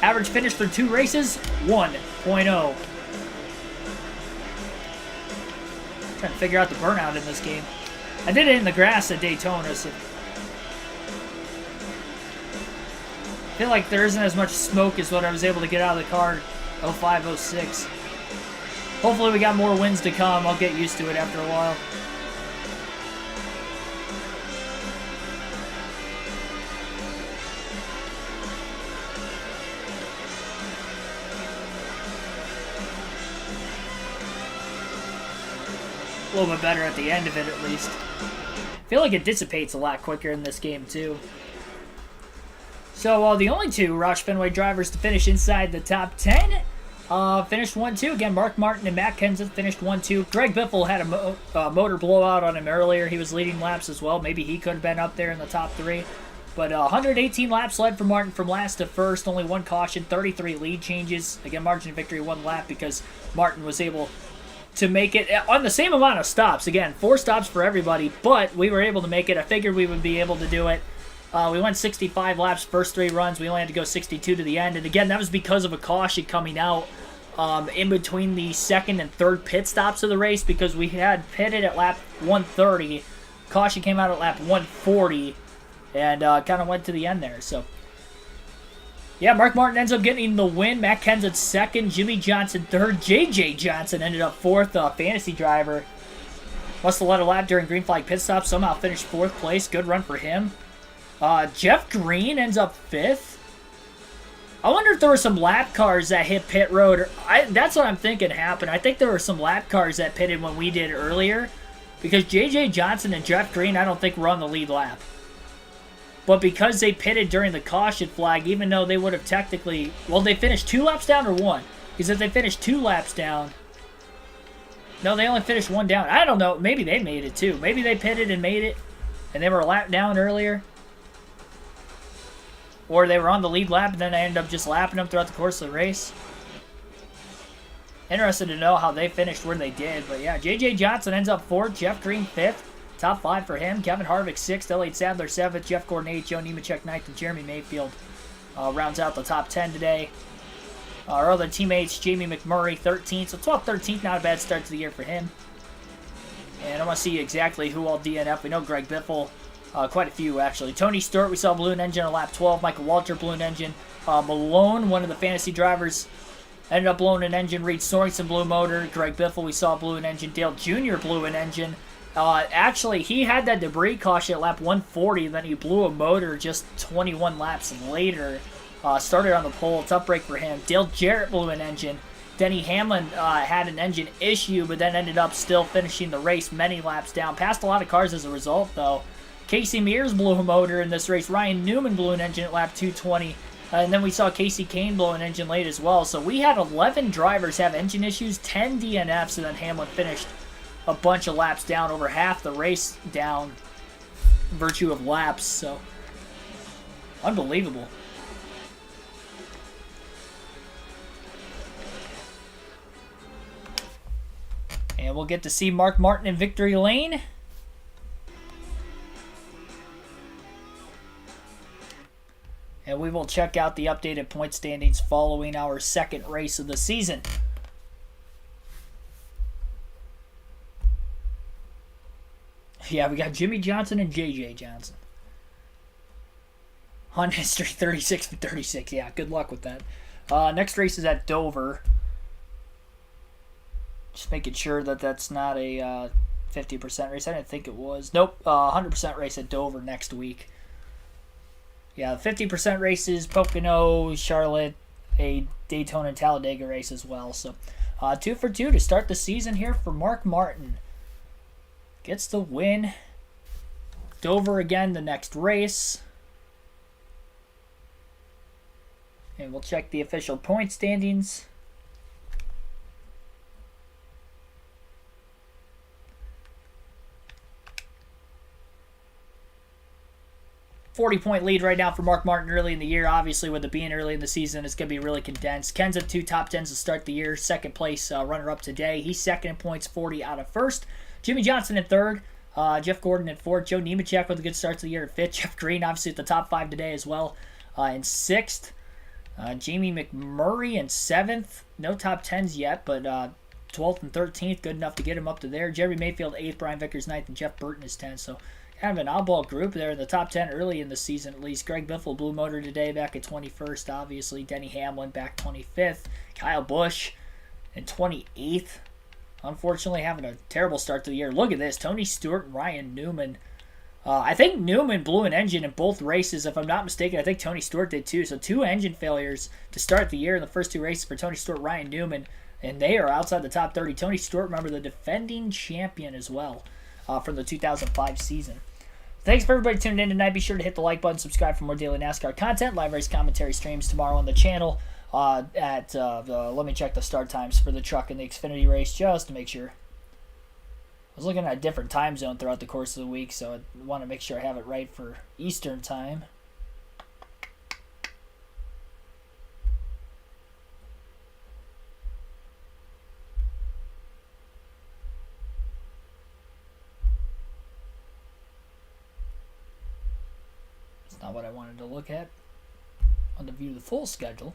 Average finish for 2 races, 1.0. Trying to figure out the burnout in this game. I did it in the grass at Daytona, so I feel like there isn't as much smoke as what I was able to get out of the car 05, 06. Hopefully we got more wins to come. I'll get used to it after a while. A little bit better at the end of it, at least. I feel like it dissipates a lot quicker in this game, too. So, the only 2 Roush Fenway drivers to finish inside the top 10 finished 1-2. Again, Mark Martin and Matt Kenseth finished 1-2. Greg Biffle had a motor blowout on him earlier. He was leading laps as well. Maybe he could have been up there in the top 3. But 118 laps led for Martin from last to first. Only 1 caution, 33 lead changes. Again, margin of victory 1 lap because Martin was able to make it on the same amount of stops. Again, 4 stops for everybody, but we were able to make it. I figured we would be able to do it. We went 65 laps first 3 runs. We only had to go 62 to the end. And again, that was because of a caution coming out in between the second and third pit stops of the race, because we had pitted at lap 130. Caution came out at lap 140 and kind of went to the end there. So, yeah, Mark Martin ends up getting the win. Matt Kenseth second. Jimmy Johnson third. J.J. Johnson ended up fourth. Fantasy driver. Must have led a lap during green flag pit stop. Somehow finished 4th place. Good run for him. Jeff Green ends up 5th. I wonder if there were some lap cars that hit pit road. That's what I'm thinking happened. I think there were some lap cars that pitted when we did earlier, because J.J. Johnson and Jeff Green I don't think were on the lead lap. But because they pitted during the caution flag, even though they would have technically... Well, they finished 2 laps down or 1? Because if they finished 2 laps down... No, they only finished 1 down. I don't know. Maybe they made it too. Maybe they pitted and made it, and they were a lap down earlier. Or they were on the lead lap, and then I ended up just lapping them throughout the course of the race. Interested to know how they finished where they did. But yeah, J.J. Johnson ends up 4th. Jeff Green 5th. Top 5 for him. Kevin Harvick 6th. Elliott Sadler 7th. Jeff Gordon 8th. Joe Nemechek 9th. And Jeremy Mayfield rounds out the top 10 today. Our other teammates, Jamie McMurray 13th. So 12th, 13th. Not a bad start to the year for him. And I want to see exactly who all DNF. We know Greg Biffle. Quite a few, actually. Tony Stewart, we saw Balloon Engine on lap 12. Michael Walter, Balloon Engine. Malone, one of the fantasy drivers, ended up blowing an engine. Reed Sorensen blew a motor. Greg Biffle, we saw, blew an engine. Dale Jr. blew an engine. Actually, he had that debris caution at lap 140, then he blew a motor just 21 laps later. Started on the pole. Tough break for him. Dale Jarrett blew an engine. Denny Hamlin had an engine issue, but then ended up still finishing the race many laps down. Passed a lot of cars as a result, though. Casey Mears blew a motor in this race. Ryan Newman blew an engine at lap 220. And then we saw Casey Kane blow an engine late as well. So we had 11 drivers have engine issues, 10 DNFs, and then Hamlin finished a bunch of laps down, over half the race down, virtue of laps. So, unbelievable. And we'll get to see Mark Martin in victory lane. And we will check out the updated point standings following our second race of the season. Yeah, we got Jimmy Johnson and JJ Johnson. Hunt history 36 for 36. Yeah, good luck with that. Next race is at Dover. Just making sure that that's not a 50% race. I didn't think it was. Nope, 100% race at Dover next week. Yeah, 50% races, Pocono, Charlotte, a Daytona and Talladega race as well. So 2 for 2 to start the season here for Mark Martin. Gets the win. Dover again the next race. And we'll check the official point standings. .40 lead right now for Mark Martin early in the year. Obviously, with it being early in the season, it's going to be really condensed. Ken's at 2 top 10s to start the year. Second place runner-up today. He's second in points, 40 out of first. Jimmy Johnson in third. Jeff Gordon in fourth. Joe Nemechek with a good start to the year at fifth. Jeff Green, obviously, at the top 5 today as well, in sixth. Jamie McMurray in seventh. No top 10s yet, but 12th and 13th. Good enough to get him up to there. Jerry Mayfield, 8th. Brian Vickers, 9th. And Jeff Burton is 10th. So, kind of an oddball group there in the top 10 early in the season at least. Greg Biffle blew motor today back at 21st, obviously. Denny Hamlin back 25th. Kyle Busch in 28th. Unfortunately, having a terrible start to the year. Look at this. Tony Stewart and Ryan Newman. I think Newman blew an engine in both races. If I'm not mistaken, I think Tony Stewart did too. So 2 engine failures to start the year in the first 2 races for Tony Stewart, Ryan Newman. And they are outside the top 30. Tony Stewart, remember, the defending champion as well from the 2005 season. Thanks for everybody tuning in tonight. Be sure to hit the like button, subscribe for more daily NASCAR content. Live race commentary streams tomorrow on the channel. Let me check the start times for the truck and the Xfinity race just to make sure. I was looking at a different time zone throughout the course of the week, so I want to make sure I have it right for Eastern time. It's not what I wanted to look at on the view of the full schedule.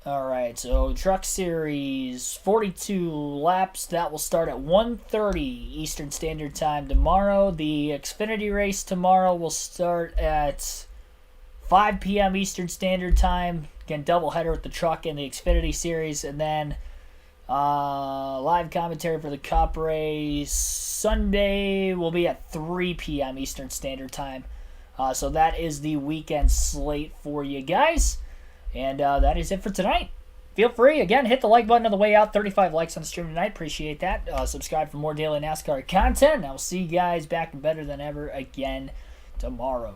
Alright, so Truck Series, 42 laps. That will start at 1:30 Eastern Standard Time tomorrow. The Xfinity race tomorrow will start at 5 p.m. Eastern Standard Time. Again, doubleheader with the Truck and the Xfinity Series. And then live commentary for the Cup race Sunday will be at 3 p.m. Eastern Standard Time. So that is the weekend slate for you guys. And that is it for tonight. Feel free, again, hit the like button on the way out. 35 likes on the stream tonight. Appreciate that. Subscribe for more daily NASCAR content. And I will see you guys back better than ever again tomorrow.